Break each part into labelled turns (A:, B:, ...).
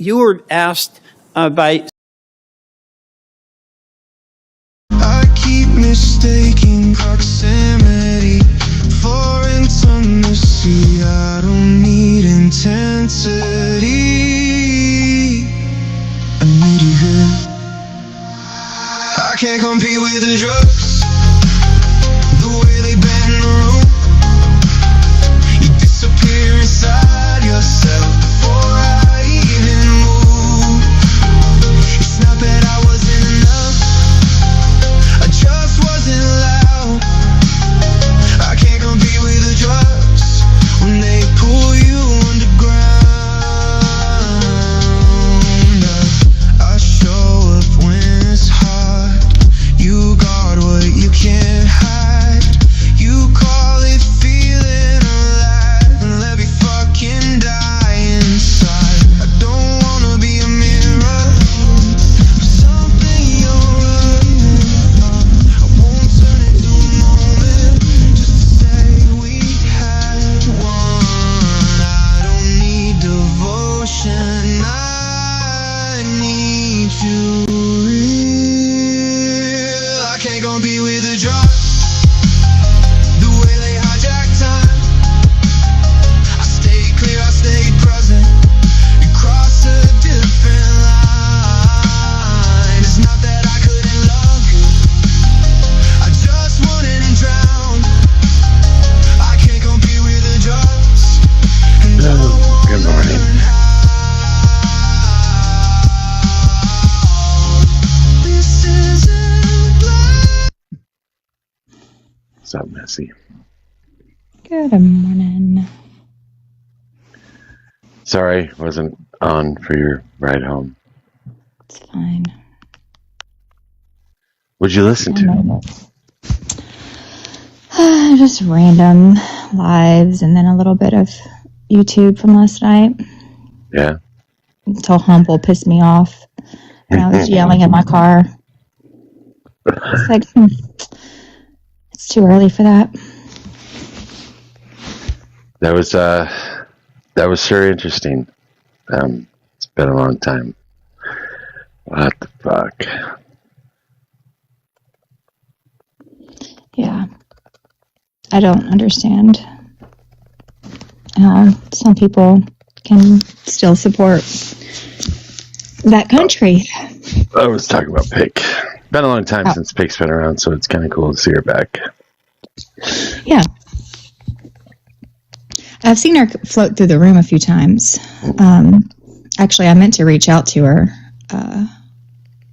A: you were asked by...
B: I keep mistaking proximity for intimacy. I don't need intensity. I need you here. I can't compete with the drugs, the way they bend the room. You disappear inside yourself before I even move. It's not that I wasn't enough, I just wasn't loud. I can't compete with the drugs when they pull you underground. I show up when it's hard. You got what you can't hide. You call it feeling alive, and let me fucking die inside. I don't wanna be a mirror for something you're running from. I won't turn into a moment just to say we had one. I don't need devotion, I need you real. I can't compete with the drugs, the way they hijack time. I stay clear, I stay present. You cross a different line. It's not that I couldn't love you, I just wanted to drown. I can't compete with the drugs, and I
C: Good morning.
B: learn how. This isn't black.
C: What's up, Messy?
D: Good morning.
C: Sorry, wasn't on for your ride home.
D: It's fine.
C: What'd you listen
D: I
C: to?
D: know that. Just random lives and then a little bit of YouTube from last night
C: Yeah.
D: until Humble pissed me off and I was yelling in my car. It's like, it's too early for that.
C: That was sure interesting. It's been a long time. What the fuck?
D: Yeah. I don't understand how some people can still support that country.
C: I was talking about Pick. Been a long time
D: Oh.
C: since Pick's been around, so it's kind of cool to see her back.
D: Yeah. I've seen her float through the room a few times. Actually, I meant to reach out to her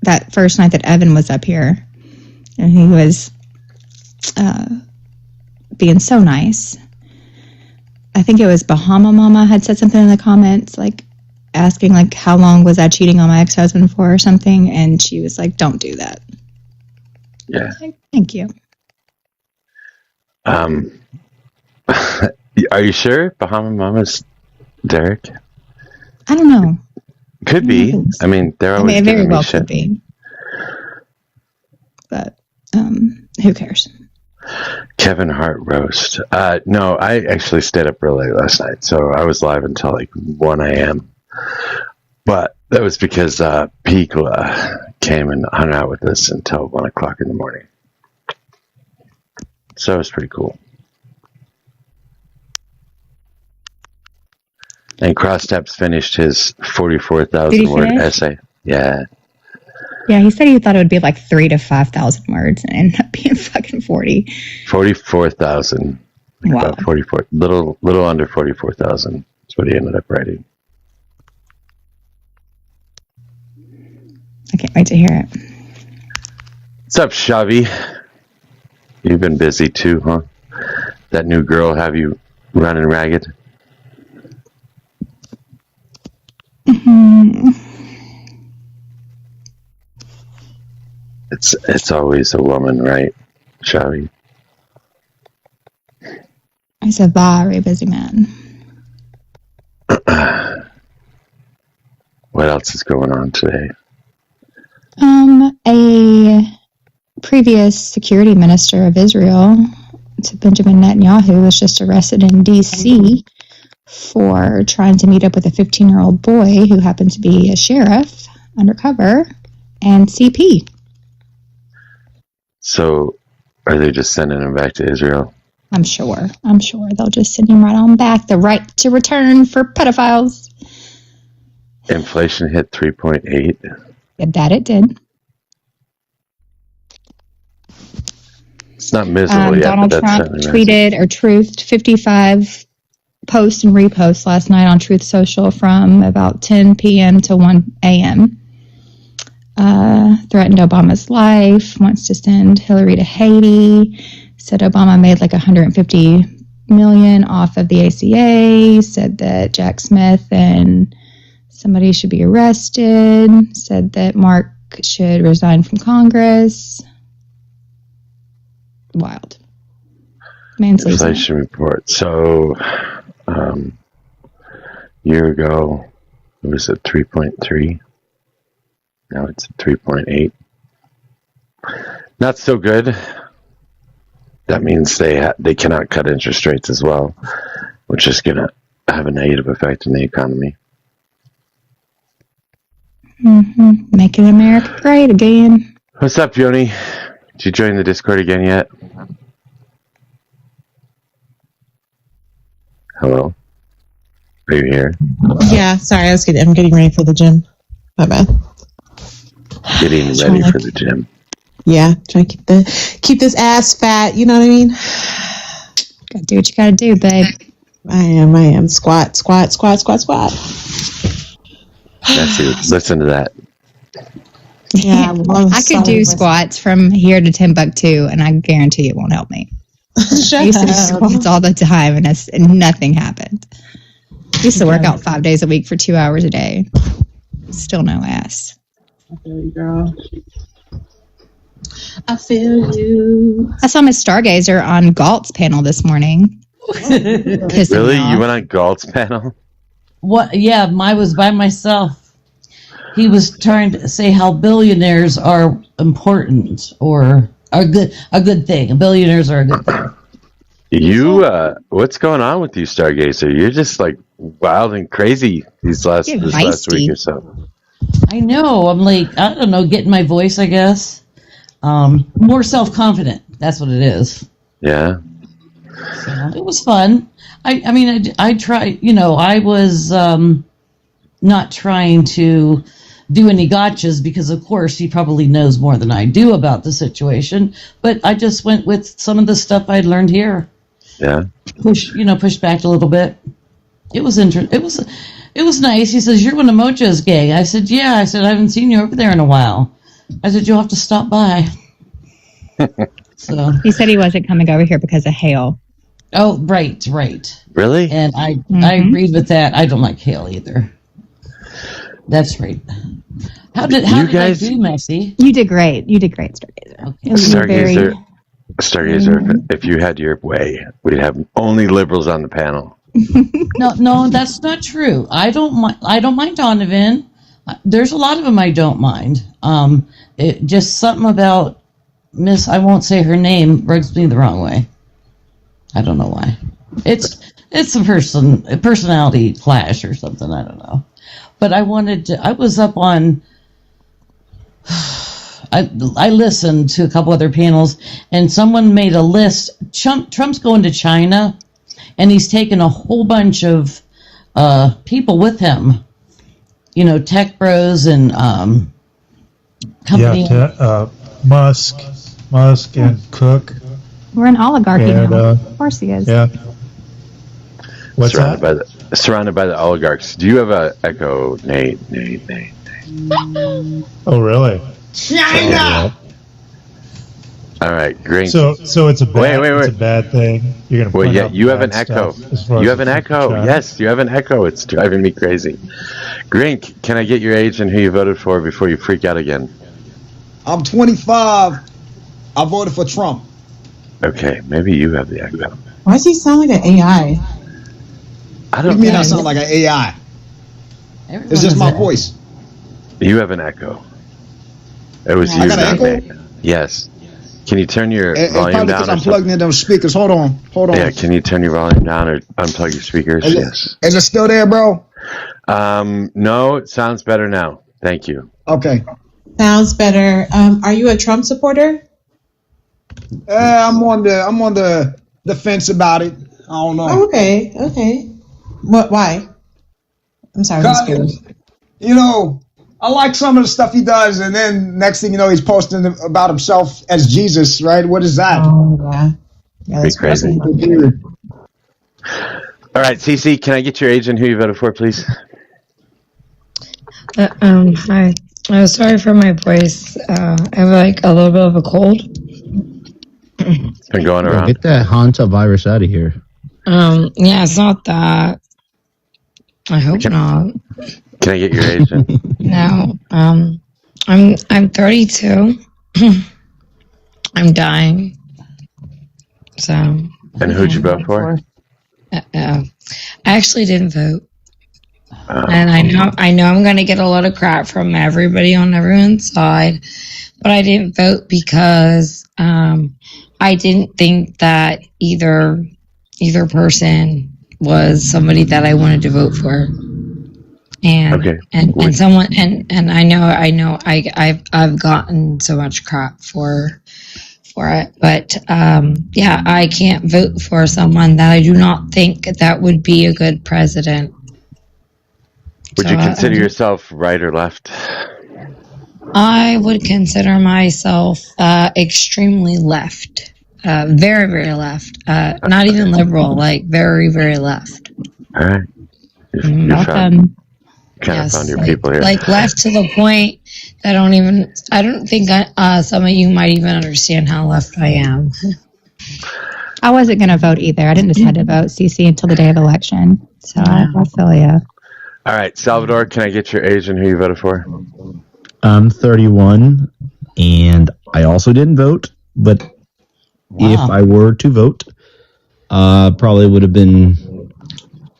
D: that first night that Evan was up here. And he was being so nice. I think it was Bahama Mama had said something in the comments, like asking like how long was I cheating on my ex-husband for or something, and she was like, don't do that.
C: Yeah.
D: Like, thank you.
C: Are you sure Bahama Mama's Derek?
D: I don't know.
C: Could be. I mean, they're
D: I
C: always
D: mean, it very
C: giving me
D: well
C: shit.
D: could be. But who cares?
C: Kevin Hart roast. No, I actually stayed up real late last night, so I was live until like 1 a.m. But that was because Pigla came and hung out with us until 1 o'clock in the morning. So it was pretty cool. And Crosssteps finished his 44,000 word
D: finish?
C: essay. Yeah.
D: Yeah, he said he thought it would be like 3,000 to 5,000 words and ended up being fucking 40.
C: 44,000.
D: Wow.
C: About 44. Little under 44,000 is what he ended up writing.
D: I can't wait to hear it.
C: What's up, Shavi? You've been busy too, huh? That new girl have you running ragged?
D: Mm-hmm.
C: It's always a woman, right, Shavi?
D: He's a very busy man.
C: What else is going on today?
D: A previous security minister of Israel to Benjamin Netanyahu was just arrested in D.C. for trying to meet up with a 15-year-old boy who happened to be a sheriff undercover and CP.
C: So, are they just sending him back to Israel?
D: I'm sure they'll just send him right on back. The right to return for pedophiles.
C: Inflation hit 3.8.
D: Yeah, that it did.
C: It's not miserable yet.
D: Donald
C: but that's
D: Trump
C: certainly
D: tweeted or truthed 55 posts and reposts last night on Truth Social from about 10 p.m. to 1 a.m. Threatened Obama's life, wants to send Hillary to Haiti, said Obama made like $150 million off of the ACA, said that Jack Smith and somebody should be arrested, said that Mark should resign from Congress. Wild.
C: inflation report. So, year ago, it was at 3.3. Now it's at 3.8. Not so good. That means they cannot cut interest rates as well, which is going to have a negative effect on the economy.
D: Making America great again.
C: What's up, Yoni? Did you join the Discord again yet? Hello? Are you here?
E: Yeah, sorry, I'm getting ready for the gym. My bad.
C: Getting ready for the gym.
E: Yeah, trying to keep this ass fat, you know what I mean?
D: Gotta do what you gotta do, babe.
E: I am. Squat.
C: Listen to that.
E: Yeah,
D: I could do squats from here to Timbuktu, and I guarantee it won't help me. I used to do squats all the time, and nothing happened. I used to work out 5 days a week for 2 hours a day. Still no ass.
E: I feel you, girl. I feel you.
D: I saw Miss Stargazer on Galt's panel this morning.
C: Really? You went on Galt's panel?
F: What? Yeah, I was by myself. He was trying to say how billionaires are important or are a good thing. Billionaires are a good thing.
C: What's going on with you, Stargazer? You're just like wild and crazy this last week or so.
F: I know. I'm like, I don't know, getting my voice, I guess. More self-confident. That's what it is.
C: Yeah.
F: So it was fun. I tried, I was not trying to do any gotchas because, of course, he probably knows more than I do about the situation. But I just went with some of the stuff I'd learned here.
C: Yeah.
F: Pushed back a little bit. It was interesting. It was nice. He says, "You're one of Mojo's gang." I said, "Yeah." I said, "I haven't seen you over there in a while." I said, "You'll have to stop by." So
D: he said he wasn't coming over here because of hail.
F: Oh, right.
C: Really?
F: And I agreed with that. I don't like hail either. That's right. How did I do, Messi?
D: You did great, Stargazer.
F: Okay.
C: Stargazer, if you had your way, we'd have only liberals on the panel.
F: No, that's not true. I don't mind Donovan. There's a lot of them I don't mind. It just something about Miss, I won't say her name, rubs me the wrong way. I don't know why. It's a personality clash or something. I don't know. But I was up on. I listened to a couple other panels, and someone made a list. Trump's going to China, and he's taken a whole bunch of people with him. Tech bros and company.
G: Yeah, Musk and Cook.
D: We're an oligarchy now. Of course he is.
G: Yeah. What's
C: Surrounded by the oligarchs. Do you have an echo, Nate?
G: Oh, really?
B: China!
C: All right, great.
G: So it's a bad,
C: wait.
G: It's a bad thing. You're gonna.
C: Well, yeah, you have an echo. You have an echo. Yes, you have an echo. It's driving me crazy. Grink, can I get your age and who you voted for before you freak out again?
H: I'm 25. I voted for Trump.
C: Okay, maybe you have the echo.
E: Why does he sound like an AI?
C: I
H: What
C: don't
H: do you mean I sound like an AI? It's just my voice.
C: You have an echo. It was
E: Yeah,
C: you,
H: I got an
C: not
H: echo?
C: me. Yes. Can you turn your
H: It's
C: volume
H: probably
C: down?
H: because I'm plugging in those speakers. Hold on.
C: Yeah, can you turn your volume down or unplug your speakers? Yes.
H: Is it still there, bro?
C: No, it sounds better now. Thank you.
H: Okay.
E: Sounds better. Are you a Trump supporter?
H: I'm on the fence about it. I don't know.
E: Oh, okay. What? Why? I'm sorry. I'm
H: Cause, you know, I like some of the stuff he does, and then next thing you know, he's posting about himself as Jesus, right? What is that?
E: Oh, yeah. Yeah, that's
C: crazy.
H: Weird.
C: All right, CC, can I get your age and who you voted for, please?
I: Hi. Sorry for my voice. I have like a little bit of a cold.
C: It's been going around.
J: Get that Hanta virus out of here.
I: Yeah, it's not that. I hope not.
C: Can I get your age?
I: No. I'm 32. I'm dying. So.
C: And who'd you vote for?
I: I actually didn't vote. And I know I'm going to get a lot of crap from everybody on everyone's side, but I didn't vote because I didn't think that either person was somebody that I wanted to vote for. And and someone and I know I've gotten so much crap for it, but yeah, I can't vote for someone that I do not think that would be a good president.
C: Would you consider yourself right or left?
I: I would consider myself extremely left, very, very left. Not even liberal, like very, very left.
C: All right.
I: Welcome.
C: Kind of found your people here.
I: Like left to the point that I don't think some of you might even understand how left I am.
D: I wasn't going to vote either. I didn't decide to vote CC until the day of election. So I feel you.
C: All right, Salvador, can I get your age and who you voted for?
J: I'm 31, and I also didn't vote, but if I were to vote, probably would have been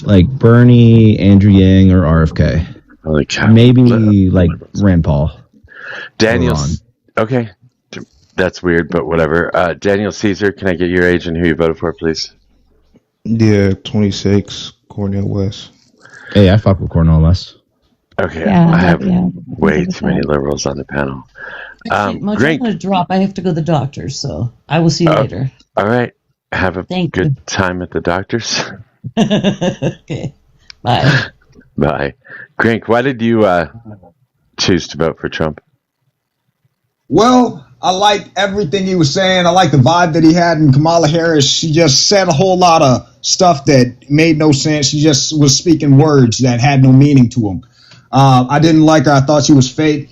J: like Bernie, Andrew Yang, or RFK.
C: Holy cow.
J: Maybe like Rand Paul.
C: Daniel. Okay. That's weird, but whatever. Daniel Caesar, can I get your age and who you voted for, please?
K: Yeah, 26, Cornel West.
J: Hey, I fuck with Cornel West.
C: Okay, I have way too many liberals on the panel.
F: Mojo, I'm going to drop. I have to go to the doctor, so I will see you later.
C: All right. Have a good time at the doctor's.
F: Okay. Bye.
C: Bye. Grink, why did you choose to vote for Trump?
H: Well, I liked everything he was saying. I liked the vibe that he had. And Kamala Harris, she just said a whole lot of stuff that made no sense. She just was speaking words that had no meaning to him. I didn't like her. I thought she was fake.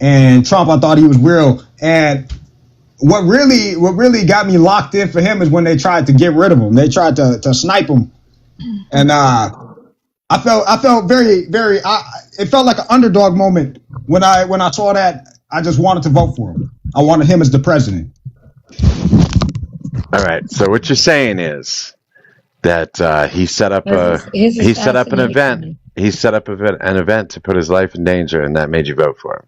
H: And Trump, I thought he was real. And what really got me locked in for him is when they tried to get rid of him. They tried to snipe him. And I felt very, very, it felt like an underdog moment when I saw that. I just wanted to vote for him. I wanted him as the president.
C: All right. So what you're saying is that he set up an event. He set up an event to put his life in danger, and that made you vote for him.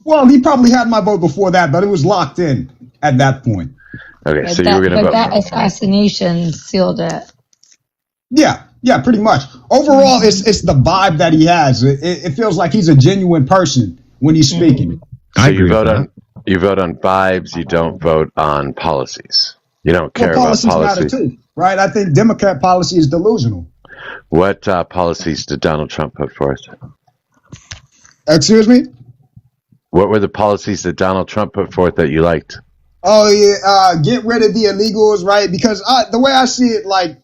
H: Well, he probably had my vote before that, but it was locked in at that point.
C: Okay, so you were going to vote.
I: But that assassination sealed it.
H: Yeah, pretty much. Overall, it's the vibe that he has. It feels like he's a genuine person when he's speaking.
C: So you vote on vibes. You don't vote on policies. You don't care about policies.
H: Matter too, right? I think Democrat policy is delusional.
C: What policies did Donald Trump put forth?
H: Excuse me?
C: What were the policies that Donald Trump put forth that you liked?
H: Oh, yeah, get rid of the illegals, right? Because the way I see it, like,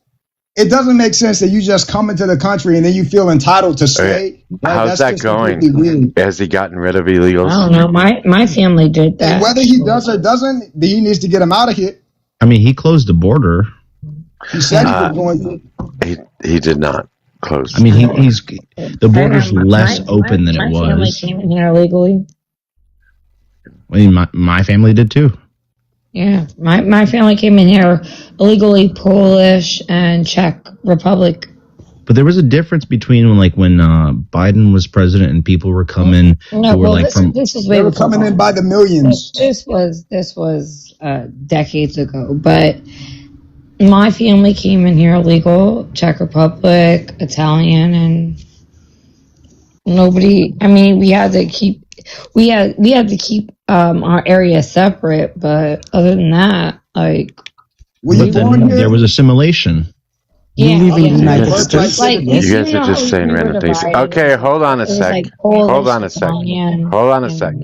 H: it doesn't make sense that you just come into the country and then you feel entitled to stay. Right?
C: How's that going? Has he gotten rid of illegals?
I: I don't know. My family did that.
H: And whether he does or doesn't, he needs to get them out of here.
J: I mean, he closed the border.
H: He said he was going to.
C: He did not close.
J: I mean, the border's less open than it was.
I: My family came in here illegally.
J: I mean, my family did too.
I: Yeah, my family came in here illegally, Polish and Czech Republic.
J: But there was a difference between when Biden was president and people were coming who were
I: this is
H: They were coming in by the millions.
I: This was decades ago, but my family came in here illegal, Czech Republic, Italian, and nobody. I mean, we had to keep our area separate, but other than that,
J: there was assimilation.
I: Yeah,
L: live in the United
C: You
L: States.
C: guys are just saying random things. Okay, hold on a sec. Hold on a sec. Hold on a sec.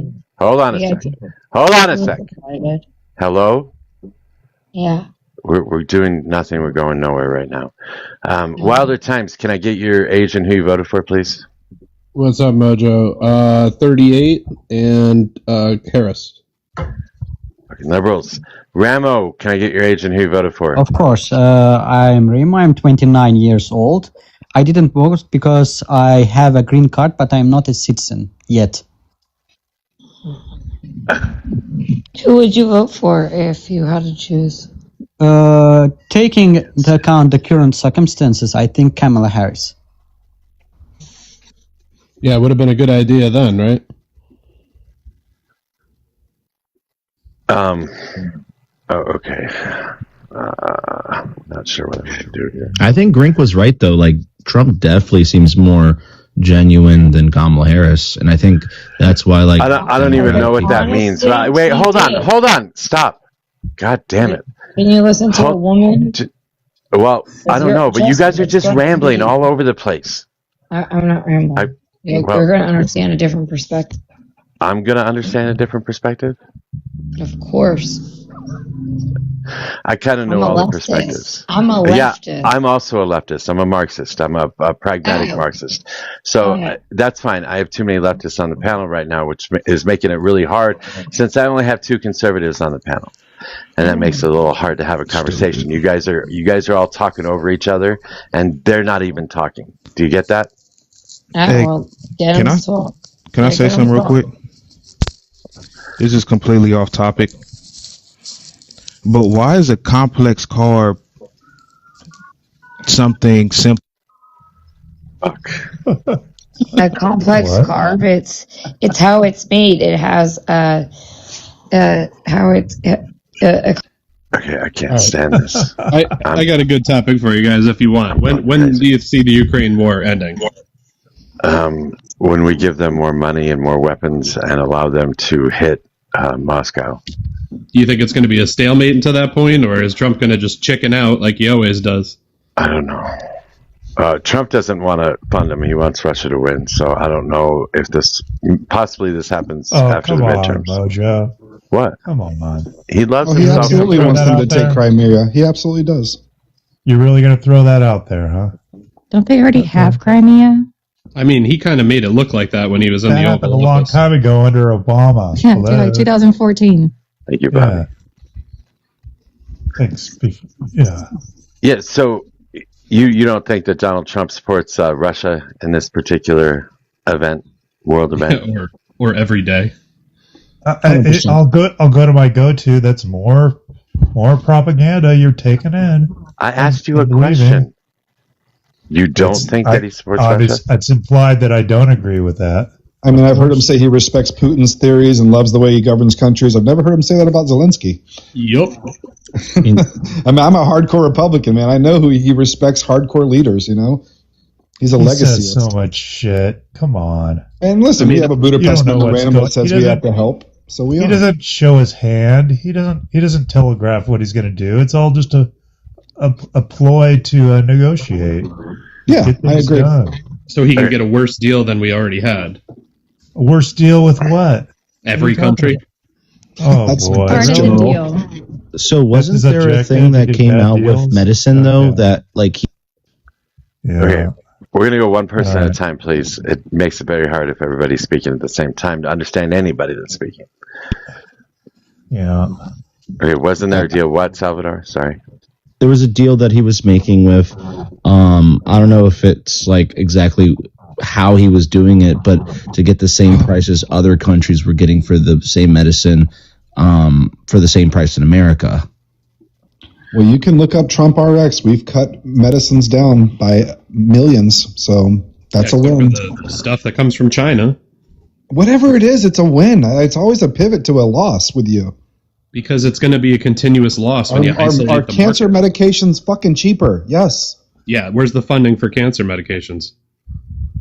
C: Hold on a sec. Hold on a sec. Hello?
I: Yeah.
C: We're doing nothing. We're going nowhere right now. Wilder Times, can I get your age and who you voted for, please?
M: What's up, Mojo? 38 and Harris.
C: Okay, liberals. Ramo, can I get your age and who you voted for?
L: Of course, I'm Remo. I'm 29 years old. I didn't vote because I have a green card, but I'm not a citizen yet.
I: Who would you vote for if you had to choose?
L: Taking into account the current circumstances, I think Kamala Harris.
M: Yeah, it would have been a good idea then, right?
C: Oh, okay. Not sure what I'm going to do here.
J: I think Grink was right though. Trump definitely seems more genuine than Kamala Harris, and I think that's why.
C: I don't even know what that means. Wait, hold on, stop! God damn it!
I: Can you listen to a woman?
C: Well, I don't know, but you guys are just rambling all over the place.
I: I'm not rambling. You're going to understand a different perspective.
C: I'm going to understand a different perspective?
I: Of course.
C: I kind of know all the perspectives.
I: I'm a leftist.
C: Yeah, I'm also a leftist. I'm a Marxist. I'm a pragmatic Marxist. So that's fine. I have too many leftists on the panel right now, which is making it really hard since I only have two conservatives on the panel. And that makes it a little hard to have a conversation. You guys are all talking over each other, and they're not even talking. Do you get that?
K: Hey, can I say something real quick? This is completely off topic. But why is a complex carb something simple?
I: A complex carb, it's how it's made. It has how it's
C: Okay, I can't stand this.
M: I got a good topic for you guys if you want. When do you see the Ukraine war ending?
C: When we give them more money and more weapons and allow them to hit Moscow.
M: Do you think it's going to be a stalemate until that point, or is Trump going to just chicken out like he always does?
C: I don't know. Trump doesn't want to fund him. He wants Russia to win. So I don't know if this happens after the midterms.
G: Mojo.
C: What?
G: Come on, man.
C: He loves
N: He
C: himself.
N: absolutely wants them to take Crimea. He absolutely does.
G: You're really going to throw that out there, huh?
D: Don't they already have Crimea?
M: I mean, he kind of made it look like that when he was in the Oval
G: happened a long time ago under Obama.
D: Yeah, like 2014.
C: Thank you, Bobby.
G: Thanks. Yeah.
C: Yeah, so you don't think that Donald Trump supports Russia in this particular world event?
M: or every day?
G: I'll go to my go-to. That's more propaganda you're taking in.
C: I asked you a question. You don't think that he supports Russia?
G: It's implied that I don't agree with that.
N: I mean, I've heard him say he respects Putin's theories and loves the way he governs countries. I've never heard him say that about Zelensky.
M: Yup.
N: I mean, I'm a hardcore Republican, man. I know he respects hardcore leaders, you know? He's a legacy.
G: Says so much shit. Come on.
N: And listen, we have a Budapest memorandum that says we have to help. So he
G: doesn't show his hand. He doesn't telegraph what he's going to do. It's all just a ploy to negotiate.
N: Yeah, I agree.
G: Done.
M: So he can get a worse deal than we already had.
G: A worse deal with what?
M: Every country.
G: Oh boy!
J: So wasn't there a thing that came out with medicine though that like?
C: Okay, we're gonna go one person at a time, please. It makes it very hard if everybody's speaking at the same time to understand anybody that's speaking.
G: Yeah.
C: Okay, wasn't there a deal? What, Salvador? Sorry.
J: There was a deal that he was making with, I don't know if it's like exactly how he was doing it, but to get the same prices other countries were getting for the same medicine, for the same price in America.
N: Well, you can look up Trump RX. We've cut medicines down by millions, so that's a win.
M: The stuff that comes from China.
N: Whatever it is, it's a win. It's always a pivot to a loss with you.
M: Because it's going to be a continuous loss when you isolate
N: our
M: the
N: cancer
M: market.
N: medication's fucking cheaper. Yes.
M: Yeah, where's the funding for cancer medications?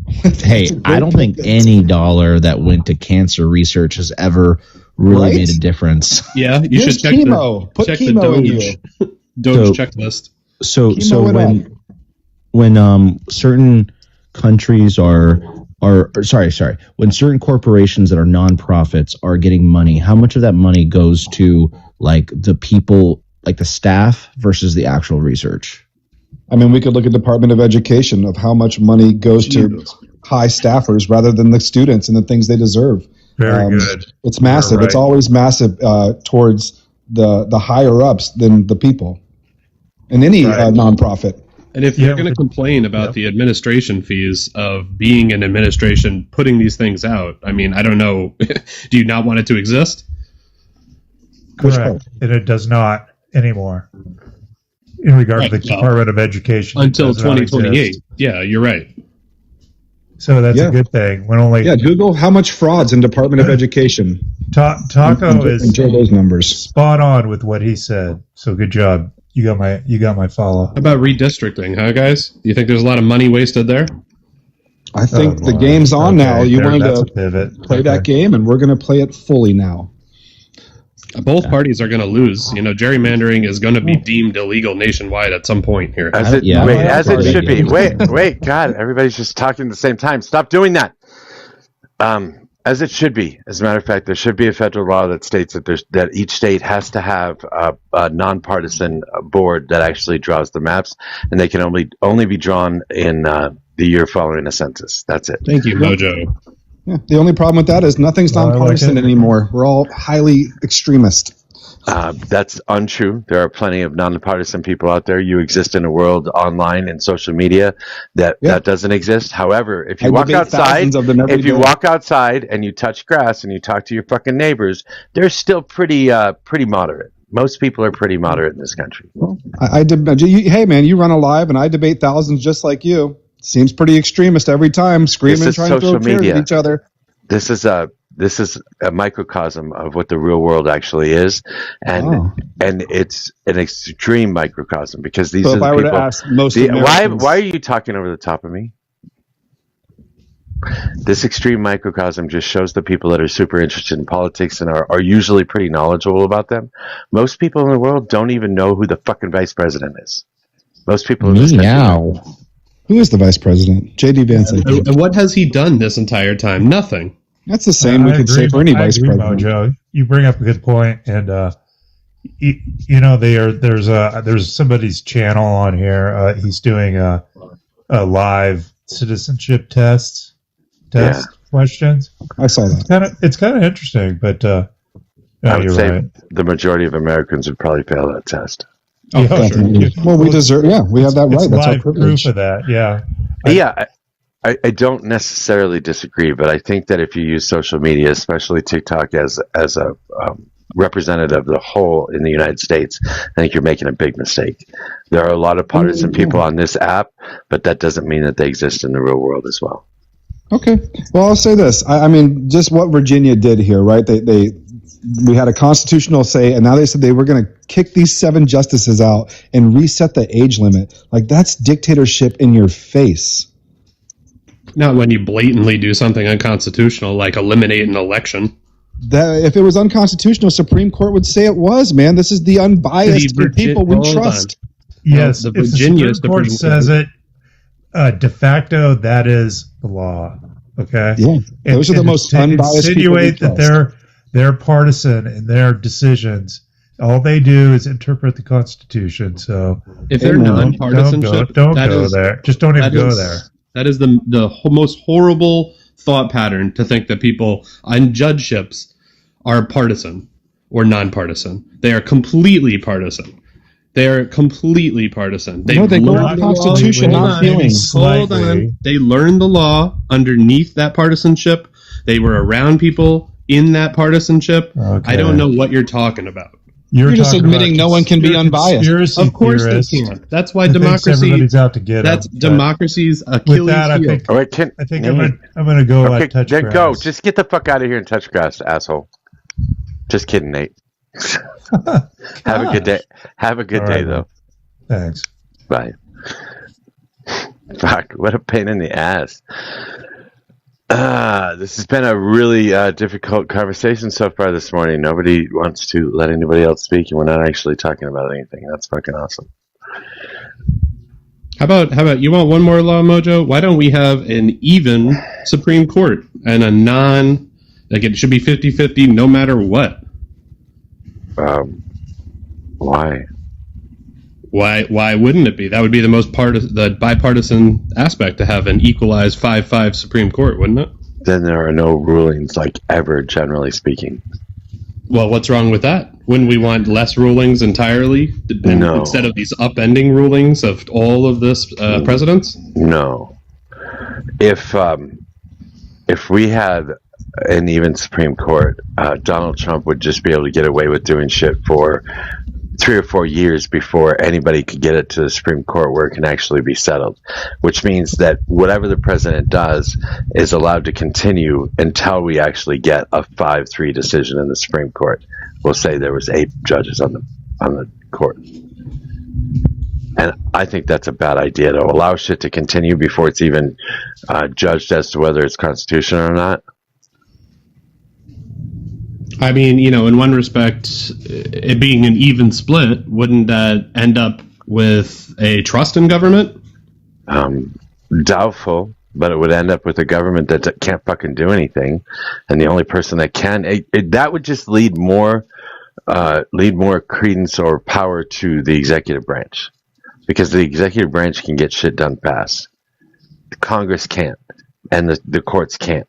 J: Hey, I don't think any dollar that went to cancer research has ever really made a difference.
M: Yeah, you should check
N: chemo. Put
M: check
N: chemo in
M: the Doge checklist.
J: So
N: Chemo
J: when certain countries when certain corporations that are nonprofits are getting money, how much of that money goes to like the people, like the staff versus the actual research?
N: I mean, we could look at Department of Education of how much money goes to high staffers rather than the students and the things they deserve.
G: Very good.
N: It's massive.
G: Right.
N: It's always massive towards the higher ups than the people in any nonprofit.
M: And if you're going to complain about the administration fees of being an administration putting these things out, I mean, I don't know. Do you not want it to exist?
G: Correct. And it does not anymore. In regard to the Department of Education.
M: Until 2028. Yeah, you're right.
G: So that's a good thing. When only
N: Google how much fraud's in Department of Education.
G: Taco is
N: enjoy those numbers.
G: Spot on with what he said. So good job. You got my follow.
M: How about redistricting, huh, guys? Do you think there's a lot of money wasted there?
N: I think the game's on now. You wanted to play that game, and we're going to play it fully now.
M: Both parties are going to lose. You know, gerrymandering is going to be deemed illegal nationwide at some point here.
C: As it should be. Wait, God, everybody's just talking at the same time. Stop doing that. As it should be. As a matter of fact, there should be a federal law that states that each state has to have a nonpartisan board that actually draws the maps, and they can only be drawn in the year following a census. That's it.
M: Thank you, Mojo.
N: Yeah, the only problem with that is nothing's nonpartisan anymore. We're all highly extremist.
C: That's untrue. There are plenty of nonpartisan people out there. You exist in a world online and social media that doesn't exist. However, if you walk outside, and you touch grass and you talk to your fucking neighbors, they're still pretty moderate. Most people are pretty moderate in this country.
N: Well, hey man, you run a live and I debate thousands just like you. Seems pretty extremist every time, screaming, trying to throw chairs at each other.
C: This is a microcosm of what the real world actually is, and it's an extreme microcosm because these are the people.
N: Ask most
C: why are you talking over the top of me? This extreme microcosm just shows the people that are super interested in politics and are usually pretty knowledgeable about them. Most people in the world don't even know who the fucking vice president is. Most people in this country.
N: Who is the vice president? J.D. Vance.
M: And what has he done this entire time? Nothing.
N: That's the same we could say for any vice president.
G: Mojo. You bring up a good point, and there's somebody's channel on here. He's doing a live citizenship test questions.
N: I saw that.
G: It's kind of interesting, but
C: I would
G: you're
C: say
G: right.
C: the majority of Americans would probably fail that test.
G: Oh, sure.
N: Well, we deserve. Yeah, we have that
G: It's
N: right. That's our
G: live
N: privilege.
G: proof of that. Yeah.
C: I don't necessarily disagree, but I think that if you use social media, especially TikTok, as a representative of the whole in the United States, I think you're making a big mistake. There are a lot of partisan people on this app, but that doesn't mean that they exist in the real world as well.
N: Okay. Well, I'll say this. I mean, just what Virginia did here, right? We had a constitutional say, and now they said they were going to kick these 7 justices out and reset the age limit. Like, that's dictatorship in your face.
M: Not when you blatantly do something unconstitutional, like eliminate an election.
N: That if it was unconstitutional, Supreme Court would say it was, man. This is the unbiased people we trust.
G: Yes,
M: the
G: if
M: Virginia
G: the Supreme Court says it, de facto, that is the law. Okay?
N: Yeah. Those are the most unbiased people we
G: insinuate that
N: trust.
G: they're partisan in their decisions. All they do is interpret the Constitution. So
M: if they're non-partisanship,
G: don't go there. Just don't even go there.
M: That is the most horrible thought pattern to think that people on judgeships are partisan or non-partisan. They are completely partisan. They are completely partisan.
N: They go by the Constitution, not feelings.
M: Hold on. They learned the law underneath that partisanship. They were around people in that partisanship.
G: Okay.
M: I don't know what you're talking about.
G: You're
O: just
G: talking
O: admitting
G: about
O: no one can be unbiased.
G: conspiracy
M: Of course they
G: theorists
M: can. That's why
G: that thinks
M: democracy.
G: everybody's out to get
M: That's
G: them.
M: democracy's Achilles
G: With that, I
M: heel.
G: think,
C: All right,
G: I think I'm gonna go
C: okay,
G: touch
C: then
G: grass.
C: go. Just get the fuck out of here and touch grass, asshole. Just kidding, Nate. Have a good day. Have a good day, though.
G: Thanks.
C: Bye. Fuck, what a pain in the ass. This has been a really difficult conversation so far this morning. Nobody wants to let anybody else speak, and we're not actually talking about anything. That's fucking awesome.
M: How about you want one more law, Mojo? Why don't we have an even Supreme Court and a like it should be 50-50 no matter what?
C: Why?
M: Why wouldn't it be? That would be the most the bipartisan aspect, to have an equalized 5-5 Supreme Court, wouldn't it?
C: Then there are no rulings, like, ever, generally speaking.
M: Well, what's wrong with that? Wouldn't we want less rulings entirely,
C: No.
M: instead of these upending rulings of all of this presidents?
C: No. If we had an even Supreme Court, Donald Trump would just be able to get away with doing shit for 3 or 4 years before anybody could get it to the Supreme Court where it can actually be settled, which means that whatever the president does is allowed to continue until we actually get a 5-3 decision in the Supreme Court. We'll say there was 8 judges on the court. And I think that's a bad idea, to allow shit to continue before it's even judged as to whether it's constitutional or not.
M: I mean, in one respect, it being an even split, wouldn't that end up with a trust in government?
C: Doubtful, but it would end up with a government that can't fucking do anything, and the only person that can, that would just lead more credence or power to the executive branch, because the executive branch can get shit done fast. The Congress can't, and the courts can't.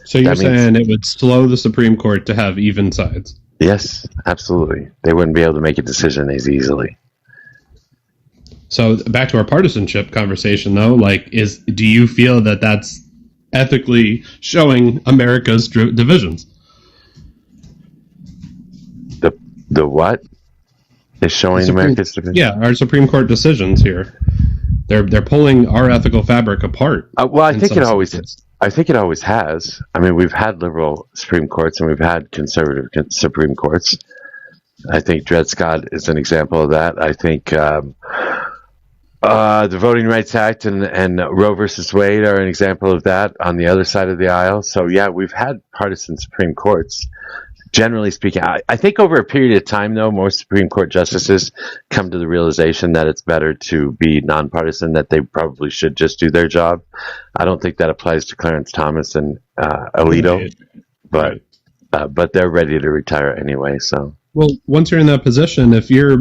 M: So you're saying it would slow the Supreme Court to have even sides?
C: Yes, absolutely. They wouldn't be able to make a decision as easily.
M: So back to our partisanship conversation, though, do you feel that that's ethically showing America's divisions?
C: The what is showing America's divisions?
M: Yeah, our Supreme Court decisions here. They're pulling our ethical fabric apart.
C: Well, I think it always has. I mean, we've had liberal Supreme Courts and we've had conservative Supreme Courts. I think Dred Scott is an example of that. I think the Voting Rights Act and Roe versus Wade are an example of that on the other side of the aisle. So, yeah, we've had partisan Supreme Courts. Generally speaking, I think over a period of time, though, most Supreme Court justices come to the realization that it's better to be nonpartisan, that they probably should just do their job. I don't think that applies to Clarence Thomas and Alito, but they're ready to retire anyway. So,
M: well, once you're in that position, if your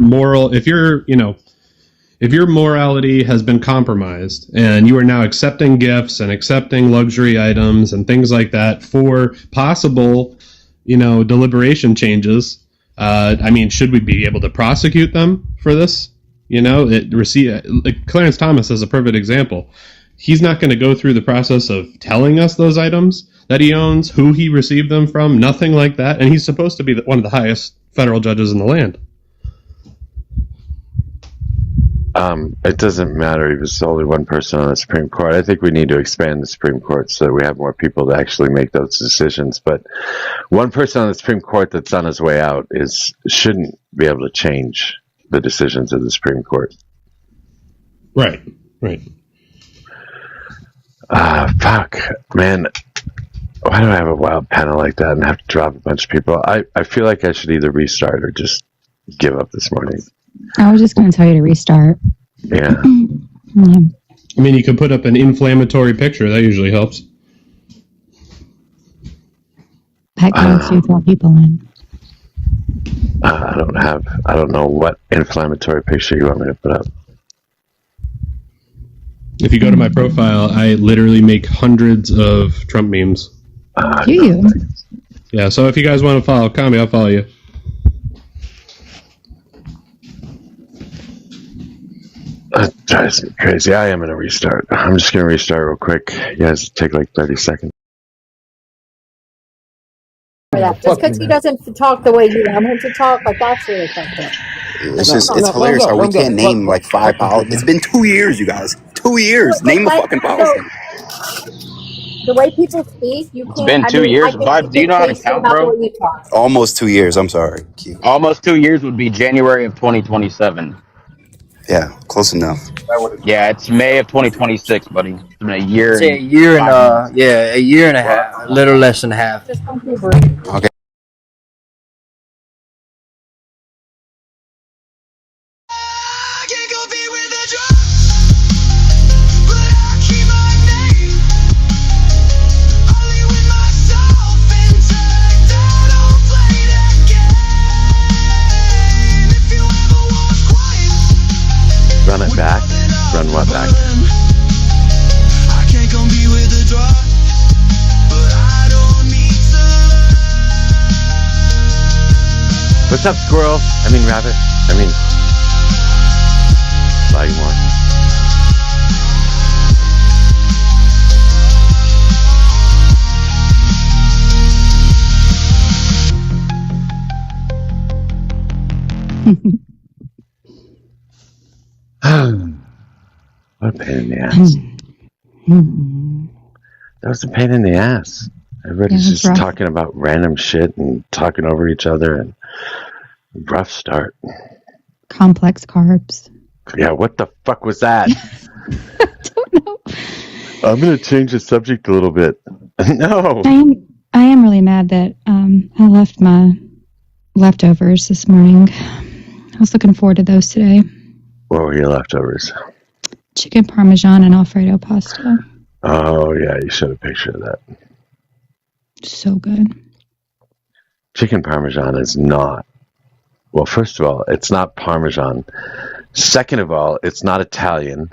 M: morality has been compromised and you are now accepting gifts and accepting luxury items and things like that for possible deliberation changes. Should we be able to prosecute them for this? Clarence Thomas is a perfect example. He's not going to go through the process of telling us those items that he owns, who he received them from, nothing like that. And he's supposed to be one of the highest federal judges in the land.
C: It doesn't matter. He was only one person on the Supreme Court. I think we need to expand the Supreme Court so that we have more people to actually make those decisions. But one person on the Supreme Court that's on his way out shouldn't be able to change the decisions of the Supreme Court.
M: Right.
C: Fuck, man. Why do I have a wild panel like that and have to drop a bunch of people? I feel like I should either restart or just give up this morning.
D: I was just going to tell you to restart.
C: Yeah.
D: Yeah.
M: I mean, you could put up an inflammatory picture. That usually helps.
D: That counts you draw people in.
C: I don't know what inflammatory picture you want me to put up.
M: If you go to my profile, I literally make hundreds of Trump memes.
D: Do you?
M: Yeah, so if you guys want to follow Kami, I'll follow you.
C: That drives me crazy. I am going to restart. I'm just going to restart real quick. You guys take like 30 seconds.
O: that. Just because he doesn't talk the way you want him to talk, like that's really fucked up.
P: It's hilarious how we can't name like 5 policies. It's been 2 years, you guys. 2 years. Name the fucking policy.
O: The way people speak, you
Q: It's
O: can't.
Q: been
O: I
Q: 2
O: mean, I
Q: years.
O: think
Q: Vibe,
O: you
Q: do you
O: get
Q: know how to
O: chased
Q: count,
O: about the
Q: bro?
O: way you talk.
P: Almost 2 years. I'm sorry. Q.
Q: Almost 2 years would be January of 2027.
P: Yeah, close enough.
Q: Yeah, it's May of 2026, buddy. It's been a year
A: Say a
Q: and
A: year and
Q: 5 months.
A: a year and a half, a little less than half.
O: Just don't be rude.
P: Okay.
C: Run it back. Run what back?
B: I can't compete with the drop, but I don't need to.
C: What's up, squirrel? I mean, rabbit. I mean, volume one. What a pain in the ass. That was a pain in the ass. Everybody's
D: Yeah, it's
C: just
D: rough.
C: talking about random shit and talking over each other, and rough start.
D: Complex carbs.
C: Yeah, what the fuck was that? I'm going to change the subject a little bit. No.
D: I am really mad that I left my leftovers this morning. I was looking forward to those today.
C: What were your leftovers?
D: Chicken parmesan and Alfredo pasta.
C: Oh, yeah, you showed a picture of that.
D: So good.
C: Chicken parmesan is not. Well, first of all, it's not parmesan. Second of all, it's not Italian.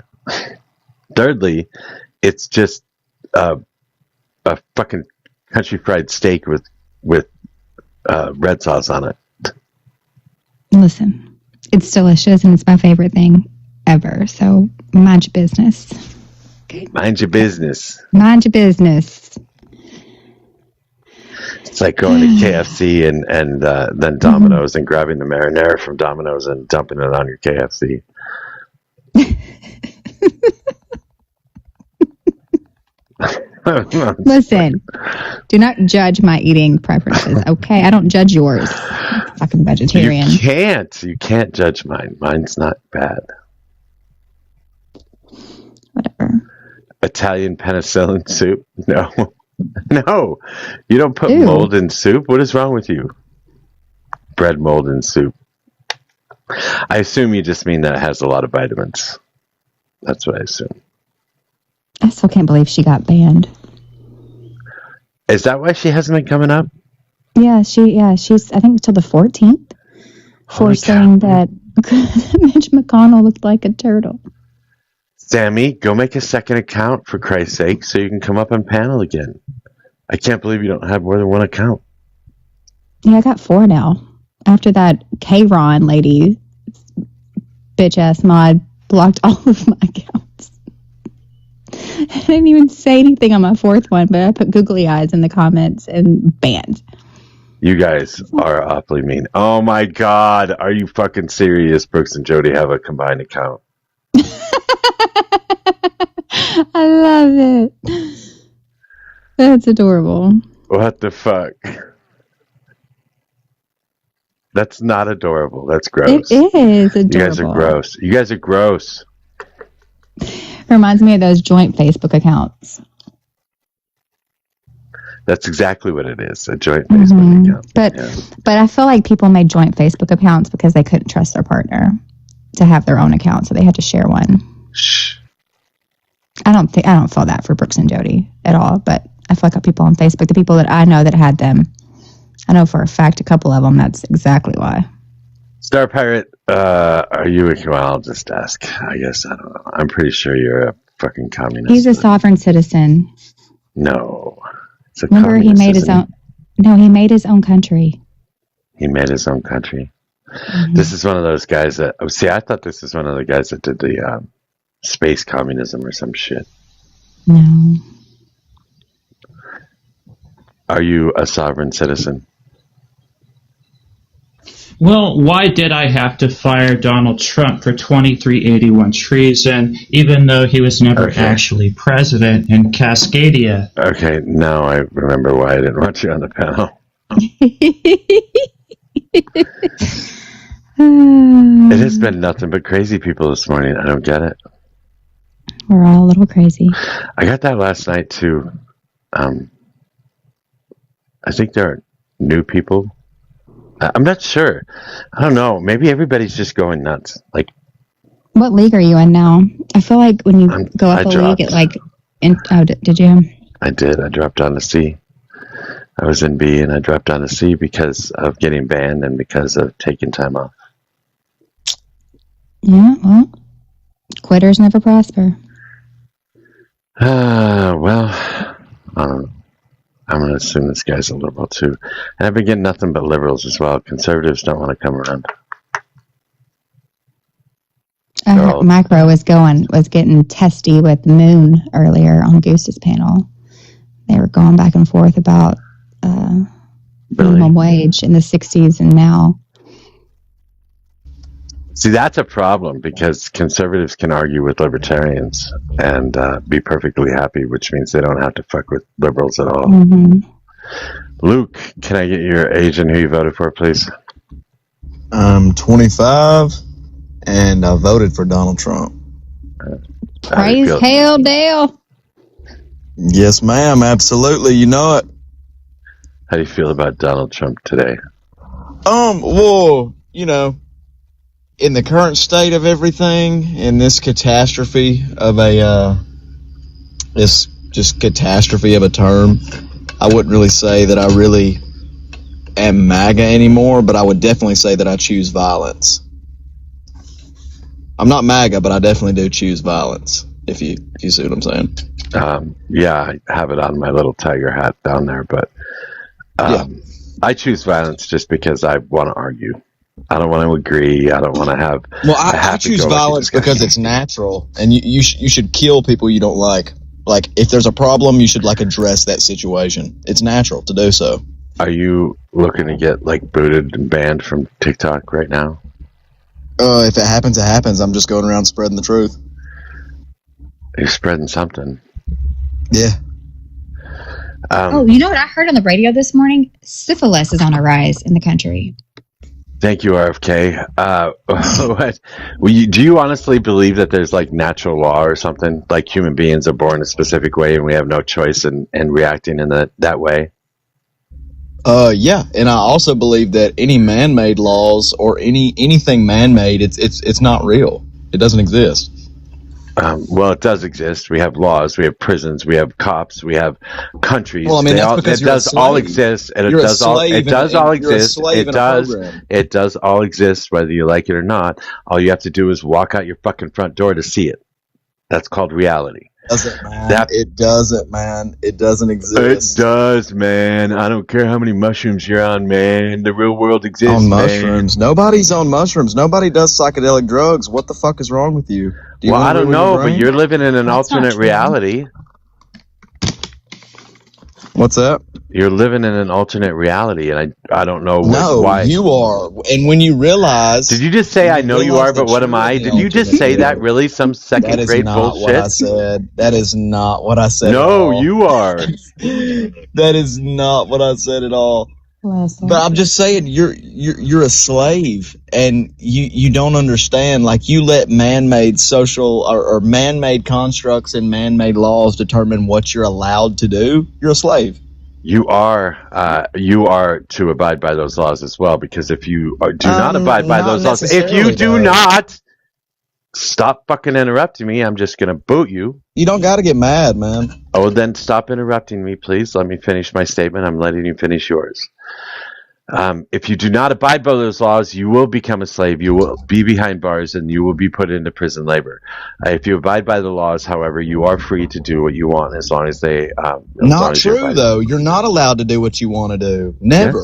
C: Thirdly, it's just a fucking country fried steak with red sauce on it.
D: Listen, it's delicious and it's my favorite thing ever. So mind your business. Okay.
C: Mind your business.
D: Mind your business.
C: It's like going to KFC and then Domino's and grabbing the marinara from Domino's and dumping it on your KFC.
D: Listen, do not judge my eating preferences, okay? I don't judge yours. Fucking vegetarian.
C: You can't judge mine. Mine's not bad.
D: Whatever.
C: Italian penicillin soup? No. No. You don't put
D: Ew.
C: mold in soup? What is wrong with you? Bread mold in soup. I assume you just mean that it has a lot of vitamins. That's what I assume.
D: I still can't believe she got banned.
C: Is that why she hasn't been coming up?
D: Yeah, she's I think till the 14th for saying that Mitch McConnell looked like a turtle.
C: Sammy, go make a second account for Christ's sake so you can come up on panel again. I can't believe you don't have more than one account.
D: Yeah, I got 4 now. After that K-Ron lady, bitch ass mod, blocked all of my accounts. I didn't even say anything on my 4th one, but I put googly eyes in the comments and banned.
C: You guys are awfully mean. Oh my God. Are you fucking serious? Brooks and Jody have a combined account.
D: I love it. That's adorable.
C: What the fuck? That's not adorable. That's gross.
D: It is adorable.
C: You guys are gross. You guys are gross.
D: Reminds me of those joint Facebook accounts.
C: That's exactly what it is. A joint Facebook account.
D: But I feel like people made joint Facebook accounts because they couldn't trust their partner to have their own account, so they had to share one.
C: Shh.
D: I don't feel that for Brooks and Jody at all, but I feel like people on Facebook, the people that I know that had them, I know for a fact a couple of them, that's exactly why.
C: Star Pirate, are you well, I'll just ask. I guess, I don't know. I'm pretty sure you're a fucking communist.
D: He's a sovereign citizen.
C: No. It's a
D: Remember, he
C: communist,
D: made his
C: isn't
D: own. No, he made his own country.
C: He made his own country.
D: Mm-hmm.
C: This is one of those guys that, I thought this was one of the guys that did the space communism or some shit.
D: No.
C: Are you a sovereign citizen?
R: Well, why did I have to fire Donald Trump for 2381 treason, even though he was never actually president in Cascadia?
C: Okay, now I remember why I didn't want you on the panel. It has been nothing but crazy people this morning. I don't get it.
D: We're all a little crazy.
C: I got that last night too. I think there are new people. I'm not sure. I don't know. Maybe everybody's just going nuts. Like,
D: what league are you in now? I feel like when you go up a league, it like. Did you?
C: I did. I dropped down to C. I was in B and I dropped down to C because of getting banned and because of taking time off.
D: Yeah. Well, quitters never prosper.
C: Well, I'm going to assume this guy's a liberal too. And I've been getting nothing but liberals as well. Conservatives don't want to come around.
D: I heard Micro was getting testy with Moon earlier on Goose's panel. They were going back and forth about minimum wage in the 60s and now.
C: See, that's a problem because conservatives can argue with libertarians and be perfectly happy, which means they don't have to fuck with liberals at all.
D: Mm-hmm.
C: Luke, can I get your age and who you voted for, please?
S: I'm 25, and I voted for Donald Trump.
D: Praise hell, Dale.
S: Yes, ma'am. Absolutely. You know it.
C: How do you feel about Donald Trump today?
S: Well, you know, in the current state of everything, in this catastrophe of this just catastrophe of a term, I wouldn't really say that I really am MAGA anymore, but I would definitely say that I choose violence. I'm not MAGA, but I definitely do choose violence, if you see what I'm saying.
C: Yeah, I have it on my little tiger hat down there, but I choose violence just because I want to argue. I don't want to agree. I don't want to have.
S: Well, I choose violence because it's natural, and you should kill people you don't like. Like, if there's a problem, you should address that situation. It's natural to do so.
C: Are you looking to get booted and banned from TikTok right now?
S: If it happens, it happens. I'm just going around spreading the truth.
C: You're spreading something.
S: Yeah.
D: You know what I heard on the radio this morning? Syphilis is on a rise in the country.
C: Thank you, RFK. Do you honestly believe that there's natural law or something? Like human beings are born a specific way and we have no choice in reacting in that way?
S: Yeah, and I also believe that any man-made laws or anything man-made, it's not real. It doesn't exist.
C: Well, it does exist. We have laws, we have prisons, we have cops, we have countries.
S: Well, I mean, that's because
C: it does all exist, and it does all exist. It does all exist, whether you like it or not. All you have to do is walk out your fucking front door to see it. That's called reality.
S: It doesn't, man. It doesn't exist.
C: It does, man. I don't care how many mushrooms you're on, man. The real world exists,
S: on mushrooms. Man. Nobody's on mushrooms. Nobody does psychedelic drugs. What the fuck is wrong with you?
C: I don't know, but you're living in an alternate reality.
S: What's that?
C: You're living in an alternate reality, and I don't know why.
S: No, you are. And when you realize...
C: Did you just say, I know you are, but what am I? Did you just say that really? Some second grade bullshit?
S: What I said. That is not what I said
C: No, you are.
S: That is not what I said at all. But I'm just saying, you're a slave, and you don't understand. You let man-made social or man-made constructs and man-made laws determine what you're allowed to do. You're a slave.
C: You are to abide by those laws as well, because if you do not abide by those laws, if you do not stop fucking interrupting me, I'm just gonna boot you.
S: You don't got to get mad, man.
C: Oh, then stop interrupting me, please. Let me finish my statement. I'm letting you finish yours. If you do not abide by those laws, you will become a slave. You will be behind bars, and you will be put into prison labor. If you abide by the laws, however, you are free to do what you want as long as they.
S: Not true, though. You're not allowed to do what you want to do. Never.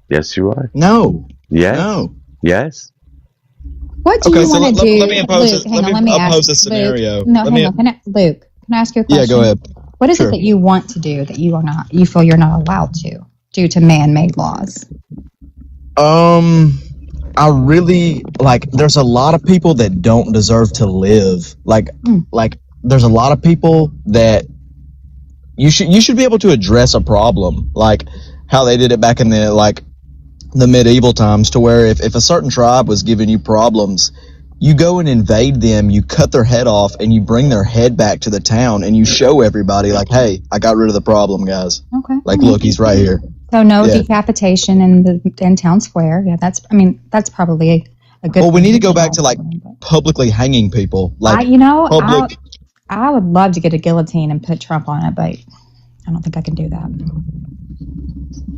C: Yes, you are.
S: No.
C: Yes.
S: No.
C: Yes.
D: What do you want to do?
S: Let me impose
D: Luke,
S: a scenario.
D: Luke, Luke, can I ask you a question?
S: Yeah, go ahead.
D: What is it that you want to do that you feel you're not allowed to due to man-made laws?
S: I I really like. There's a lot of people that don't deserve to live. Like there's a lot of people that you should be able to address a problem, like how they did it back in the medieval times, to where if a certain tribe was giving you problems, you go and invade them, you cut their head off, and you bring their head back to the town, and you show everybody, like, hey, I got rid of the problem, guys.
D: Okay.
S: Like, look, he's right here.
D: So no
S: Yeah.
D: decapitation in town square. Yeah, that's probably a good.
S: Well, we need to go back to like publicly hanging people. Like, public.
D: I would love to get a guillotine and put Trump on it, but I don't think I can do that.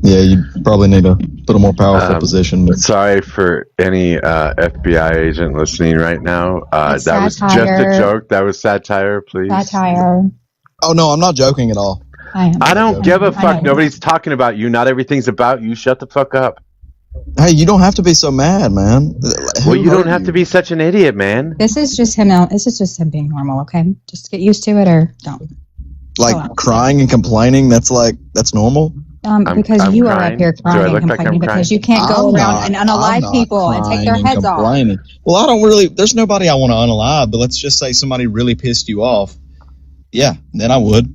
S: Yeah, you probably need to put a more powerful position. But.
C: Sorry for any FBI agent listening right now.
D: It's
C: that was just
D: satire.
C: a joke. That was satire, please.
D: Satire.
S: Oh no, I'm not joking at all.
C: I don't give a
D: I
C: fuck.
D: know.
C: Nobody's talking about you. Not everything's about you. Shut the fuck up.
S: Hey, you don't have to be so mad, man.
C: Well, you don't have to be such an idiot, man.
D: This is just him. This is just him being normal. Okay, just get used to it or don't.
S: Like crying and complaining. That's normal.
D: Because
C: I'm
D: you are
C: crying.
D: up here
C: Do I
D: crying
C: look
D: and
C: like I'm
D: complaining because
C: crying?
D: you can't go
S: I'm
D: around
S: not-
D: and unalive
S: I'm not
D: people and take their
S: crying and
D: heads off.
S: complaining. Well, I don't really. There's nobody I want to unalive, but let's just say somebody really pissed you off. Yeah, then I would.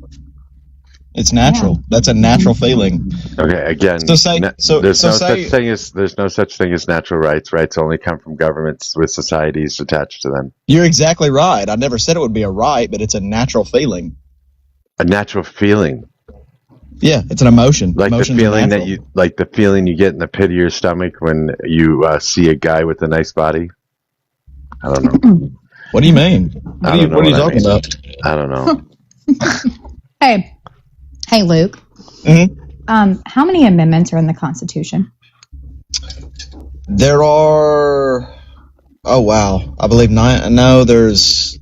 S: It's natural. That's a natural feeling.
C: Okay, again,
S: there's no
C: such thing as natural rights. Rights only come from governments with societies attached to them.
S: You're exactly right. I never said it would be a right, but it's a natural feeling.
C: A natural feeling.
S: Yeah, it's an emotion.
C: Like
S: Emotion's
C: the feeling
S: natural.
C: the feeling you get in the pit of your stomach when you see a guy with a nice body. I don't know.
S: What do you mean? What are you talking about?
C: I don't know.
D: Hey, Luke.
S: Mm-hmm.
D: How many amendments are in the Constitution?
S: There are. Oh wow! I believe 9. No, there's.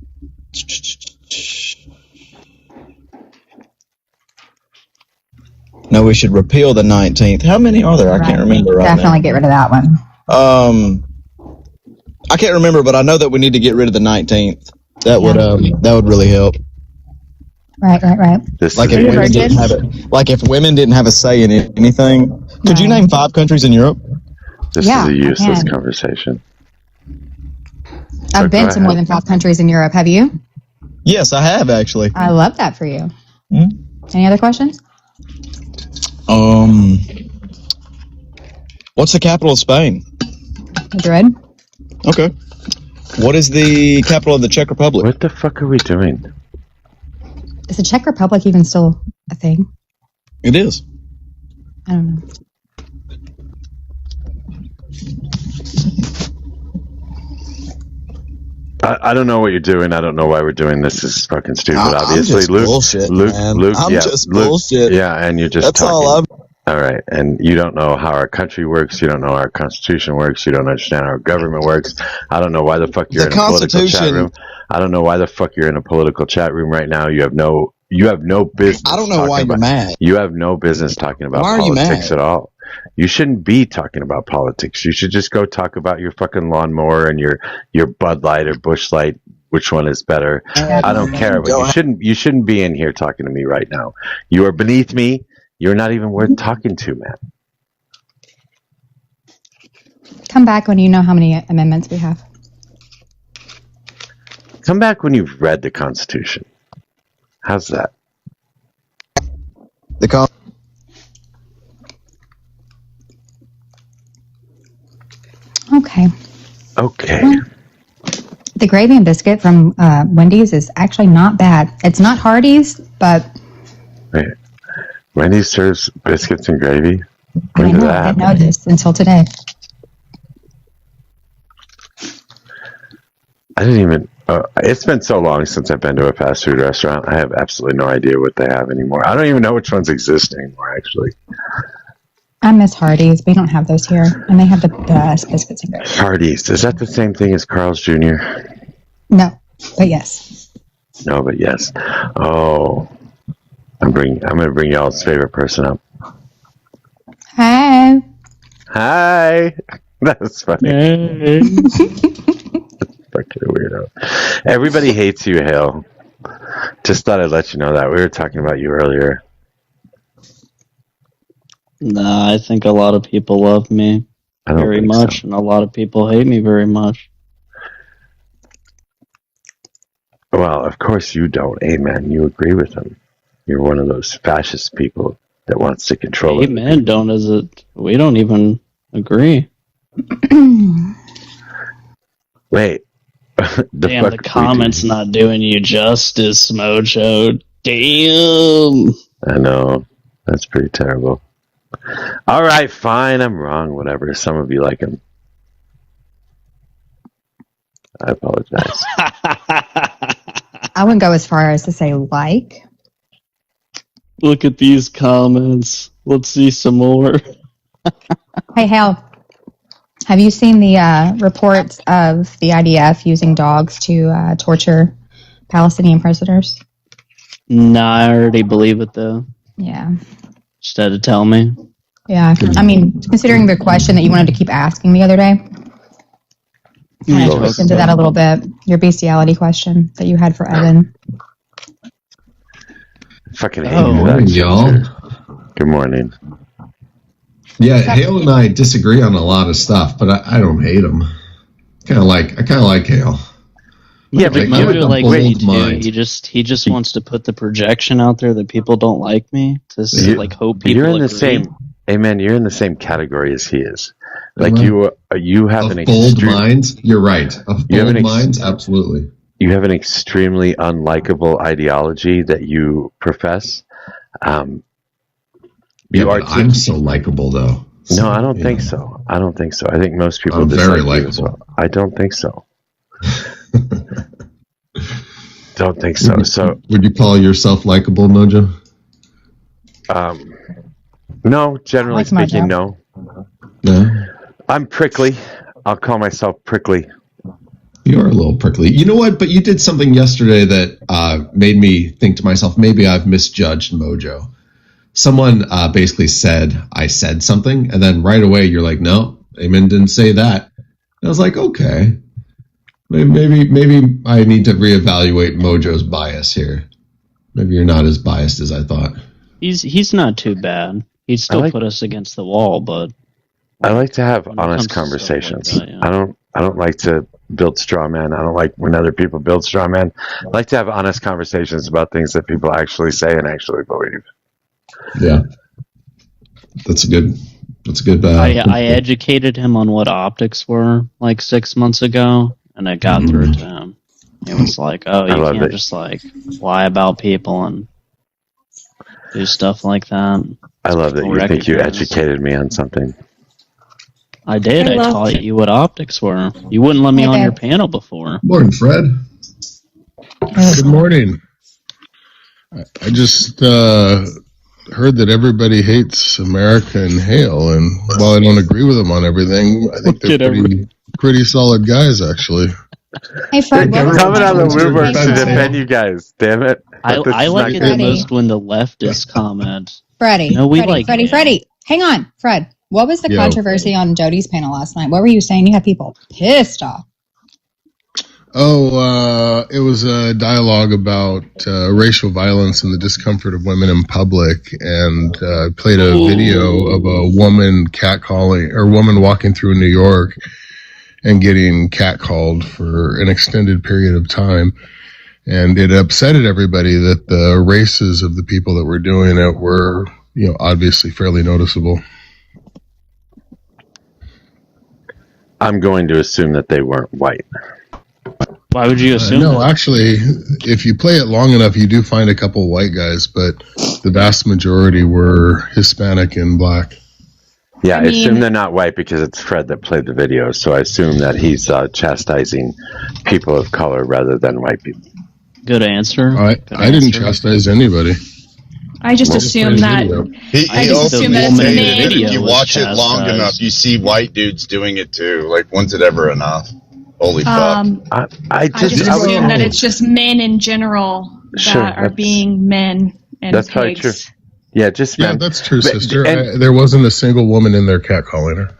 S: No, we should repeal the 19th. How many are there? I can't remember right
D: Definitely
S: now.
D: get rid of that one.
S: I can't remember, but I know that we need to get rid of the 19th. That would really help.
D: Right.
S: Like if women didn't have it. Like if women didn't have a say in anything. Could you name 5 countries in Europe?
C: This is a useless conversation.
D: I've been to more than 5 countries in Europe. Have you?
S: Yes, I have actually.
D: I love that for you. Any other questions?
S: What's the capital of Spain?
D: Madrid.
S: Okay. What is the capital of the Czech Republic?
C: What the fuck are we doing?
D: Is the Czech Republic even still a thing?
S: It is.
D: I don't know.
C: I don't know what you're doing. I don't know why we're doing this. This is fucking stupid.
S: I'm
C: Obviously,
S: just bullshit, man. I'm just bullshit.
C: Yeah, and you're just
S: That's
C: talking.
S: all
C: All right, and you don't know how our country works. You don't know how our Constitution works. You don't understand how our government works. I don't know why the fuck you're in a political chat room. I don't know why the fuck you're in a political chat room right now. You have no business.
S: I don't know why you're mad.
C: You have no business talking about
S: Why are you
C: politics
S: mad?
C: at all. You shouldn't be talking about politics. You should just go talk about your fucking lawnmower and your Bud Light or Bush Light. Which one is better? I don't care, but you shouldn't be in here talking to me right now. You are beneath me. You're not even worth talking to, man.
D: Come back when you know how many amendments we have.
C: Come back when you've read the Constitution. How's that?
D: Okay.
C: Okay.
D: The gravy and biscuit from Wendy's is actually not bad. It's not Hardee's, but
C: Wait. Wendy's serves biscuits and gravy? When
D: I
C: did
D: know,
C: that
D: I
C: happen?
D: didn't know this until today.
C: I didn't even... it's been so long since I've been to a fast food restaurant. I have absolutely no idea what they have anymore. I don't even know which ones exist anymore, actually.
D: I miss Hardee's. We don't have those here, and they have the best biscuits and gravy.
C: Hardee's. Is that the same thing as Carl's Jr.?
D: No, but yes.
C: No, but yes. Oh. I'm going to bring y'all's favorite person up.
D: Hi.
C: Hi. That's funny. Fucking weirdo. Everybody hates you, Hale. Just thought I'd let you know that. We were talking about you earlier.
T: Nah, I think a lot of people love me.
C: I don't
T: very
C: think
T: much, and a lot of people hate me very much.
C: Well, of course you don't. Amen. You agree with him. You're one of those fascist people that wants to control it.
T: Amen. Don't is it? We don't even agree.
C: Wait.
T: Damn, the comments not doing you justice, Mojo. Damn.
C: I know. That's pretty terrible. All right, fine. I'm wrong. Whatever. Some of you like him. I apologize.
D: I wouldn't go as far as to say like.
T: Look at these comments. Let's see some more.
D: Hey, Hal, have you seen the reports of the IDF using dogs to torture Palestinian prisoners?
T: No, I already believe it though.
D: Yeah.
T: Just had to tell me.
D: Yeah. I mean, considering the question that you wanted to keep asking the other day, kind of into that a little bit. Your bestiality question that you had for Evan.
C: Fucking hate
U: Good morning, y'all.
C: Good morning.
U: Yeah, Hale and I disagree on a lot of stuff, but I don't hate him. I kind of like Hale.
T: Yeah, but Mojo likes me too.
U: mind.
T: He just wants to put the projection out there that people don't like me to like hope people
C: You're in the
T: agree.
C: same. Amen. You're in the same category as he is. Like you have an
U: bold
C: extreme,
U: minds. You're right. Of bold minds, absolutely.
C: You have an extremely unlikable ideology that you profess. I'm
U: so likable, though.
C: No, I don't think so. I don't think so. I think most people
U: I'm
C: dislike
U: very
C: you as well. I don't think so. Don't think so. So,
U: would you call yourself likable, Mojo?
C: No. Generally speaking, no.
U: No.
C: I'm prickly. I'll call myself prickly.
U: You are a little prickly. You know what? But you did something yesterday that made me think to myself, maybe I've misjudged Mojo. Someone basically said I said something, and then right away you're like, no, Amen didn't say that. And I was like, okay, maybe I need to reevaluate Mojo's bias here. Maybe you're not as biased as I thought.
T: He's not too bad. He'd still put us against the wall, but
C: I like to have honest conversations.
T: Like that, yeah.
C: I don't like to build straw men. I don't like when other people build straw men. I like to have honest conversations about things that people actually say and actually believe.
U: Yeah, that's a good.
T: I educated him on what optics were like 6 months ago, and I got through to him. It was like, oh, you can't just like lie about people and do stuff like that.
C: I love that you think you educated me on something.
T: I did. I taught you what optics were. You wouldn't let me on your panel before.
U: Morning, Fred.
V: Good morning. I just heard that everybody hates America and Hale, and while I don't agree with them on everything, I think they're pretty solid guys, actually.
D: Hey, Fred,
C: They're coming out of the woodwork to defend you guys. Damn it!
T: I like it the most when the leftists comment.
D: Freddie,
T: No, we
D: Freddie. Hang on, Fred. What was the controversy on Jody's panel last night? What were you saying? You had people pissed off.
V: Oh, it was a dialogue about racial violence and the discomfort of women in public, and played a video of a woman catcalling, or woman walking through New York and getting catcalled for an extended period of time. And it upsetted everybody that the races of the people that were doing it were, obviously fairly noticeable.
C: I'm going to assume that they weren't white.
T: Why would you assume
V: no,
T: that?
V: actually, if you play it long enough, you do find a couple white guys, but the vast majority were Hispanic and black.
C: Yeah, I assume they're not white because it's Fred that played the video, so I assume that he's chastising people of color rather than white people.
T: Good answer.
V: I didn't chastise anybody.
W: I just assume that.
X: He assume that if you watch it long enough, you see white dudes doing it too. Like, when's it ever enough? Holy fuck!
W: I just assume that it's just men in general that are being men and
V: That's
W: pigs.
V: probably true.
C: Yeah, just
V: yeah, that's true, sister. There wasn't a single woman in there catcalling her.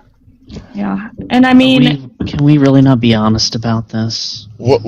W: Yeah, and I mean,
T: Can we really not be honest about this?
X: What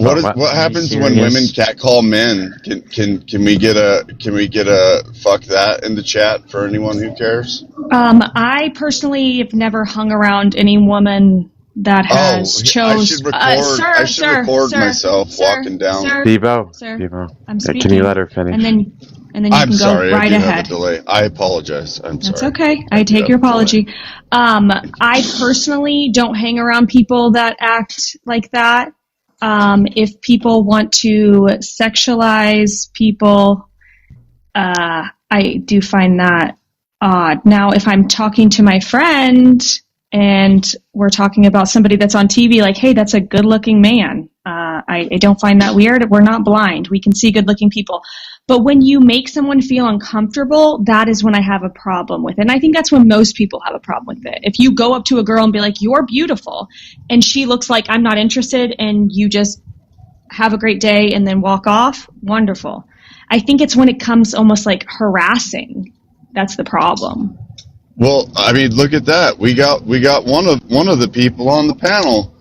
X: happens when women catcall men? Can we get a fuck that in the chat for anyone who cares?
W: I personally have never hung around any woman that has
X: I should record myself walking down.
C: Debo,
W: I'm speaking.
C: can you let her finish?
W: And then you
X: I'm
W: can
X: sorry,
W: go right
X: I do
W: ahead.
X: have a delay. I apologize.
W: That's
X: sorry.
W: okay. I take your apology. I personally don't hang around people that act like that. If people want to sexualize people, I do find that odd. Now, if I'm talking to my friend and we're talking about somebody that's on TV, like, hey, that's a good-looking man, I don't find that weird. We're not blind. We can see good-looking people. But when you make someone feel uncomfortable, that is when I have a problem with it. And I think that's when most people have a problem with it. If you go up to a girl and be like, you're beautiful, and she looks like I'm not interested, and you just have a great day and then walk off, wonderful. I think it's when it comes almost like harassing. That's the problem.
X: Well, I mean, look at that. We got one of the people on the panel.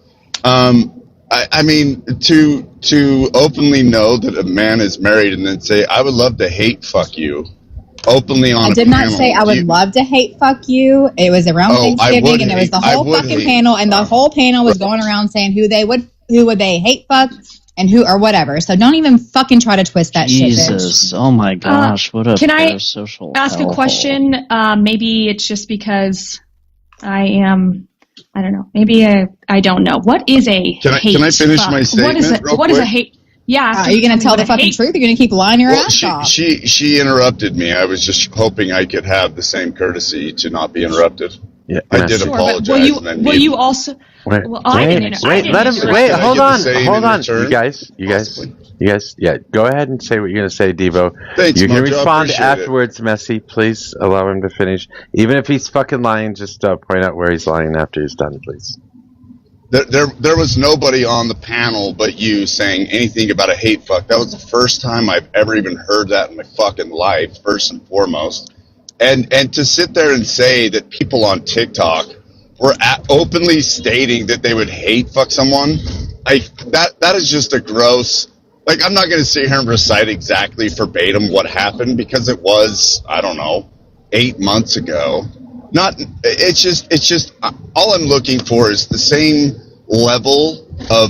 X: I mean, to openly know that a man is married and then say, I would love to hate fuck you, openly on a panel.
E: I did not say I would love to hate fuck you. It was around Thanksgiving, and it was the whole fucking panel, and the whole panel was going around saying who would they hate fuck and who or whatever. So don't even fucking try to twist that shit, bitch.
T: Jesus, oh my gosh, what a
W: Can I
T: parasocial
W: ask a
T: hellhole.
W: question? Maybe it's just because I am. I don't know. Maybe I don't know. What is a hate? Can I finish my statement? What is a hate? Yeah.
E: Are you going to tell the fucking truth? Or are you going to keep lying your ass off?
X: She interrupted me. I was just hoping I could have the same courtesy to not be interrupted. Yeah, I did apologize.
W: Will you also?
C: Wait,
W: well, I didn't.
C: let him. Wait, hold on. You guys. Yeah, go ahead and say what you're going to say, Devo.
X: Thanks,
C: you can
X: Mojo,
C: respond
X: appreciate
C: afterwards, Messy. Please allow him to finish. Even if he's fucking lying, just point out where he's lying after he's done, please.
X: There was nobody on the panel but you saying anything about a hate fuck. That was the first time I've ever even heard that in my fucking life, first and foremost. And to sit there and say that people on TikTok were openly stating that they would hate fuck someone, that is just a gross. Like, I'm not going to sit here and recite exactly verbatim what happened because it was, I don't know, 8 months ago. It's just all I'm looking for is the same level of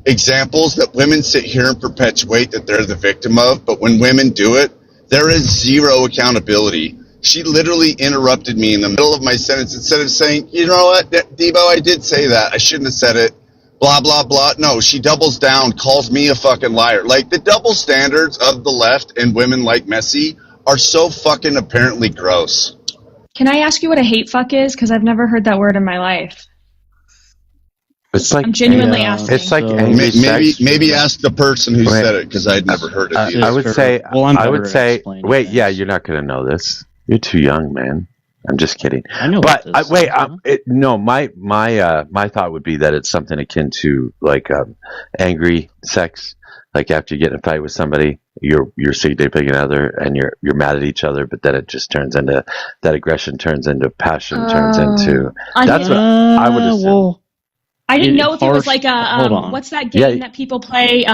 X: examples that women sit here and perpetuate that they're the victim of, but when women do it, there is zero accountability. She literally interrupted me in the middle of my sentence instead of saying, you know what, Debo, I did say that. I shouldn't have said it. Blah, blah, blah. No, she doubles down, calls me a fucking liar. Like, the double standards of the left and women like Messi are so fucking apparently gross.
W: Can I ask you what a hate fuck is? Because I've never heard that word in my life.
C: It's like
W: I'm genuinely asking.
C: It's like angry sex.
X: Maybe ask the person who said it because I'd never heard it either.
C: I would say. Wait, yeah, you're not going to know this. You're too young, man. I'm just kidding.
T: I know.
C: But my thought would be that it's something akin to like angry sex. Like after you get in a fight with somebody, your significant other, and you're mad at each other, but then it just turns into that aggression, turns into passion, turns into. That's what I would assume.
W: I didn't know if it was like a what's that game that people play?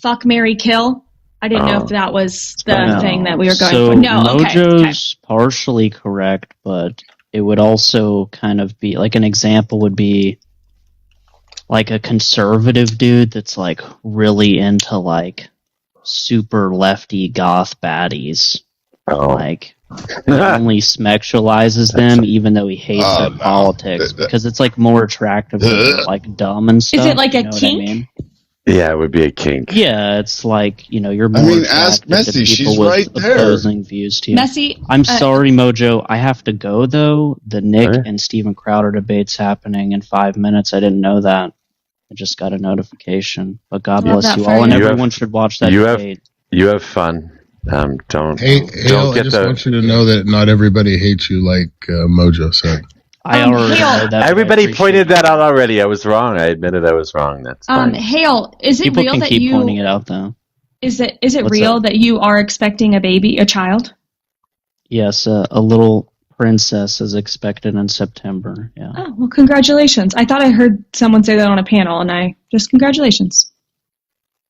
W: Fuck, Marry, Kill. I didn't know if that was the thing that we were going for. No,
T: Mojo's partially correct, but it would also kind of be like an example would be like a conservative dude that's like really into like super lefty goth baddies. Like only sexualizes them, even though he hates their politics because it's like more attractive than like dumb and stuff.
W: Is it like a kink?
C: Yeah, it would be a kink.
T: Yeah, it's like, you're more
X: ask
T: attracted to
X: Messi.
T: people
X: She's
T: with
X: right there.
T: opposing views to you.
W: Messi,
T: I'm sorry, Mojo. I have to go, though. The Nick and Steven Crowder debate's happening in 5 minutes. I didn't know that. I just got a notification. But God bless you all, and everyone should watch that debate.
C: You have fun. Don't
V: I
C: get
V: just want you to know that not everybody hates you like Mojo said.
T: I already know that.
C: Everybody pointed that out already. I was wrong. I admitted I was wrong. That's fine.
W: Hale, is it
T: People
W: real
T: can
W: that
T: keep
W: you
T: pointing it out, though.
W: Is it
T: What's
W: real
T: up?
W: that you are expecting a child?
T: Yes, a little princess is expected in September. Yeah.
W: Oh, well, congratulations. I thought I heard someone say that on a panel, and congratulations.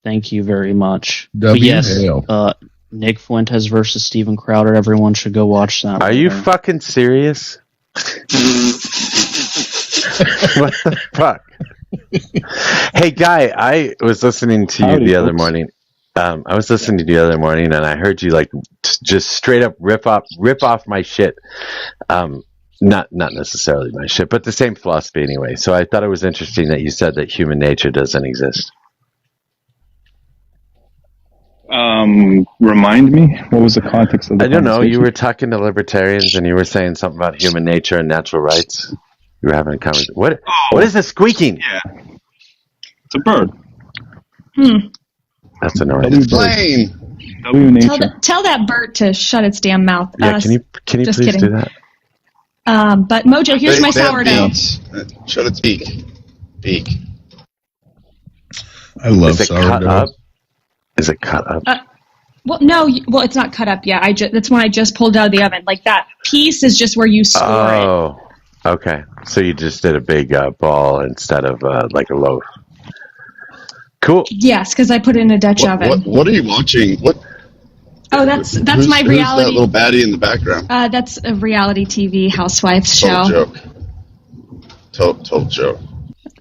T: Thank you very much.
U: W.
T: But yes,
U: Hale.
T: Nick Fuentes versus Steven Crowder. Everyone should go watch that.
C: Are you fucking serious? What the fuck? Hey, Guy, I was listening to you the other morning. I was listening to you the other morning, and I heard you like just straight up rip off my shit. Not necessarily my shit, but the same philosophy anyway. So I thought it was interesting that you said that human nature doesn't exist.
F: Remind me, what was the context of the
C: I don't know.
F: conversation?
C: You were talking to libertarians, and you were saying something about human nature and natural rights. You were having a conversation. What is this squeaking?
F: Yeah, it's a bird.
C: That's annoying.
F: W nature.
W: Tell that bird to shut its damn mouth.
C: Yeah, can you
W: just
C: please
W: kidding.
C: do that?
W: But Mojo, here's my
X: They have
W: sourdough.
X: beaks. Shut its beak.
V: I love
C: Is it cut
V: sourdough.
C: up? Is it cut up?
W: Well, no, it's not cut up yet. That's when I just pulled it out of the oven. Like that piece is just where you store it.
C: Oh, okay. So you just did a big ball instead of like a loaf. Cool.
W: Yes, because I put it in a Dutch oven.
X: What are you watching?
W: Oh, that's my
X: Who's that
W: reality.
X: little baddie in the background?
W: That's a reality TV housewives
X: Total
W: show.
X: joke. Total joke.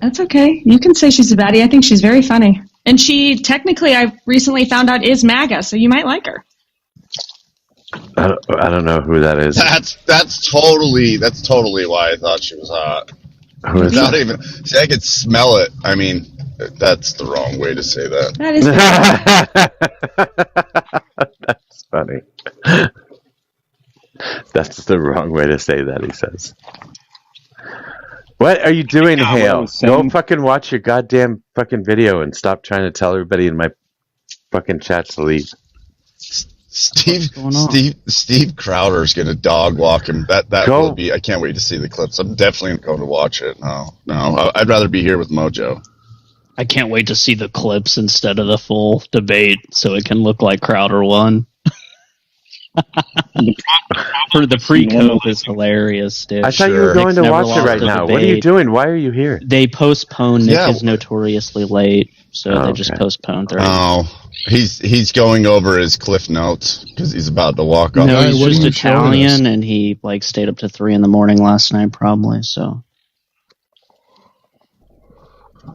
W: That's okay. You can say she's a baddie. I think she's very funny. And she, technically, I recently found out is MAGA, so you might like her.
C: I don't know who that is.
X: That's totally why I thought she was hot.
C: Who is
X: Without
C: that?
X: even, see, I could smell it. I mean, that's the wrong way to say that.
W: That is
C: That's funny. That's the wrong way to say that, he says. What are you doing, Hale? Go fucking watch your goddamn fucking video and stop trying to tell everybody in my fucking chat to leave.
X: Steve Crowder's gonna dog walk him. That will be. I can't wait to see the clips. I'm definitely going to watch it. No, I'd rather be here with Mojo.
T: I can't wait to see the clips instead of the full debate, so it can look like Crowder won. For the pre-cope is hilarious, dude.
C: I thought you were going to watch it right now. What are you doing? Why are you here?
T: They postponed. Nick
X: Yeah.
T: is notoriously late, so they just postponed.
X: He's going over his cliff notes because he's about to walk off.
T: No, he's just Italian, and he like stayed up to 3 a.m. last night, probably. So.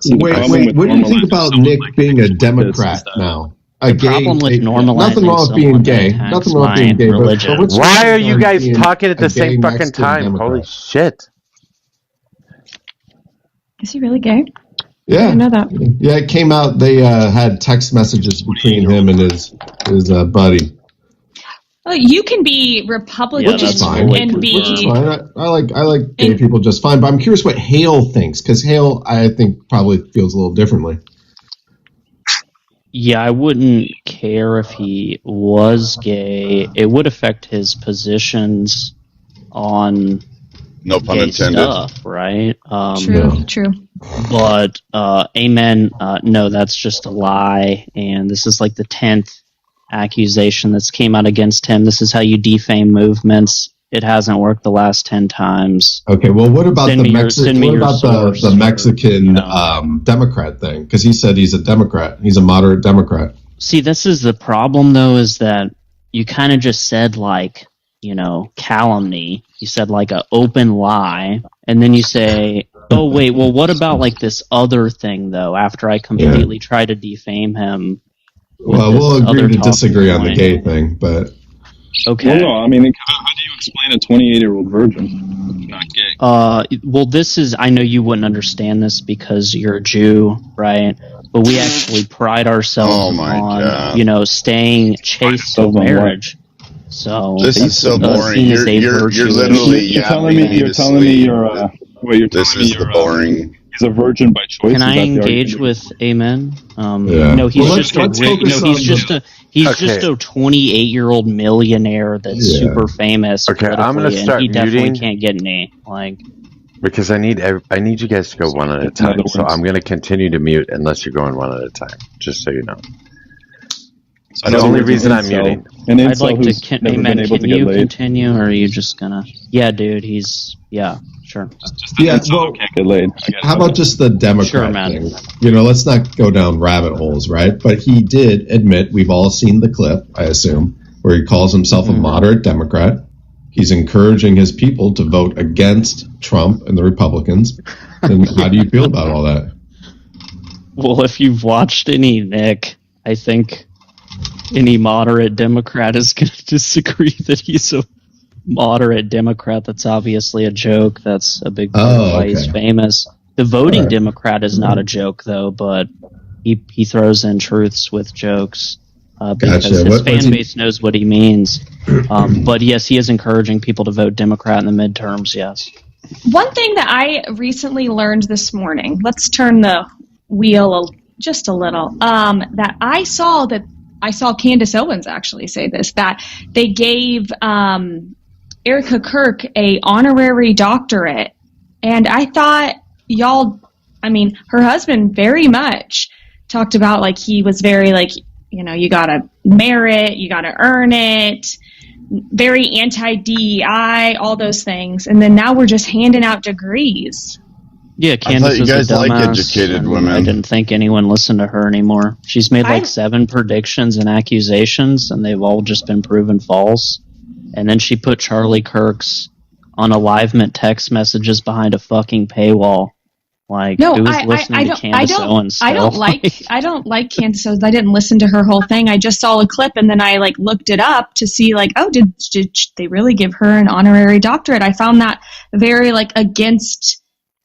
U: Wait. What do you think about Nick being a Democrat now?
T: Problem with normalizing
U: nothing wrong with being gay. Nothing wrong with being gay.
T: Religion.
U: But
C: Why are you guys
U: being
C: talking at
U: a
C: the
U: gay
C: same fucking
U: Mexican
C: time?
U: Democrat?
C: Holy shit.
W: Is he really gay?
U: Yeah,
W: I didn't know that.
U: Yeah, it came out. They had text messages between him and his buddy.
W: Well, you can be Republican
U: Which is fine.
W: and be.
U: Which is fine. I like gay people just fine. But I'm curious what Hale thinks, because Hale, I think, probably feels a little differently.
T: Yeah, I wouldn't care if he was gay. It would affect his positions on
X: no pun
T: gay
X: intended
T: stuff, right?
W: True.
T: But amen. No, that's just a lie, and this is like the 10th accusation that's came out against him. This is how you defame movements. It hasn't worked the last 10 times.
U: Okay, well, what about
T: Send
U: the
T: me your
U: Mexican Democrat thing? Because he said he's a Democrat. He's a moderate Democrat.
T: See, this is the problem, though, is that you kind of just said, like, calumny. You said, like, an open lie. And then you say, oh, wait, well, what about, like, this other thing, though, after I completely try to defame him?
U: Well, we'll agree to disagree on the gay thing, but...
T: Okay.
F: Well, no, I mean, how do you explain a 28-year-old virgin not gay?
T: Well, this is, I know you wouldn't understand this because you're a Jew, right? But we actually pride ourselves on, staying chaste till marriage. So
X: this is so boring. You're literally
F: you're telling me you're
X: this is the boring.
F: He's a virgin by choice.
T: Can I engage with amen?
U: Yeah.
T: No, he's just a 28-year-old millionaire that's super famous.
C: Okay, I'm gonna start
T: and he definitely
C: muting.
T: can't get any
C: because I need you guys to go one at a time. So I'm gonna continue to mute unless you're going one at a time. Just so you know.
F: So
C: the only reason I'm muting.
T: I'd like to. Can you continue, or are you just gonna? Yeah, dude. Yeah, sure.
U: Yeah, well,
F: can't get laid.
U: How about just the Democrat thing? You know, let's not go down rabbit holes, right? But he did admit, we've all seen the clip, I assume, where he calls himself a moderate Democrat. He's encouraging his people to vote against Trump and the Republicans. And how do you feel about all that?
T: Well, if you've watched any Nick, I think any moderate Democrat is going to disagree that he's a moderate Democrat. That's obviously a joke. That's a big part of why he's famous. The voting Democrat is not a joke, though, but he throws in truths with jokes because his fan base knows what he means. But yes, he is encouraging people to vote Democrat in the midterms, yes.
W: One thing that I recently learned this morning, let's turn the wheel just a little, that I saw Candace Owens actually say this, that they gave Erica Kirk a honorary doctorate. And I thought her husband very much talked about, like, he was very, like, you gotta merit, you gotta earn it, very anti-DEI, all those things. And then now we're just handing out degrees.
T: Yeah, Candace is a dumbass.
X: Like educated women.
T: I didn't think anyone listened to her anymore. She's made 7 predictions and accusations, and they've all just been proven false. And then she put Charlie Kirk's unalivement text messages behind a fucking paywall. Like, who's listening to Candace Owens still?
W: I don't like Candace Owens. I didn't listen to her whole thing. I just saw a clip, and then I looked it up to see did they really give her an honorary doctorate? I found that very against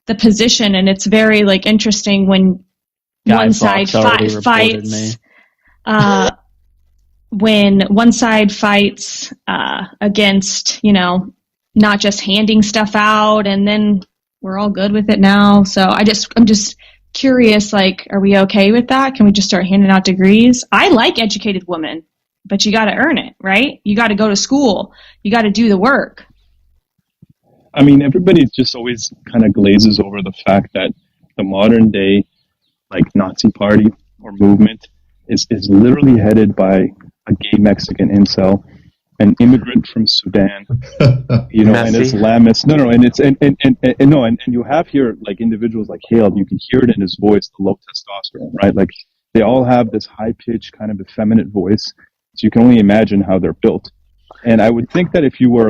W: the position, and it's very interesting when one side fights. When one side fights against not just handing stuff out, and then we're all good with it now. So I'm just curious, are we okay with that? Can we just start handing out degrees? I like educated women, but you got to earn it, right? You got to go to school. You got to do the work.
F: I mean, everybody just always kind of glazes over the fact that the modern day, Nazi party or movement is literally headed by a gay Mexican incel, an immigrant from Sudan, and Islamist. And you have here individuals like Hale. You can hear it in his voice, the low testosterone, right? They all have this high pitched kind of effeminate voice. So you can only imagine how they're built. And I would think that if you were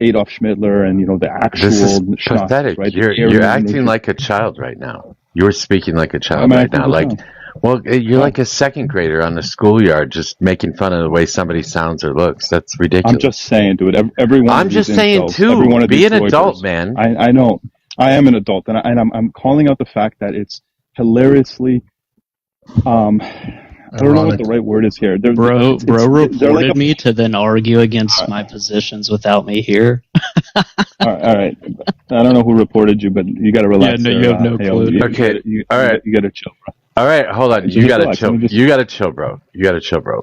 F: Adolf Schmittler and the actual,
C: this is pathetic. Right? You're acting like a child right now. You're speaking like a child right now. You're like a second grader on the schoolyard, just making fun of the way somebody sounds or looks. That's ridiculous.
F: I'm just saying, dude. Everyone.
C: I'm just saying too. Be an adult, man.
F: I know. I am an adult, and I'm calling out the fact that it's hilariously. I don't know what the right word is here.
T: Bro reported me to then argue against my positions without me here.
F: all right. I don't know who reported you, but you got to relax.
T: Yeah, no, you have no clue.
C: Okay.
F: All right. You got to chill, bro.
C: All right, hold on. You gotta chill. You gotta chill, bro.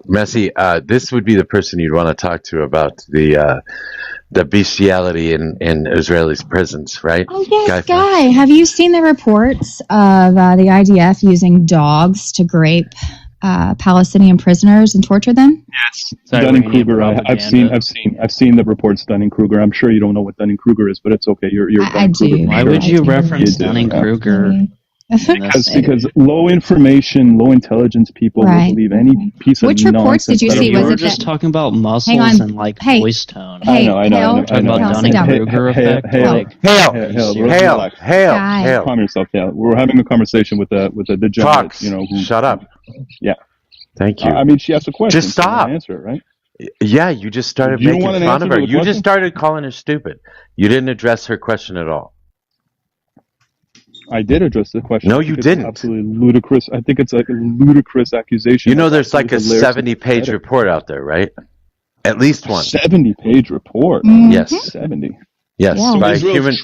C: Messi, this would be the person you'd want to talk to about the bestiality in Israelis' prisons, right?
D: Oh yes, Guy. Have you seen the reports of the IDF using dogs to grape Palestinian prisoners and torture them?
F: Yes, Dunning-Kruger. I've seen the reports. Dunning-Kruger. I'm sure you don't know what Dunning-Kruger is, but it's okay. You're
D: I do.
T: Why would you reference Dunning-Kruger?
F: Because low information, low intelligence people will believe any piece of nonsense.
D: Which reports did you see?
T: We were just talking about muscles and voice tone.
F: I know.
T: Talking about Dunning-Kruger effect.
C: Hale.
F: Calm yourself down. We're having a conversation with a degenerate.
C: Fox, shut up.
F: Yeah.
C: Thank you.
F: I mean, she asked a question.
C: Just stop.
F: Answer it, right?
C: Yeah, you just started making fun of her. You just started calling her stupid. You didn't address her question at all.
F: I did address the question.
C: No, you didn't.
F: Absolutely ludicrous. I think it's a ludicrous accusation.
C: There's a 70-page report out there, right? At least one.
F: 70-page report.
D: Mm-hmm.
C: Yes.
F: 70.
C: Yes.
F: So Israel's training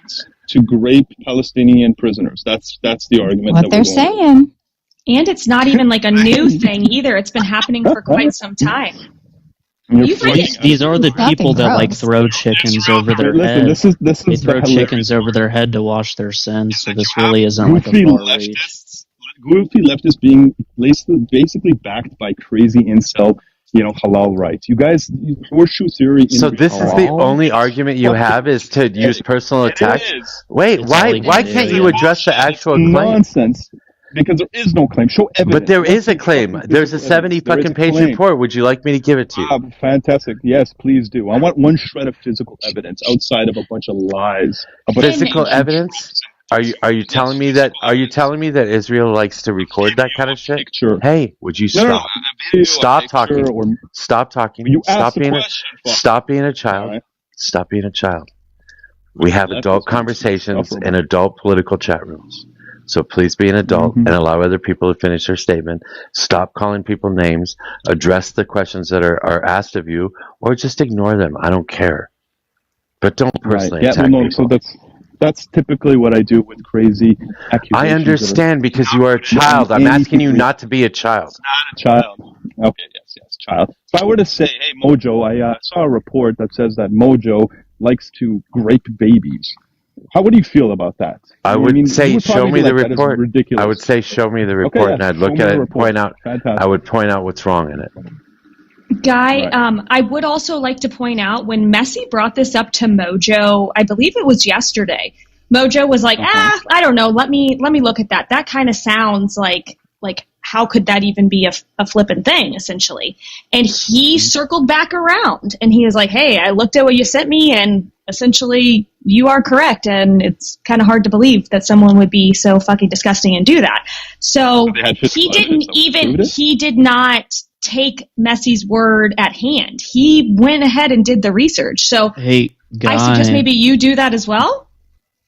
F: dogs to grape Palestinian prisoners. That's the argument.
D: What they're saying.
W: And it's not even a new thing either. It's been happening for quite some time.
T: These are the people that throw chickens over their head. They throw chickens over their head to wash their sins. So this really isn't a far reach.
F: goofy leftists being basically backed by crazy incel, halal rights. You guys, horseshoe theory.
C: So this is the only argument you have is to use personal attacks? Wait, why can't you address the actual claim?
F: Nonsense. Because there is no claim. Show evidence.
C: But there is a claim. There's a 70 fucking page report. Would you like me to give it to you?
F: Fantastic. Yes, please do. I want one shred of physical evidence outside of a bunch of lies.
C: Physical evidence? Are you telling me that Israel likes to record that kind of shit?
F: Picture.
C: Hey, would you stop? Stop talking. Stop talking. Stop being a child.
F: Right.
C: Stop being a child. We have adult conversations in adult political chat rooms. So please be an adult and allow other people to finish their statement. Stop calling people names. Address the questions that are asked of you, or just ignore them. I don't care. But don't personally attack people.
F: So that's typically what I do with crazy accusations.
C: I understand because you are a child. I'm asking you not to be a child.
F: Not a child. Okay, yes, child. If I were to say, hey, Mojo, I saw a report that says that Mojo likes to grape babies. How would you feel about that?
C: I would say, show me the report. I would say, show me the report, and I'd look at it and point out. I would point out what's wrong in it.
W: Guy, I would also like to point out when Messi brought this up to Mojo, I believe it was yesterday. Mojo was like, I don't know. Let me look at that. That kind of sounds like how could that even be a flippin' thing, essentially? And he circled back around, and he was like, hey, I looked at what you sent me, and essentially you are correct, and it's kind of hard to believe that someone would be so fucking disgusting and do that. So he did not take Messi's word at hand. He went ahead and did the research. So
T: hey, Guy,
W: I suggest maybe you do that as well.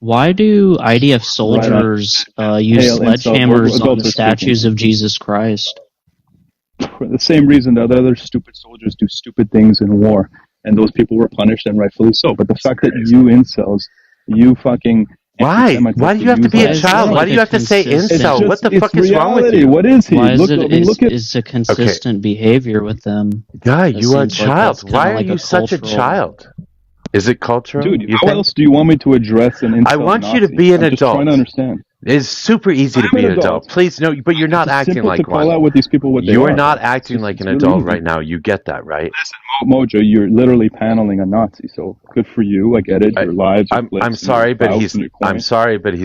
T: Why do IDF soldiers use sledgehammers on the statues of Jesus Christ?
F: For the same reason that other stupid soldiers do stupid things in war, and those people were punished, and rightfully so. But the fact that you incels, you fucking...
C: Why do you have to be a child? Why do you have to say incel? What the fuck is wrong with you?
F: What is he?
T: Why is a consistent behavior with them?
C: Guy, you are a child. Why are you such a child? Is it cultural?
F: Dude, how else do you want me to address an incel
C: I want you to be an adult.
F: I'm just trying to understand.
C: It's super easy to be an adult. Please, no, but you're not acting like one.
F: Call out what these people, what they
C: You're not acting like an adult right now. You get that, right?
F: Listen, Mojo, you're literally paneling a Nazi, so good for you. I get it. Your lives.
C: I'm sorry, but he's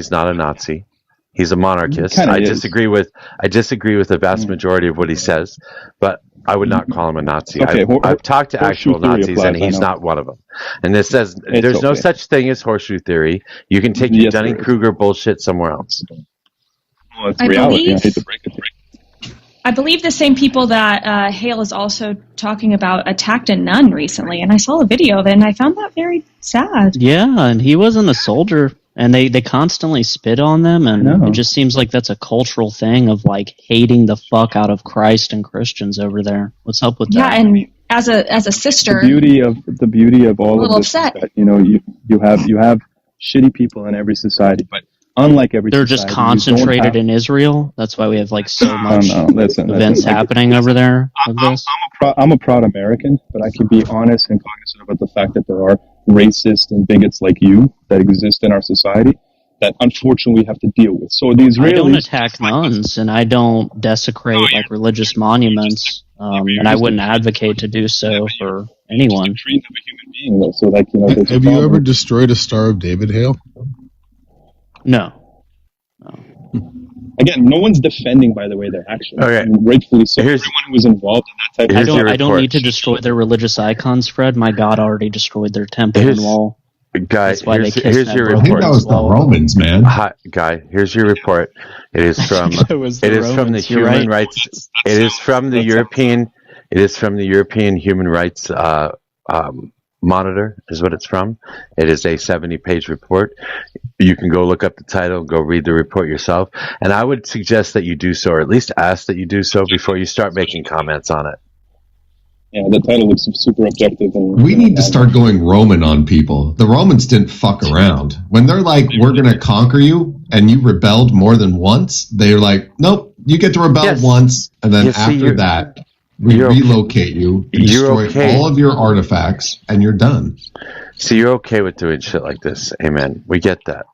C: not a Nazi. He's a monarchist. I disagree with the vast majority of what he says, but I would not call him a Nazi.
F: Okay,
C: I've talked to actual Nazis, and he's not one of them. And this says there's no such thing as horseshoe theory. You can take your Dunning-Kruger bullshit somewhere else.
F: Well, it's reality. I hate to break it.
W: I believe the same people that Hale is also talking about attacked a nun recently, and I saw a video of it, and I found that very sad.
T: Yeah, and he wasn't a soldier. And they constantly spit on them, and it just seems like that's a cultural thing of like hating the fuck out of Christ and Christians over there. What's up with that?
W: Yeah, and as a sister,
F: the beauty of all of this is that you have shitty people in every society, but unlike every
T: they're
F: society,
T: just concentrated in Israel. That's why we have like so much events happening over there.
F: I'm a proud American, but I can be honest and cognizant about the fact that there are racist and bigots like you that exist in our society that unfortunately we have to deal with. So the Israelis...
T: I don't attack nuns, and I don't desecrate like religious monuments, and I wouldn't advocate to do so for anyone.
F: Treat them a human being, so like,
V: have you ever destroyed a Star of David, Hale?
T: No.
F: Again, no one's defending, by the way, their actions. Okay. Rightfully so. Everyone who was involved in that type of...
T: I don't need to destroy their religious icons, Fred. My God already destroyed their temple and wall.
C: Guy, here's your report.
U: I think that was the Romans, man.
C: Guy, here's your report. It is from the Human Rights. It is from the European. It is from the European Human Rights Monitor is what it's from. It is a 70-page report. You can go look up the title, go read the report yourself, and I would suggest that you do so, or at least ask that you do so before you start making comments on it.
F: Yeah, the title looks super objective.
U: We need to start going Roman on people. The Romans didn't fuck around. When they're like, we're going to conquer you, and you rebelled more than once, they're like, nope, you get to rebel once, and then after that, we relocate you, destroy all of your artifacts, and you're done.
C: So you're okay with doing shit like this. Amen. We get that.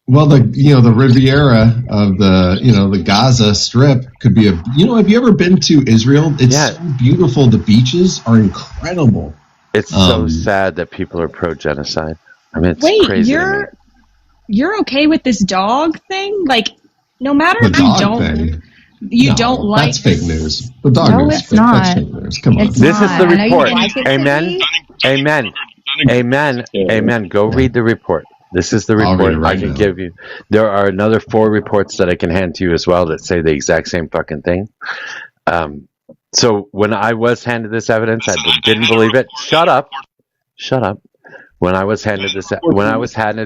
U: Well, the Riviera of the Gaza Strip could be have you ever been to Israel? It's so beautiful. The beaches are incredible.
C: It's so sad that people are pro-genocide. I mean, it's
W: Wait,
C: crazy to me.
W: you're okay with this dog thing? Like, no matter
U: The
W: if you
U: dog
W: don't,
U: thing.
W: don't like.
U: That's fake news. The dog
D: No,
U: news.
D: it's not.
U: That's fake news. Come on.
D: It's
C: This is
D: not.
C: the
D: I know you
C: report.
D: like it to
C: Amen.
D: be.
C: Amen. Amen. Amen. Go read the report. This is the
U: I'll read
C: report
U: it right
C: I can
U: now.
C: give you. There are another 4 reports that I can hand to you as well that say the exact same fucking thing. So when I was handed this evidence, I didn't believe it. Shut up. When I was handed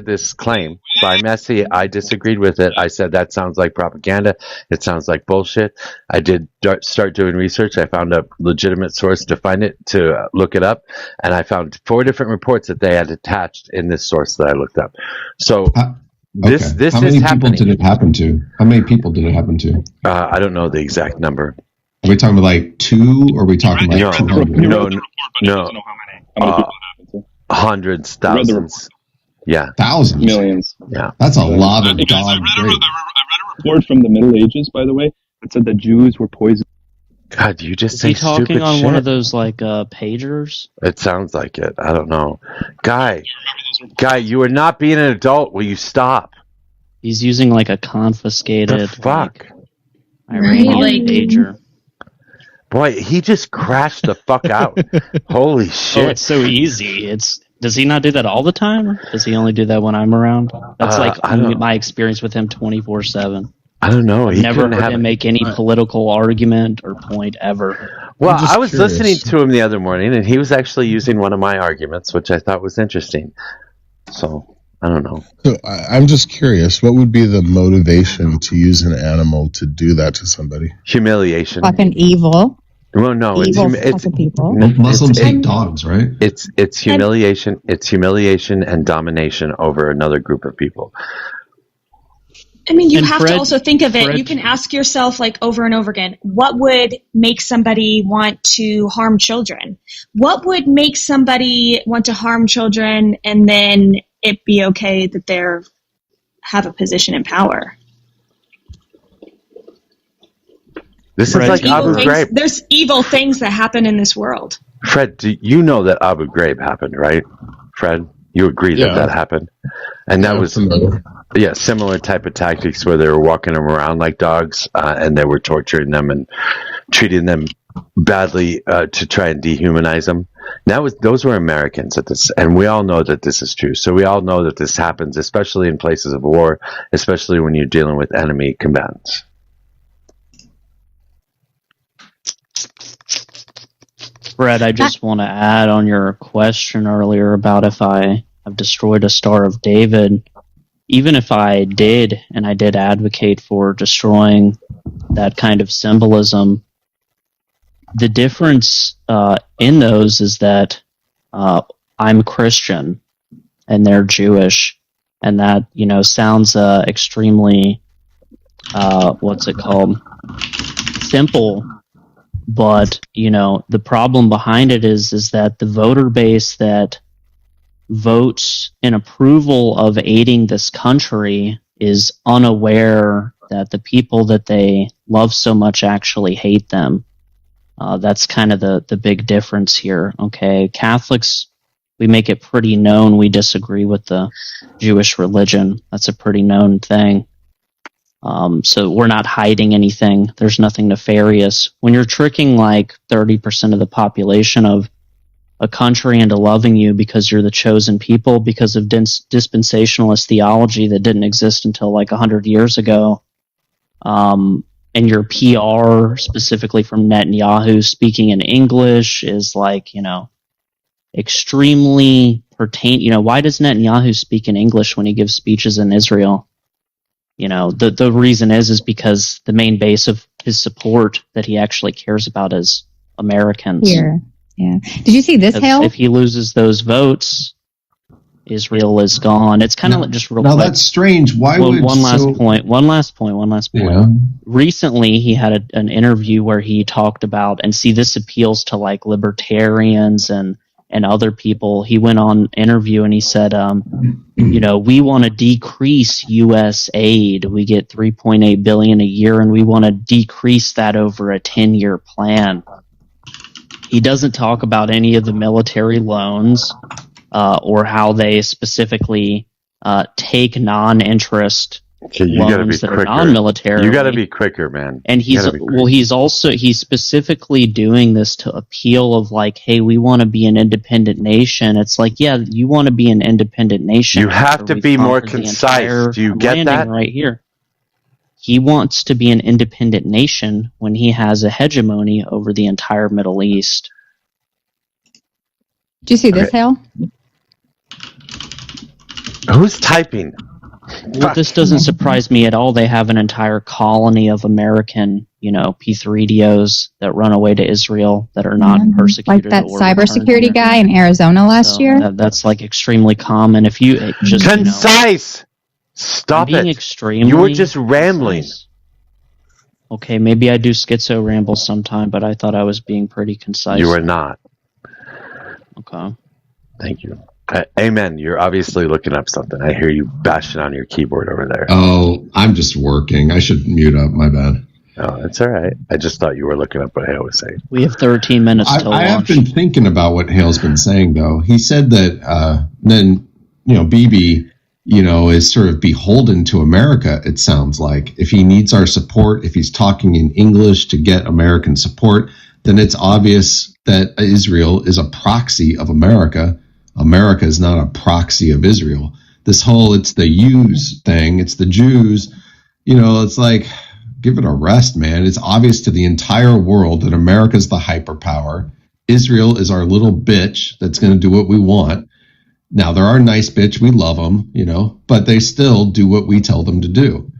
C: this claim by Messi, I disagreed with it. I said that sounds like propaganda. It sounds like bullshit. I did start doing research. I found a legitimate source to look it up, and I found 4 different reports that they had attached in this source that I looked up. So this
U: How many
C: is
U: people
C: happening.
U: did it happen to? How many people did it happen to?
C: I don't know the exact number.
U: Are we talking about like 2, or are we talking like 200?
C: No. Hundreds, thousands. Yeah.
U: Thousands?
F: Millions.
C: Yeah.
U: That's a lot of dog
F: I read a report from the Middle Ages, by the way, that said the Jews were poisoned.
C: God, you just
T: Is
C: say
T: he talking
C: stupid
T: on
C: shit.
T: one of those like pagers?
C: It sounds like it. I don't know. Guy, you are not being an adult. Will you stop?
T: He's using like a confiscated
C: The fuck?
T: Iranian pager.
C: Boy, he just crashed the fuck out. Holy shit.
T: Oh, it's so easy. Does he not do that all the time? Or does he only do that when I'm around? That's my experience with him 24/7.
C: I don't know.
T: I've never heard him make any political argument or point ever.
C: Well, I was listening to him the other morning, and he was actually using one of my arguments, which I thought was interesting. So, I don't know.
V: So I'm just curious, what would be the motivation to use an animal to do that to somebody?
C: Humiliation.
E: Fucking evil.
C: Well, no,
E: Evil
C: it's
E: fucking people.
U: Muslims hate dogs, right?
C: It's humiliation. It's humiliation and domination over another group of people.
W: I mean, you
T: And
W: have
T: Fred-
W: to also think of it.
T: Fred-
W: You can ask yourself, like, over and over again, what would make somebody want to harm children? What would make somebody want to harm children and then it be okay that they have a position in power?
C: This is like Abu Ghraib.
W: There's evil things that happen in this world.
C: Fred, do you know that Abu Ghraib happened, right? Fred, you agree that happened? And that was similar type of tactics where they were walking them around like dogs, and they were torturing them and treating them badly to try and dehumanize them. Those were Americans at this, and we all know that this is true. So we all know that this happens, especially in places of war, especially when you're dealing with enemy combatants.
T: Fred, I just want to add on your question earlier about if I have destroyed a Star of David. Even if I did, and I did advocate for destroying that kind of symbolism, the difference in those is that I'm Christian and they're Jewish, and that sounds extremely simple. But the problem behind it is that the voter base that votes in approval of aiding this country is unaware that the people that they love so much actually hate them. That's kind of the big difference here. Okay, Catholics, we make it pretty known we disagree with the Jewish religion. That's a pretty known thing. So we're not hiding anything. There's nothing nefarious. When you're tricking like 30% of the population of a country into loving you because you're the chosen people because of dispensationalist theology that didn't exist until like 100 years ago, and your PR, specifically from Netanyahu, speaking in English is like, extremely why does Netanyahu speak in English when he gives speeches in Israel? The reason is because the main base of his support that he actually cares about is Americans.
E: Here. Yeah. Did you see this, Hale?
T: If he loses those votes, Israel is gone. It's kind of just real
U: now
T: quick.
U: That's strange. Why would
T: one last point.
U: Yeah.
T: Recently, he had an interview where he talked about, and see, this appeals to like libertarians and and other people. He went on interview and he said, we want to decrease U.S. aid. We get $3.8 billion a year, and we want to decrease that over a 10-year plan. He doesn't talk about any of the military loans or how they specifically take non-interest loans that are non-military.
C: You got to be quicker, man.
T: And he's specifically doing this to appeal of like, hey, we want to be an independent nation. It's like, yeah, you want to be an independent nation.
C: You have to be more concise. Do you get that?
T: Right here. He wants to be an independent nation when he has a hegemony over the entire Middle East.
E: Did you see this, Hale?
C: Who's typing?
T: Well, this doesn't surprise me at all. They have an entire colony of American, P3DOs that run away to Israel that are not persecuted.
E: Like that cybersecurity guy in Arizona last year?
T: That's like extremely common. If you just
C: concise, stop
T: being
C: it.
T: Extremely
C: you were just rambling.
T: Concise. Okay, maybe I do schizo ramble sometime, but I thought I was being pretty concise.
C: You were not.
T: Okay.
C: Thank you. Amen. You're obviously looking up something. I hear you bashing on your keyboard over there.
U: Oh, I'm just working. I should mute up. My bad.
C: Oh, that's all right. I just thought you were looking up what Hale was saying.
T: We have 13 minutes till
U: I have been thinking about what Hale's been saying, though. He said that then, Bibi, is sort of beholden to America, it sounds like. If he needs our support, if he's talking in English to get American support, then it's obvious that Israel is a proxy of America. America is not a proxy of Israel. This whole it's the Jews thing, it's the Jews, it's like, give it a rest, man. It's obvious to the entire world that America's the hyperpower. Israel is our little bitch that's going to do what we want. Now, they're our nice bitch. We love them, but they still do what we tell them to do.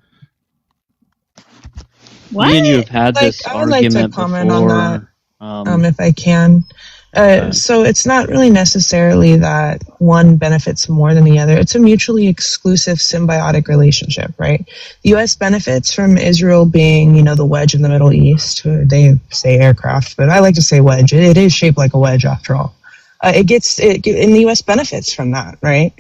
T: What? Me and you have had this
H: I would like to comment
T: before.
H: On that, if I can. So it's not really necessarily that one benefits more than the other. It's a mutually exclusive symbiotic relationship, right? The U.S. benefits from Israel being, the wedge in the Middle East. They say aircraft, but I like to say wedge. It is shaped like a wedge after all. And the U.S. benefits from that, right?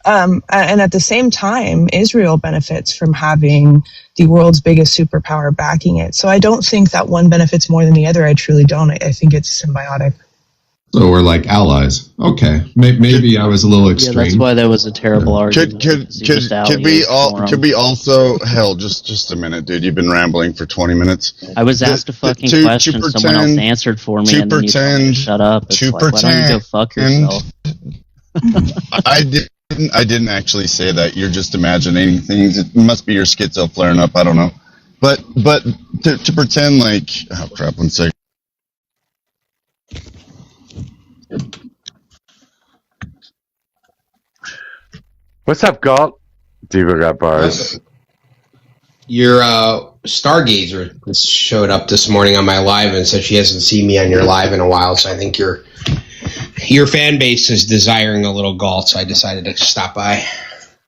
H: And at the same time, Israel benefits from having the world's biggest superpower backing it. So I don't think that one benefits more than the other. I truly don't. I think it's symbiotic.
U: So we're like allies. Okay, maybe I was a little extreme.
T: Yeah, that's why that was a terrible argument.
X: Could we also hell? Just a minute, dude. You've been rambling for 20 minutes.
T: I was asked a fucking question. Someone else answered for me, and then you told me to shut up. It's like, why don't you go fuck yourself?
X: I didn't actually say that. You're just imagining things. It must be your schizo flaring up. I don't know. But to pretend like, oh crap, 1 second.
C: What's up, Galt? Devo got bars.
I: Your Stargazer just showed up this morning on my live and said she hasn't seen me on your live in a while, so I think your fan base is desiring a little Galt, so I decided to stop by.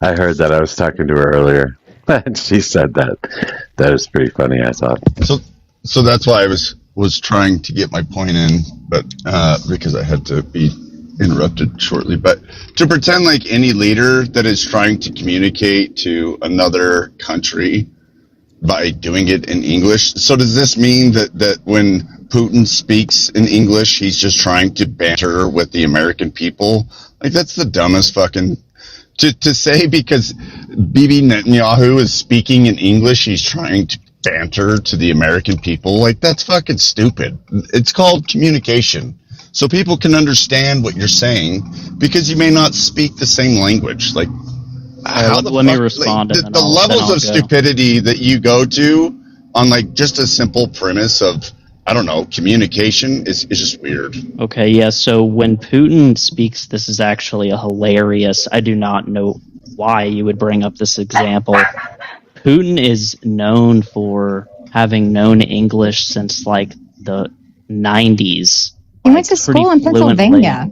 C: I heard that. I was talking to her earlier, and she said that. That was pretty funny, I thought.
X: So that's why I was trying to get my point in, but because I had to be interrupted shortly. But to pretend like any leader that is trying to communicate to another country by doing it in English, so does this mean that when Putin speaks in English, he's just trying to banter with the American people? Like, that's the dumbest fucking to say, because Bibi Netanyahu is speaking in English, he's trying to banter to the American people. Like, that's fucking stupid. It's called communication, so people can understand what you're saying, because you may not speak the same language. Like,
T: let me respond.
X: Like, the levels of stupidity that you go to on like just a simple premise of, I don't know, communication is just weird.
T: Okay, yeah, so when Putin speaks, this is actually a hilarious, I do not know why you would bring up this example. Putin is known for having known English since like the 90s.
E: He went to school in Pennsylvania.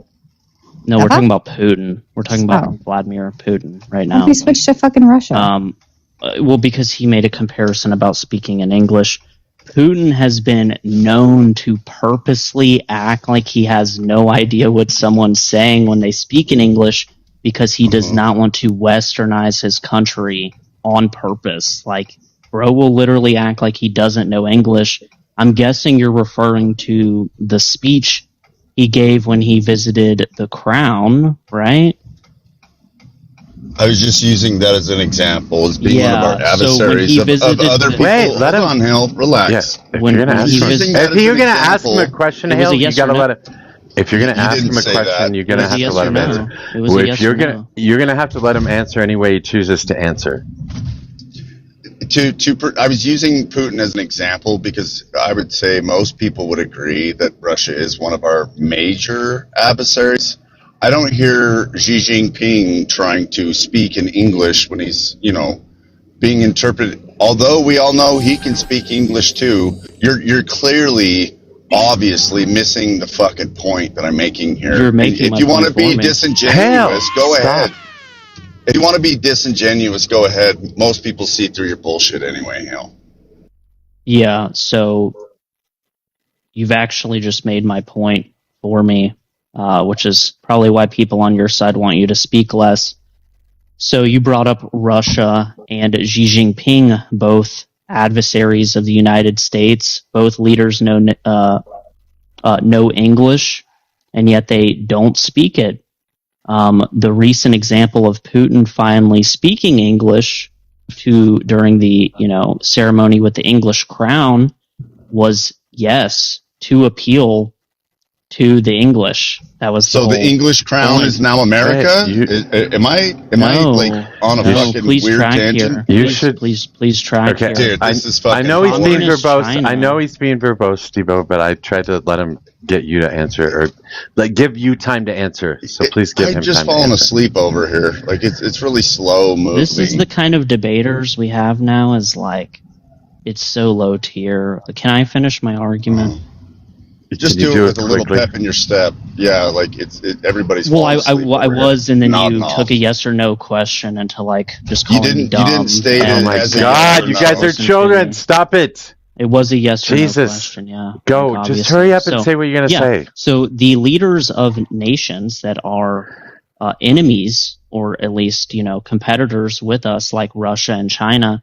T: No, we're talking about Putin. We're talking about Vladimir Putin right now.
E: He switched to fucking Russia.
T: Well, because he made a comparison about speaking in English. Putin has been known to purposely act like he has no idea what someone's saying when they speak in English because he does not want to westernize his country on purpose. Like, bro will literally act like he doesn't know English. I'm guessing you're referring to the speech he gave when he visited the Crown, right?
X: I was just using that as an example, as being one of our adversaries of other people. Hold on, Hale, relax.
C: If you're gonna ask him a question, Hale, you gotta let it. If you're gonna ask him a question, you're gonna have to let him answer. If you're gonna have to let him answer any way he chooses to answer.
X: I was using Putin as an example because I would say most people would agree that Russia is one of our major adversaries. I don't hear Xi Jinping trying to speak in English when he's, being interpreted. Although we all know he can speak English too, you're clearly, obviously missing the fucking point that I'm making here.
T: You're making
X: if you want to be disingenuous, go ahead. If you want to be disingenuous, go ahead. Most people see through your bullshit anyway, Hale.
T: Yeah, so you've actually just made my point for me, which is probably why people on your side want you to speak less. So you brought up Russia and Xi Jinping, both adversaries of the United States. Both leaders know English, and yet they don't speak it. The recent example of Putin finally speaking English during the ceremony with the English crown was to appeal to the English. That was
X: so. The English crown is now America. Am I like on a fucking weird tangent?
T: Here. Please track here.
X: Dude, this is fucking.
C: I know he's being verbose. I know he's being verbose, Steve-O, but I tried to let him get you to answer, or give you time to answer. So please give him time to answer.
X: I'm just falling asleep over here. Like it's really slow moving.
T: This is the kind of debaters we have now. Is like it's so low tier. Can I finish my argument?
X: Just do it with a little pep in your step. Yeah, like everybody's.
T: Well, I was, and then you took a yes or no question into just calling me dumb.
X: You didn't state it.
C: Oh my God! You guys are children. Stop it.
T: It was a yes or no question. Yeah.
C: Go. Just hurry up and say what you're gonna say.
T: So the leaders of nations that are enemies, or at least competitors with us, like Russia and China.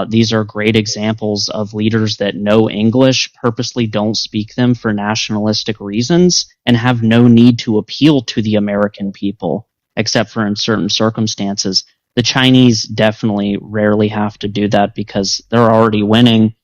T: These are great examples of leaders that know English, purposely don't speak them for nationalistic reasons, and have no need to appeal to the American people, except for in certain circumstances. The Chinese definitely rarely have to do that because they're already winning.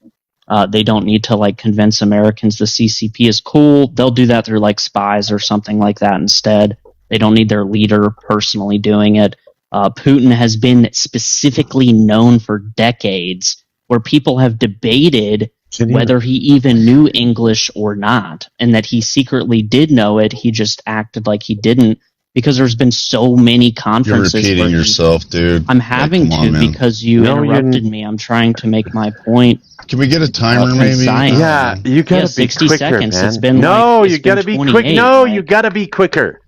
T: They don't need to convince Americans the CCP is cool. They'll do that through spies or something like that instead. They don't need their leader personally doing it. Putin has been specifically known for decades where people have debated whether he even knew English or not, and that he secretly did know it. He just acted like he didn't because there's been so many conferences.
X: You're repeating yourself, dude.
T: I'm having because you interrupted me. I'm trying to make my point.
X: Can we get a timer, maybe?
C: Yeah, you gotta be
T: 60
C: quicker,
T: seconds.
C: man.
T: It's been
C: you gotta be quick. No, you gotta be quicker.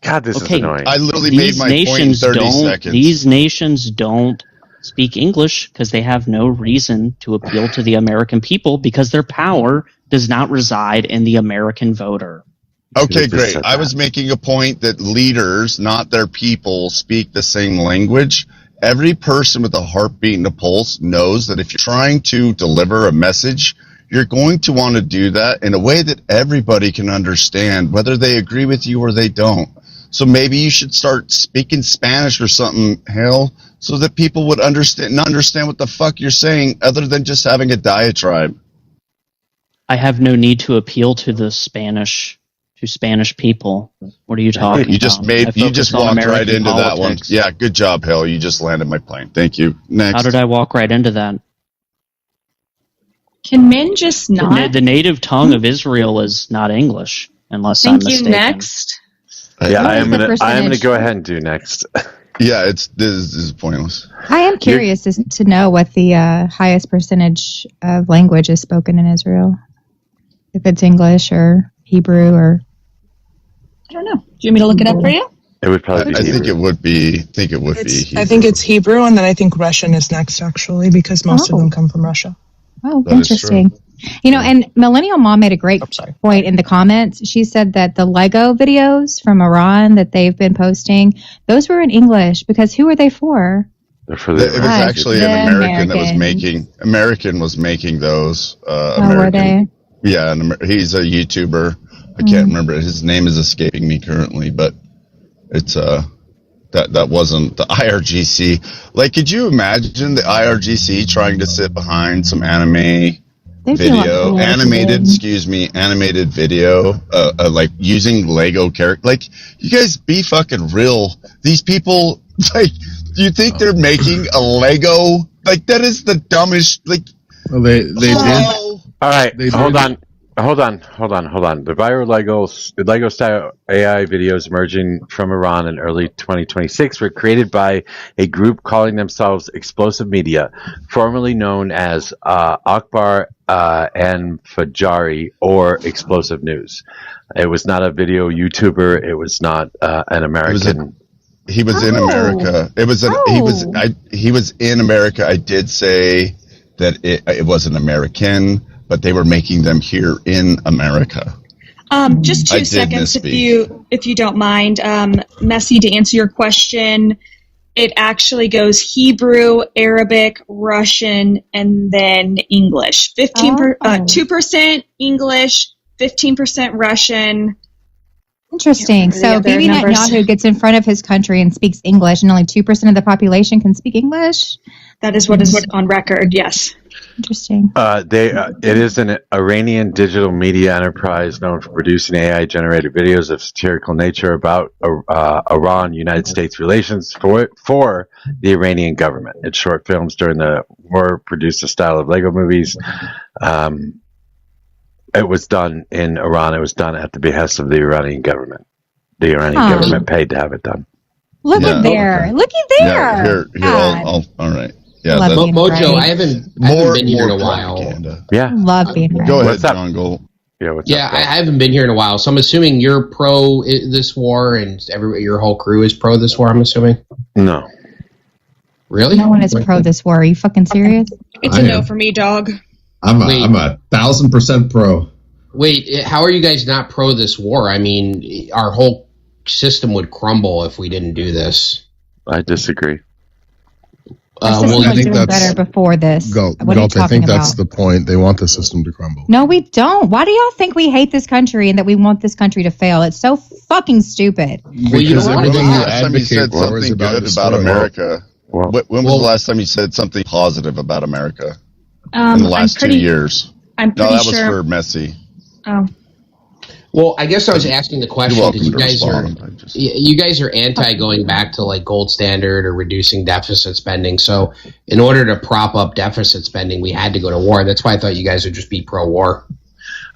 C: God, this is annoying.
X: I literally made my point in 30 seconds.
T: These nations don't speak English because they have no reason to appeal to the American people because their power does not reside in the American voter.
X: Okay, great. I was making a point that leaders, not their people, speak the same language. Every person with a heartbeat and a pulse knows that if you're trying to deliver a message, you're going to want to do that in a way that everybody can understand, whether they agree with you or they don't. So maybe you should start speaking Spanish or something, Hale, so that people would understand what the fuck you're saying other than just having a diatribe.
T: I have no need to appeal to the Spanish people. What are you talking about?
X: You just walked right into that one. Yeah, good job, Hale. You just landed my plane. Thank you. Next.
T: How did I walk right into that?
W: Can men just not?
T: The native tongue of Israel is not English, unless I'm mistaken.
W: Thank you. Next.
C: Yeah, I am gonna go ahead and do next.
X: Yeah, this is pointless.
D: I am curious to know what the highest percentage of language is spoken in Israel. If it's English or Hebrew or
W: I don't know. Do you want me to look it up for you?
C: It would probably be
X: I think it would be.
H: I think it's Hebrew, and then I think Russian is next, actually, because most of them come from Russia.
E: Oh,
X: That is true.
E: interesting. You know, and Millennial Mom made a great point in the comments. She said that the Lego videos from Iran that they've been posting, those were in English because who are they for?
C: They're for
X: It was actually an
E: The
X: American that was
E: Americans.
X: making those.
E: Were they?
X: Yeah, he's a YouTuber. I can't remember. His name is escaping me currently, but it's that wasn't the IRGC. Like, could you imagine the IRGC trying to sit behind some animated video, like using Lego character? Like, you guys be fucking real. These people, like, do you think they're making a Lego? Like, that is the dumbest. Like,
V: well, they did. All
C: right, hold on. The viral Lego style AI videos emerging from Iran in early 2026 were created by a group calling themselves Explosive Media, formerly known as Akbar and Fajari or Explosive News. It was not a video YouTuber. It was not an American.
X: He was in America. He was in America. I did say that it wasn't American, but they were making them here in America.
W: Just
X: I
W: 2
X: did
W: seconds,
X: misspeak.
W: if you don't mind, Messi, to answer your question. It actually goes Hebrew, Arabic, Russian, and then English. 2% English, 15% Russian.
E: Interesting. So Bibi Netanyahu gets in front of his country and speaks English, and only 2% of the population can speak English?
W: That is what is on record, yes.
E: Interesting.
C: It is an Iranian digital media enterprise known for producing AI-generated videos of satirical nature about Iran-United States relations for the Iranian government. Its short films during the war produced a style of Lego movies. It was done in Iran. It was done at the behest of the Iranian government. The Iranian government paid to have it done.
E: Look at there. Look at there.
X: Yeah, here, all right. Yeah,
I: Mojo, I haven't been here in a while.
C: Yeah,
E: love being right.
X: Go ahead, John Gold.
C: Yeah,
I: I haven't been here in a while, so I'm assuming you're pro this war, and your whole crew is pro this war. I'm assuming.
C: No.
I: Really?
E: No one is pro this war. Are you fucking serious?
W: It's a no for me, dog.
U: I'm a 1,000% pro.
I: Wait, how are you guys not pro this war? I mean, our whole system would crumble if we didn't do this.
C: I disagree.
E: Our system was doing better before this. What are you talking
V: I think
E: about?
V: that's the point. They want the system to crumble.
E: No, we don't. Why do y'all think we hate this country and that we want this country to fail? It's so fucking stupid.
X: Because everything you advocate for is about America. When was the last time you said something positive about America? In the last 2 years.
W: I'm pretty
X: that was
W: sure.
X: for Messi.
W: Oh.
I: Well, I guess I was asking the question
X: You're
I: because
X: welcome
I: you guys are anti going back to like gold standard or reducing deficit spending. So in order to prop up deficit spending, we had to go to war. That's why I thought you guys would just be pro-war.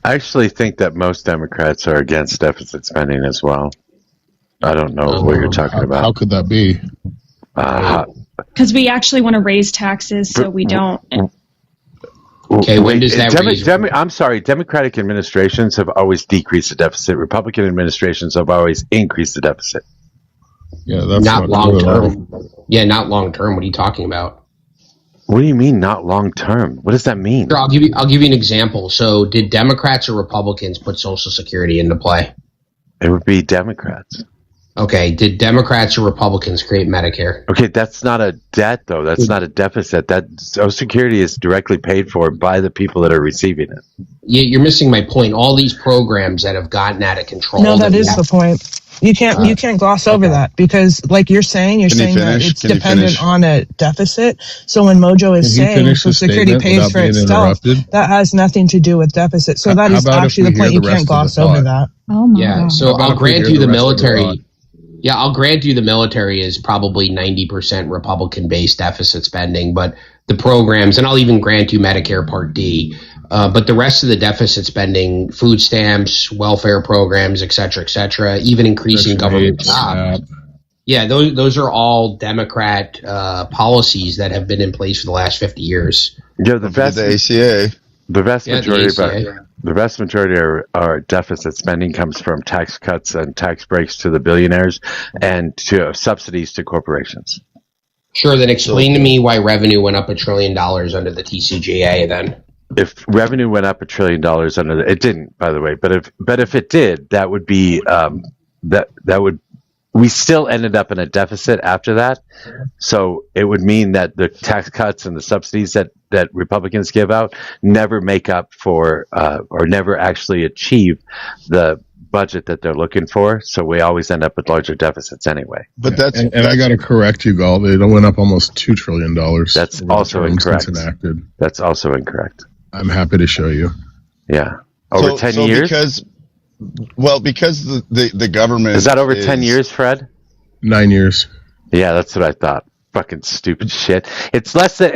C: I actually think that most Democrats are against deficit spending as well. I don't know what you're talking about.
V: How could that be?
W: Because we actually want to raise taxes, so we don't.
I: Okay, when does that raise?
C: I'm sorry, Democratic administrations have always decreased the deficit. Republican administrations have always increased the deficit.
V: Yeah, that's
I: not long term. Yeah, not long term. What are you talking about?
C: What do you mean not long term? What does that mean?
I: Sure, I'll give you an example. So, did Democrats or Republicans put Social Security into play?
C: It would be Democrats.
I: Okay, did Democrats or Republicans create Medicare?
C: Okay, that's not a debt, though. That's not a deficit. That Social Security is directly paid for by the people that are receiving it.
I: You're missing my point. All these programs that have gotten out of control.
H: No, that is the point. You can't gloss over that because, like you're saying that it's dependent on a deficit. So when Mojo is saying Social Security pays for itself, that has nothing to do with deficit. So that is actually the point. You can't gloss over that.
E: Oh my
I: God. So I'll grant you the military. Yeah, I'll grant you the military is probably 90% Republican-based deficit spending, but the programs, and I'll even grant you Medicare Part D, but the rest of the deficit spending, food stamps, welfare programs, et cetera, even increasing government jobs. Yeah, those are all Democrat policies that have been in place for the last 50 years.
C: Yeah, the
X: ACA.
C: The vast majority of our deficit spending comes from tax cuts and tax breaks to the billionaires and to subsidies to corporations.
I: Sure, then explain to me why revenue went up $1 trillion under the TCJA then.
C: if revenue went up $1 trillion under it didn't, by the way, but if it did, that would be we still ended up in a deficit after that. So it would mean that the tax cuts and the subsidies that Republicans give out never make up for or never actually achieve the budget that they're looking for. So we always end up with larger deficits anyway.
V: But that's I got to correct you, Galt. It went up almost $2 trillion.
C: That's also incorrect.
V: Enacted.
C: That's also incorrect.
V: I'm happy to show you.
C: Yeah, over 10 years.
X: Because the government
C: is that over 10 years, Fred?
V: 9 years.
C: Yeah, that's what I thought. Fucking stupid shit. It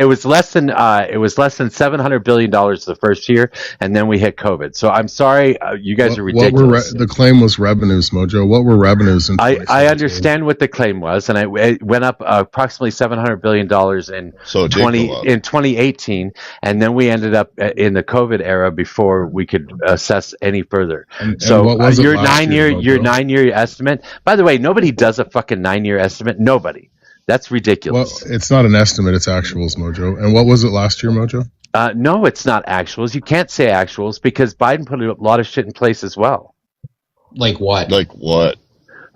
C: was less than $700 billion the first year, and then we hit COVID. So I'm sorry, you guys are ridiculous.
V: The claim was revenues, Mojo. What were revenues in 2017?
C: I understand what the claim was, and it went up approximately $700 billion in 2018, and then we ended up in the COVID era before we could assess any further. So your 9-year estimate. By the way, nobody does a fucking 9-year estimate. Nobody. That's ridiculous.
V: Well, it's not an estimate; it's actuals, Mojo. And what was it last year, Mojo?
C: No, it's not actuals. You can't say actuals because Biden put a lot of shit in place as well.
I: Like what?
X: Like what?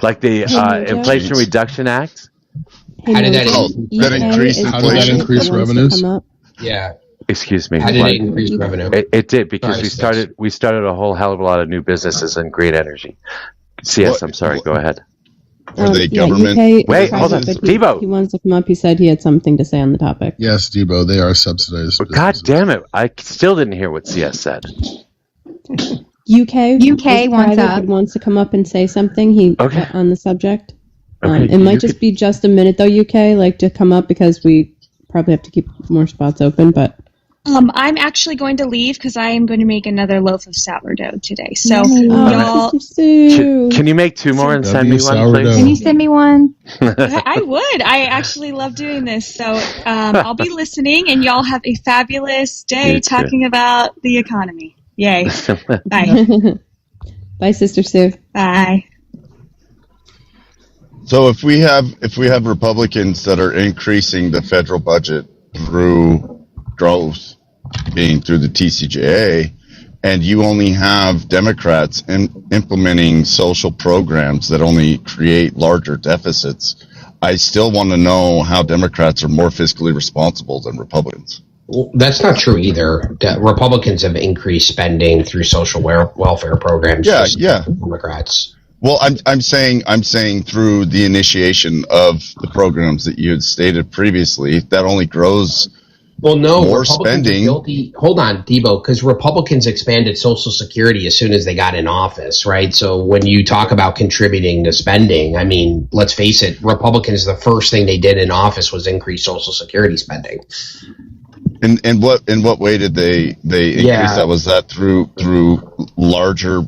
C: Like the Inflation Reduction Act.
I: How did that?
X: That increased inflation.
V: How did that increase revenues?
I: Yeah.
C: Excuse me.
I: How did it increase revenue?
C: It did because we started a whole hell of a lot of new businesses in green energy. CS, I'm sorry. Go ahead.
X: Are they government?
C: Wait, hold on. Debo.
J: He wants to come up. He said he had something to say on the topic.
V: Yes, Debo, they are subsidized.
C: God damn it. I still didn't hear what CS said.
J: UK wants to come up and say something on the subject. It might just be just a minute, though, UK, like to come up because we probably have to keep more spots open, but...
W: I'm actually going to leave because I am going to make another loaf of sourdough today. So, y'all...
C: Can you make 2 more and send me one, please?
E: Can you send me one?
W: I would. I actually love doing this. So, I'll be listening, and y'all have a fabulous day talking about the economy. Yay. Bye.
J: Bye, Sister Sue.
W: Bye.
X: So if we have Republicans that are increasing the federal budget through growth, being through the TCJA, and you only have Democrats implementing social programs that only create larger deficits, I still want to know how Democrats are more fiscally responsible than Republicans.
I: Well, that's not true either. Republicans have increased spending through social welfare programs.
X: Yeah.
I: Democrats.
X: Well, I'm saying through the initiation of the programs that you had stated previously, that only grows.
I: Well, no,
X: more
I: Republicans
X: spending.
I: Are guilty. Hold on, Debo, because Republicans expanded Social Security as soon as they got in office, right? So when you talk about contributing to spending, I mean, let's face it, Republicans, the first thing they did in office was increase Social Security spending.
X: In what way did they increase that? Was that through larger,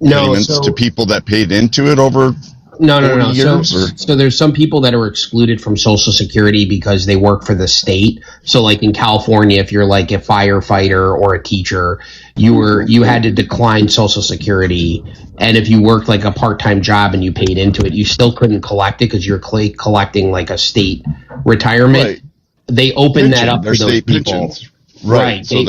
X: payments to people that paid into it over?
I: No. So there's some people that are excluded from Social Security because they work for the state. So like in California, if you're like a firefighter or a teacher, you had to decline Social Security. And if you worked like a part-time job and you paid into it, you still couldn't collect it because you're collecting like a state retirement.
X: Right.
I: They opened that up for those people.
X: Pensions. Right. So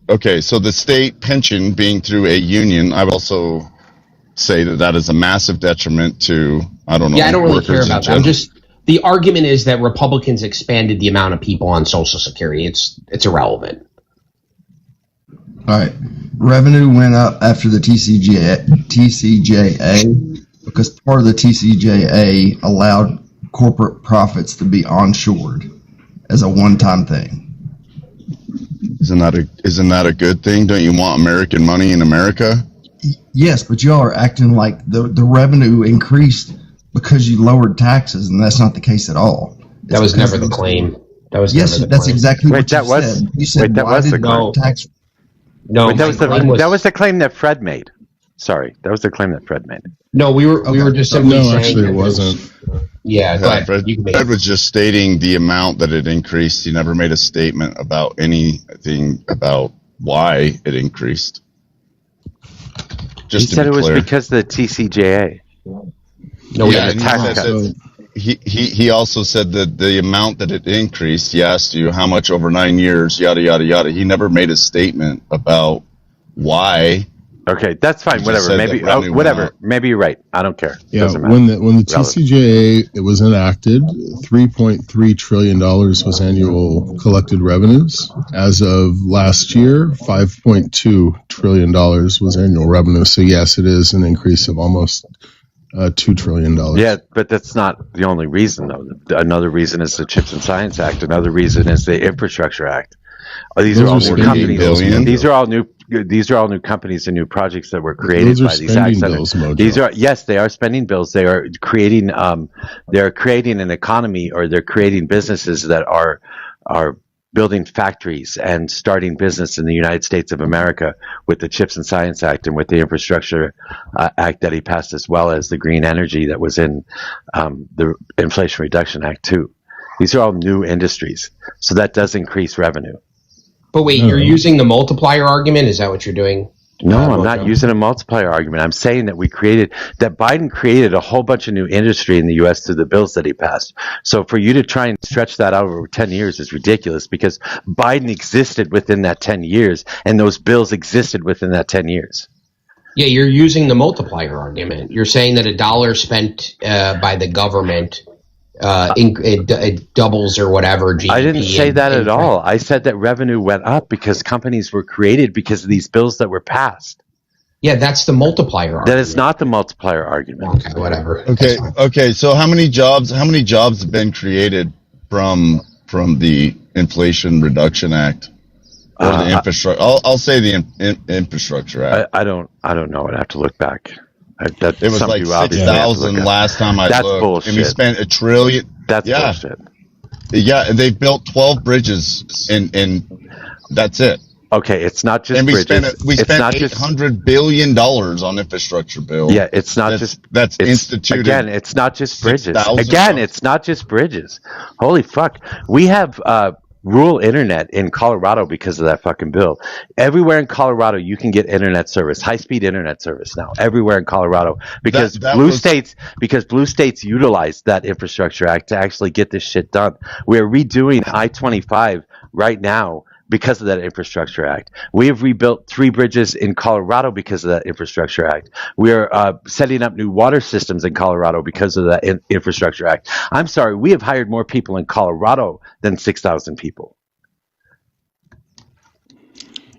X: okay. So the state pension being through a union, I would also say that is a massive detriment to, I don't know.
I: Yeah, I don't really care about that. The argument is that Republicans expanded the amount of people on Social Security. It's irrelevant.
K: All right. Revenue went up after the TCJA because part of the TCJA allowed corporate profits to be onshored as a one-time thing.
X: Isn't that a good thing? Don't you want American money in America?
K: Yes, but y'all are acting like the revenue increased because you lowered taxes, and that's not the case at all.
I: That was never the claim.
K: That's exactly what you said. You said, why did tax...
I: No,
C: that was the claim that Fred made. Sorry, that was the claim that Fred made.
I: No, we were just simply saying...
V: No, actually it wasn't.
I: Yeah, go ahead.
X: Fred was just stating the amount that it increased. He never made a statement about anything about why it increased.
C: He said it was because of the TCJA.
I: No,
X: yeah, the tax cuts. he also said that the amount that it increased, he asked you how much over 9 years, yada, yada, yada. He never made a statement about why.
C: Okay, that's fine. Whatever. Maybe whatever. Maybe you're right. I don't care.
V: Yeah,
C: Doesn't matter.
V: when the TCJA it was enacted, $3.3 trillion was annual collected revenues. As of last year, $5.2 trillion was annual revenue. So yes, it is an increase of almost $2 trillion.
C: Yeah, but that's not the only reason, though. Another reason is the Chips and Science Act. Another reason is the Infrastructure Act. These are all new companies. These are all new. These are all new companies and new projects that were created by these acts. These are they are spending bills. They are creating an economy, or they're creating businesses that are building factories and starting business in the United States of America with the Chips and Science Act and with the Infrastructure Act that he passed, as well as the green energy that was in the Inflation Reduction Act too. These are all new industries, so that does increase revenue.
I: But wait, you're using the multiplier argument? Is that what you're doing?
C: No, I'm not using a multiplier argument. I'm saying that Biden created a whole bunch of new industry in the U.S. through the bills that he passed. So for you to try and stretch that out over 10 years is ridiculous, because Biden existed within that 10 years, and those bills existed within that 10 years.
I: Yeah, you're using the multiplier argument. You're saying that $1 spent by the government it doubles or whatever GDP.
C: I didn't say that at all. I said that revenue went up because companies were created because of these bills that were passed.
I: Yeah, that's the multiplier argument.
C: That is not the multiplier argument.
I: Okay, whatever.
X: Okay. So how many jobs have been created from the Inflation Reduction Act or the infrastructure? I'll say the Infrastructure Act.
C: I don't know. I'd have to look back.
X: It was like 6,000 last time I looked.
C: That's bullshit.
X: And we spent $1 trillion.
C: That's bullshit.
X: Yeah, and they built 12 bridges, and that's it.
C: Okay, it's not just
X: and
C: bridges.
X: We spent $800 billion on infrastructure bill.
C: Yeah, it's not
X: that's instituted.
C: Again, it's not just bridges.
X: 6,000
C: It's not just bridges. Holy fuck. We have rural internet in Colorado because of that fucking bill. Everywhere in Colorado you can get internet service, high-speed internet service now, everywhere in Colorado, because blue states utilized that Infrastructure Act to actually get this shit done. We're redoing I-25 right now because of that Infrastructure Act. We have rebuilt 3 bridges in Colorado because of that Infrastructure Act. We are setting up new water systems in Colorado because of that Infrastructure Act. I'm sorry, we have hired more people in Colorado than 6,000 people.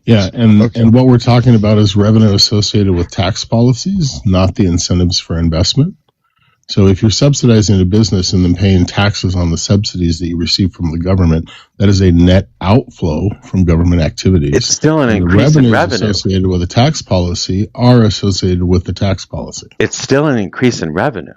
V: Yeah, and what we're talking about is revenue associated with tax policies, not the incentives for investment. So if you're subsidizing a business and then paying taxes on the subsidies that you receive from the government, that is a net outflow from government activities.
C: It's still an increase in revenue.
V: Associated with a tax policy are associated with the tax policy.
C: It's still an increase in revenue.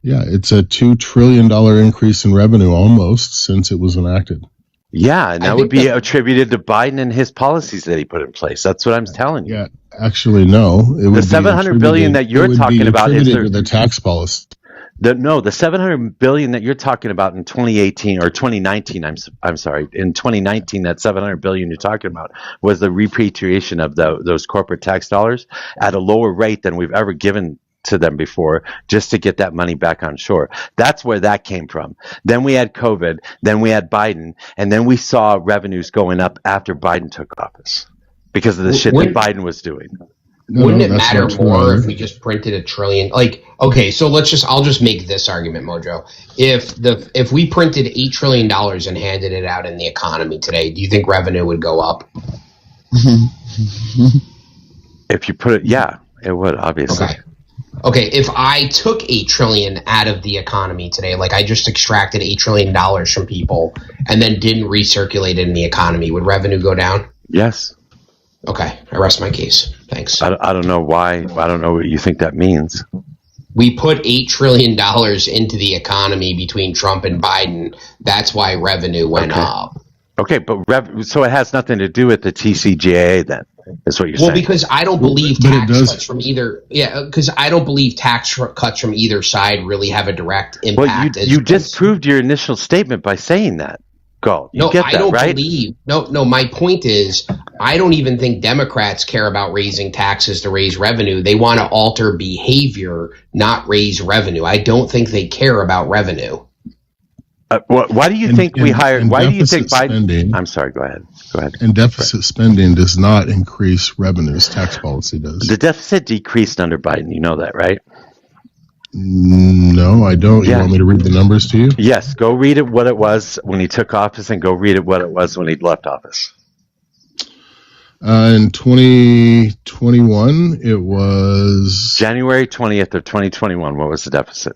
V: Yeah, it's a $2 trillion increase in revenue almost since it was enacted.
C: Yeah, and that would be attributed to Biden and his policies that he put in place. That's what I'm telling you.
V: Yeah, actually, no.
C: The $700 billion that you're talking about is
V: the tax policy.
C: The $700 billion that you're talking about in 2018 or 2019, I'm sorry, in 2019, that $700 billion you're talking about was the repatriation of those corporate tax dollars at a lower rate than we've ever given to them before, just to get that money back on shore. That's where that came from. Then we had COVID, then we had Biden, and then we saw revenues going up after Biden took office because of the shit that Biden was doing.
I: Wouldn't it matter more if we just printed $1 trillion? Like, okay, so I'll just make this argument, Mojo. If we printed $8 trillion and handed it out in the economy today, do you think revenue would go up?
C: If you put it, yeah, it would, obviously.
I: Okay, if I took $8 trillion out of the economy today, like I just extracted $8 trillion from people and then didn't recirculate it in the economy, would revenue go down?
C: Yes.
I: Okay, I rest my case. Thanks.
C: I don't know why. I don't know what you think that means.
I: We put $8 trillion into the economy between Trump and Biden. That's why revenue went up.
C: Okay, but so it has nothing to do with the TCJA then, is what you're saying.
I: Well, because I don't believe tax cuts from either. Yeah, because I don't believe tax cuts from either side really have a direct impact.
C: Well, you disproved your initial statement by saying that. Galt.
I: No, I don't believe. No. My point is, I don't even think Democrats care about raising taxes to raise revenue. They want to alter behavior, not raise revenue. I don't think they care about revenue.
C: Why do you think we hired? Why do you think Biden?
V: Spending,
C: I'm sorry. Go ahead.
V: And deficit spending does not increase revenues. Tax policy does.
C: The deficit decreased under Biden. You know that, right?
V: No, I don't. You want me to read the numbers to you?
C: Yes. Go read it what it was when he took office, and go read it what it was when he left office.
V: In 2021, it was
C: January 20th of 2021. What was the deficit?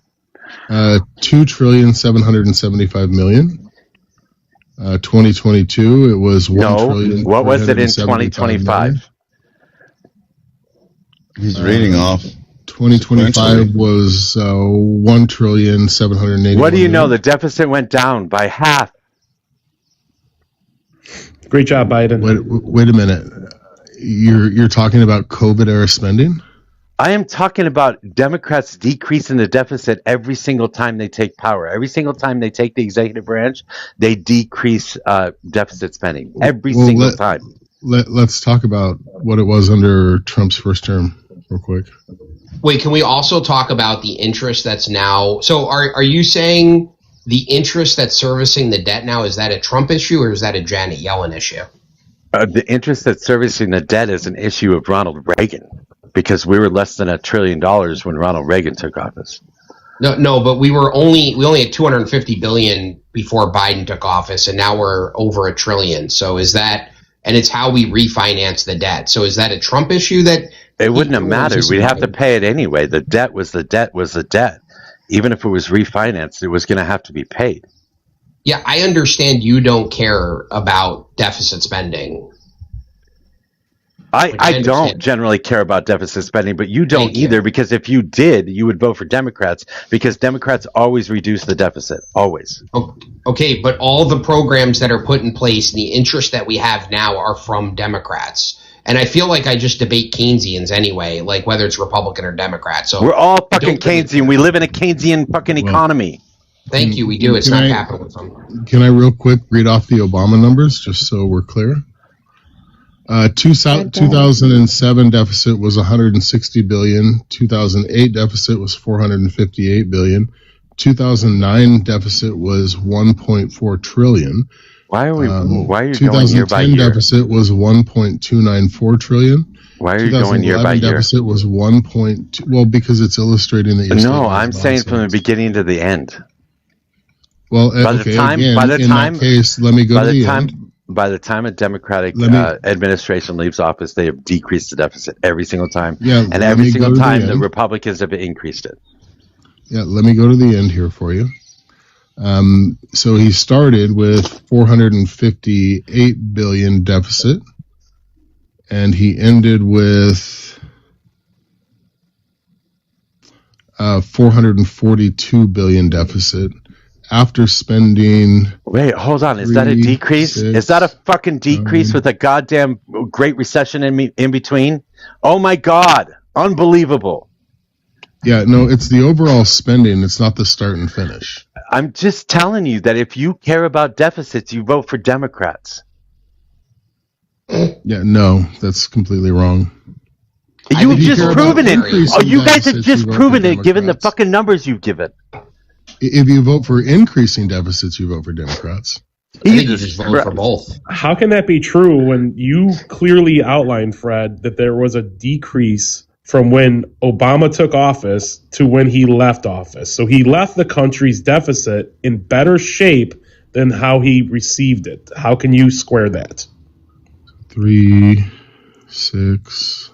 V: $2,775,000,000. 2022, it was $1,000,000,000,000.
C: What was it in 2025?
X: He's reading off.
V: 2025 was $1,780,000,000.
C: What do you know? The deficit went down by half.
G: Great job, Biden.
V: Wait a minute. You're talking about COVID era spending?
C: I am talking about Democrats decreasing the deficit every single time they take power. Every single time they take the executive branch, they decrease deficit spending. Every single time.
V: Let's talk about what it was under Trump's first term real quick.
I: Wait, can we also talk about the interest that's now? So are you saying the interest that's servicing the debt now, is that a Trump issue or is that a Janet Yellen issue?
C: The interest that's servicing the debt is an issue of Ronald Reagan, because we were less than $1 trillion when Ronald Reagan took office.
I: No, but we only had $250 billion before Biden took office, and now we're over $1 trillion. So is that, and it's how we refinance the debt. So is that a Trump issue that?
C: It wouldn't have mattered. We'd have to pay it anyway. The debt was the debt was the debt. Even if it was refinanced, it was going to have to be paid.
I: Yeah, I understand you don't care about deficit spending.
C: I don't generally care about deficit spending, but you don't either, because if you did, you would vote for Democrats, because Democrats always reduce the deficit, always.
I: Okay, but all the programs that are put in place, the interest that we have now are from Democrats. And I feel like I just debate Keynesians anyway, like whether it's Republican or Democrat. So
C: we're all fucking Keynesian. We live in a Keynesian fucking economy.
I: Thank you. We do. It's not capitalism.
V: Can I real quick read off the Obama numbers just so we're clear? 2007 deficit was $160 billion. 2008 deficit was $458 billion. 2009 deficit was $1.4 trillion.
C: Why are you going year by year?
V: 2010 deficit was $1.294 trillion.
C: Why are you going year by year?
V: Deficit was well, because it's illustrating that you're.
C: No, I'm saying from the beginning to the end.
V: Well, by the time, in that case, let me go to the end.
C: By the time a Democratic administration leaves office, they have decreased the deficit every single time.
V: Yeah,
C: and every single time the Republicans have increased it.
V: Yeah, let me go to the end here for you. So he started with $458 billion deficit, and he ended with $442 billion deficit. After spending...
C: Wait, hold on. Is that a decrease? Is that a fucking decrease with a goddamn Great Recession in between? Oh my God. Unbelievable.
V: Yeah, no, it's the overall spending. It's not the start and finish.
C: I'm just telling you that if you care about deficits, you vote for Democrats.
V: Yeah, no, that's completely wrong.
C: You've just proven it. Oh, you guys have just proven it, given the fucking numbers you've given.
V: If you vote for increasing deficits, you vote for Democrats.
I: I think you just vote for both.
G: How can that be true when you clearly outlined, Fred, that there was a decrease from when Obama took office to when he left office? So he left the country's deficit in better shape than how he received it. How can you square that?
V: 3, 6,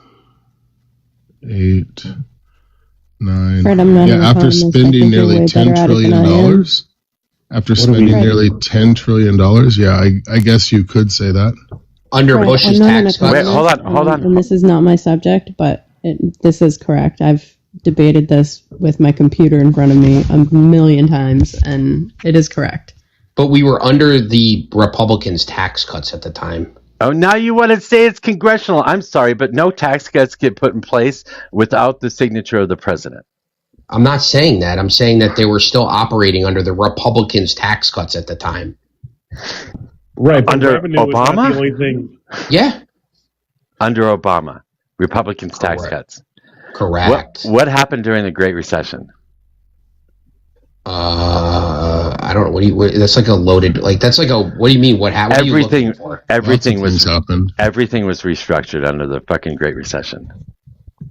V: 8, 9.
J: Fred, I'm not
V: after spending nearly $10 trillion, $10 trillion, I guess you could say that.
I: Under Bush's tax cuts.
C: Wait, hold on.
J: And this is not my subject, but this is correct. I've debated this with my computer in front of me a million times, and it is correct.
I: But we were under the Republicans' tax cuts at the time.
C: Oh, now you want to say it's congressional. I'm sorry, but no tax cuts get put in place without the signature of the president.
I: I'm not saying that. I'm saying that they were still operating under the Republicans' tax cuts at the time.
G: Right, but
C: under
G: revenue was not
C: Obama.
G: the only thing.
I: Yeah.
C: Under Obama, Republicans' tax cuts.
I: Correct.
C: What happened during the Great Recession?
I: I don't know. That's like a loaded. Like that's like a. What do you mean? What happened?
C: Everything was
V: happened.
C: Everything was restructured under the fucking Great Recession.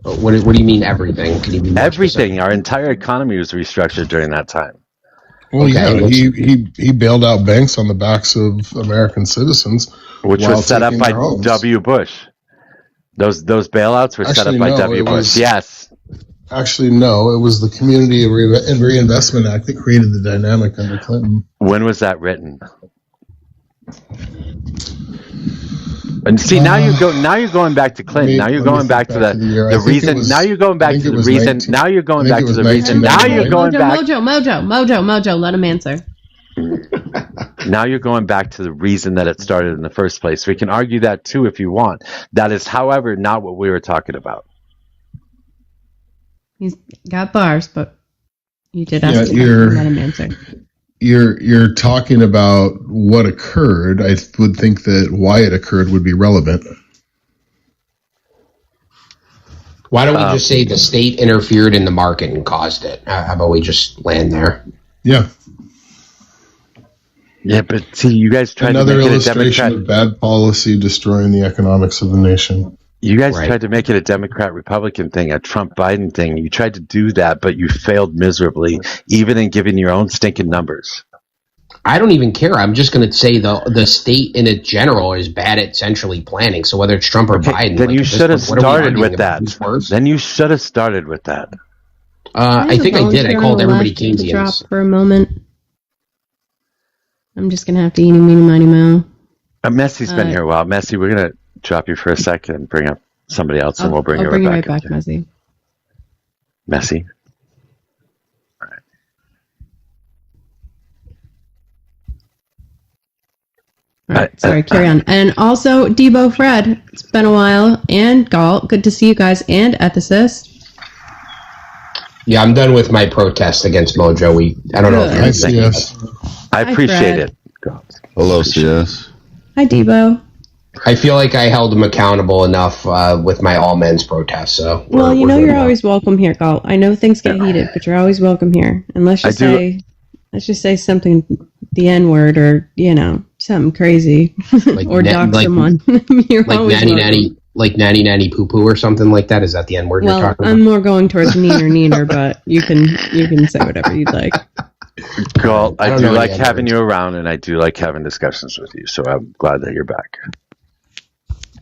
I: What do you mean everything? Can you be more
C: everything?
I: specific?
C: Our entire economy was restructured during that time.
V: Well, yeah, he bailed out banks on the backs of American citizens,
C: which was set up by W. Bush. Those bailouts were set up by W. Bush. Yes.
V: Actually, no. It was the Community Reinvestment Act that created the dynamic under Clinton.
C: When was that written? And see, now you're going back to Clinton. Now you're going back to the reason. Now you're going back to the reason. Now you're going back to the reason. Now you're going back.
J: Mojo, let him answer.
C: Now you're going back to the reason that it started in the first place. We can argue that too if you want. That is, however, not what we were talking about.
J: He's got bars, but you did ask him to let him answer.
V: You're talking about what occurred. I would think that why it occurred would be relevant.
I: Why don't we just say the state interfered in the market and caused it? How about we just land there?
V: Yeah.
C: Yeah, but see, you guys tried
V: Another
C: to make it a
V: illustration of bad policy destroying the economics of the nation.
C: You guys tried to make it a Democrat-Republican thing, a Trump-Biden thing. You tried to do that, but you failed miserably, even in giving your own stinking numbers.
I: I don't even care. I'm just going to say the state in general is bad at centrally planning. So whether it's Trump or Biden,
C: then you should have started with that. Then you should have started with that.
I: I think I did. I called everybody Keynesians.
J: Drop for a moment. I'm just going to have to eeny, meeny, miny, moe.
C: Messi's been here a while. Messi, we're going to drop you for a second and bring up somebody else, and we'll bring you right back.
J: Messi.
C: Messi. All
J: right. Sorry, carry on. And also, Debo, Fred, it's been a while, and Galt, good to see you guys, and Ethicist.
I: Yeah, I'm done with my protest against Mojo. I don't know if you're
V: CS.
C: I appreciate it.
V: Hello, CS.
J: Hi, Debo.
I: I feel like I held him accountable enough with my all men's protest. So
J: you're always welcome here, Galt. I know things get heated, but you're always welcome here. And let's just say something, the N word, or something crazy, like or dox someone. You're
I: like
J: always
I: nanny
J: welcome.
I: nanny, like nanny nanny poo poo or something like that. Is that the N word you're talking about?
J: I'm more going towards neener, but you can say whatever you'd like.
C: Galt, I do like having you around, and I do like having discussions with you. So I'm glad that you're back.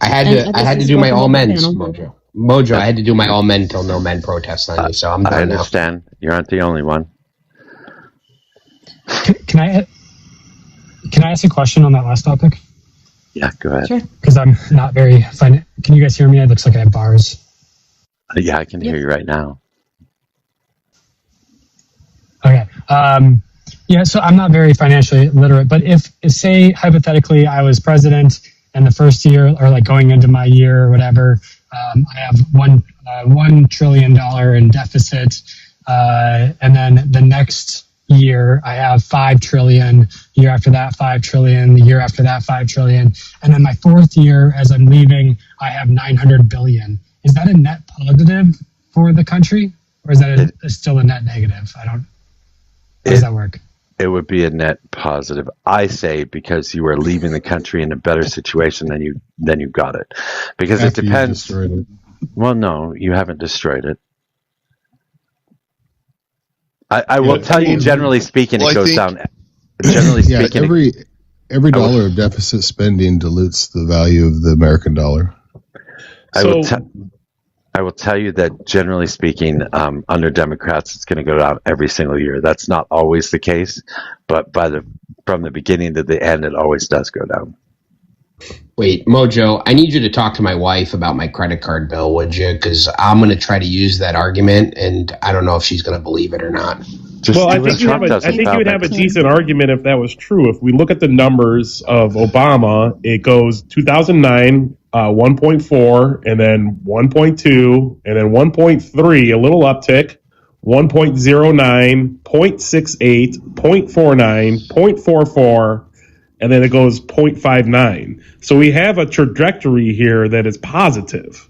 I: I had to do my all men's Mojo. I had to do my all men till no men protest on you. So I'm done.
C: I understand. You aren't the only one.
L: Can I ask a question on that last topic?
C: Yeah, go ahead.
L: Sure. Because I'm not very fine. Can you guys hear me? It looks like I have bars.
C: Yeah, I can hear you right now.
L: Okay. So I'm not very financially literate, but if say hypothetically I was president and the first year, or like going into my year or whatever, I have $1 trillion in deficit, and then the next year I have 5 trillion, year after that 5 trillion, the year after that 5 trillion, and then my fourth year as I'm leaving I have 900 billion. Is that a net positive for the country, or is that still a net negative? How does that work?
C: It would be a net positive, I say, because you are leaving the country in a better situation than you got it. Because
V: After
C: it depends.
V: You destroyed it.
C: Well, no, you haven't destroyed it. I will tell you, generally speaking, it goes down. Generally speaking,
V: every dollar of deficit spending dilutes the value of the American dollar.
C: I will tell you that, generally speaking, under Democrats, it's going to go down every single year. That's not always the case, but from the beginning to the end, it always does go down.
I: Wait, Mojo, I need you to talk to my wife about my credit card bill, would you? Because I'm going to try to use that argument, and I don't know if she's going to believe it or not.
G: I think you would have a decent argument if that was true. If we look at the numbers of Obama, it goes 2009, 1.4, and then 1.2, and then 1.3, a little uptick, 1.09, 0.68, 0.49, 0.44, and then it goes 0.59. So we have a trajectory here that is positive.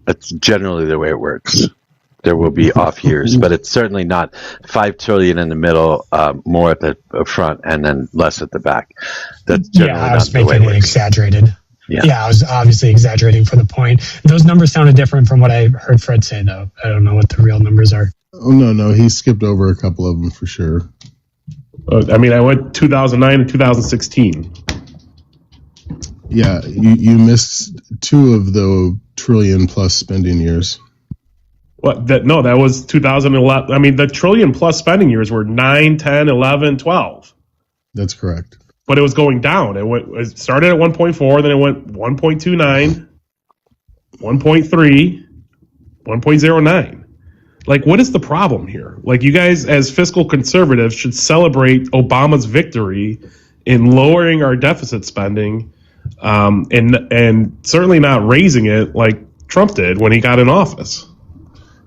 C: That's generally the way it works. There will be off years, but it's certainly not $5 trillion in the middle, more at the front, and then less at the back. That's generally
L: I was
G: not the way
L: making
G: it
L: it
G: works.
L: exaggerated. Yeah, I was obviously exaggerating for the point. Those numbers sounded different from what I heard Fred say, though. I don't know what the real numbers are.
V: Oh, no, he skipped over a couple of them for sure.
G: I mean, I went 2009 and 2016.
V: Yeah, you missed 2 of the trillion-plus spending years.
G: What? That was 2011. I mean, the trillion-plus spending years were 9, 10, 11, 12.
V: That's correct.
G: But it was going down. It started at 1.4, then it went 1.29, 1.3, 1.09. Like, what is the problem here? Like, you guys, as fiscal conservatives, should celebrate Obama's victory in lowering our deficit spending, and certainly not raising it like Trump did when he got in office.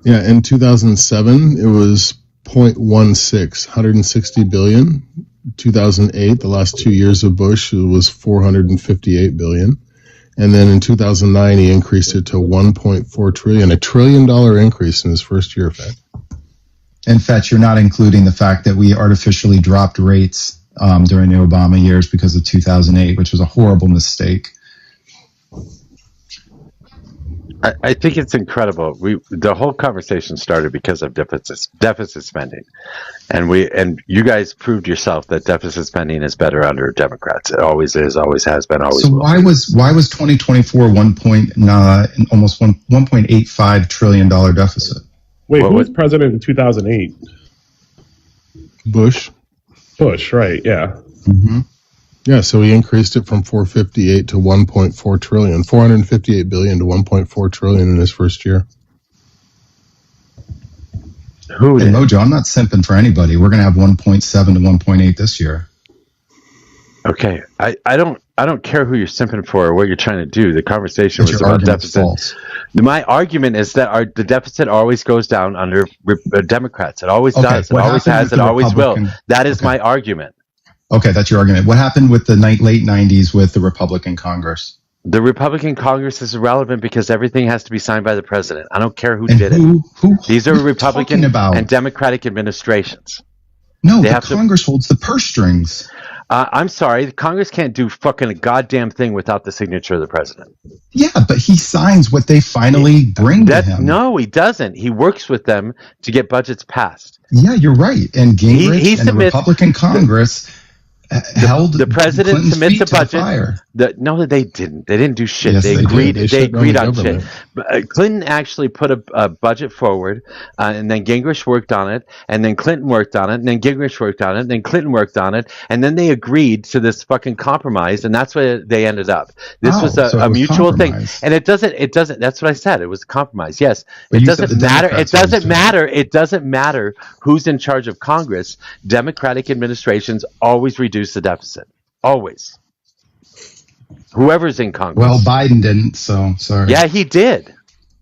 V: Yeah, in 2007, it was 0.16, 160 billion. 2008, the last 2 years of Bush, it was 458 billion. And then in 2009, he increased it to 1.4 trillion, $1 trillion increase in his first year, Fed.
A: And Fetch, you're not including the fact that we artificially dropped rates during the Obama years because of 2008, which was a horrible mistake.
C: I think it's incredible. The whole conversation started because of deficit spending, and you guys proved yourself that deficit spending is better under Democrats. It always is, always has been, always
A: so
C: will.
A: why was 2024 almost $1.85 trillion deficit?
G: Wait, who was president in 2008?
V: Bush,
G: right? Yeah.
A: Mm-hmm.
V: Yeah, so he increased it from 458 to 1.4 trillion, 458 billion to 1.4 trillion in his first year.
A: Hey, Mojo, I'm not simping for anybody. We're going to have 1.7 to 1.8 this year.
C: Okay, I don't care who you're simping for or what you're trying to do. The conversation was about deficit.
A: False.
C: My argument is that the deficit always goes down under Democrats. It always does. It always has. It always will. That is my argument.
A: Okay, that's your argument. What happened with the late 90s with the Republican Congress?
C: The Republican Congress is irrelevant because everything has to be signed by the president. I don't care who did it. These are Republican and Democratic administrations.
A: No, the Congress holds the purse strings.
C: I'm sorry, the Congress can't do fucking a goddamn thing without the signature of the president.
A: Yeah, but he signs what they finally bring to him.
C: No, he doesn't. He works with them to get budgets passed.
A: Yeah, you're right. And Gingrich and the Republican Congress held
C: the president
A: Clinton's
C: submits
A: feet
C: a
A: to the
C: budget.
A: fire.
C: No, they didn't. They didn't do shit.
A: Yes,
C: they
A: they
C: agreed.
A: did.
C: They agreed on shit.
V: government.
C: But, Clinton actually put a budget forward, and then Gingrich worked on it, and then Clinton worked on it, and then Gingrich worked on it, and then Clinton worked on it, and then they agreed to this fucking compromise, and that's where they ended up. This was a mutual thing, and it doesn't. That's what I said. It was a compromise. Yes,
A: But
C: it
A: you said
C: doesn't
A: the
C: matter.
A: Democrats
C: It doesn't
A: always do.
C: matter. It doesn't matter who's in charge of Congress. Democratic administrations always reduce the deficit. Always. Whoever's in Congress.
A: Well, Biden didn't, so sorry.
C: Yeah, he did.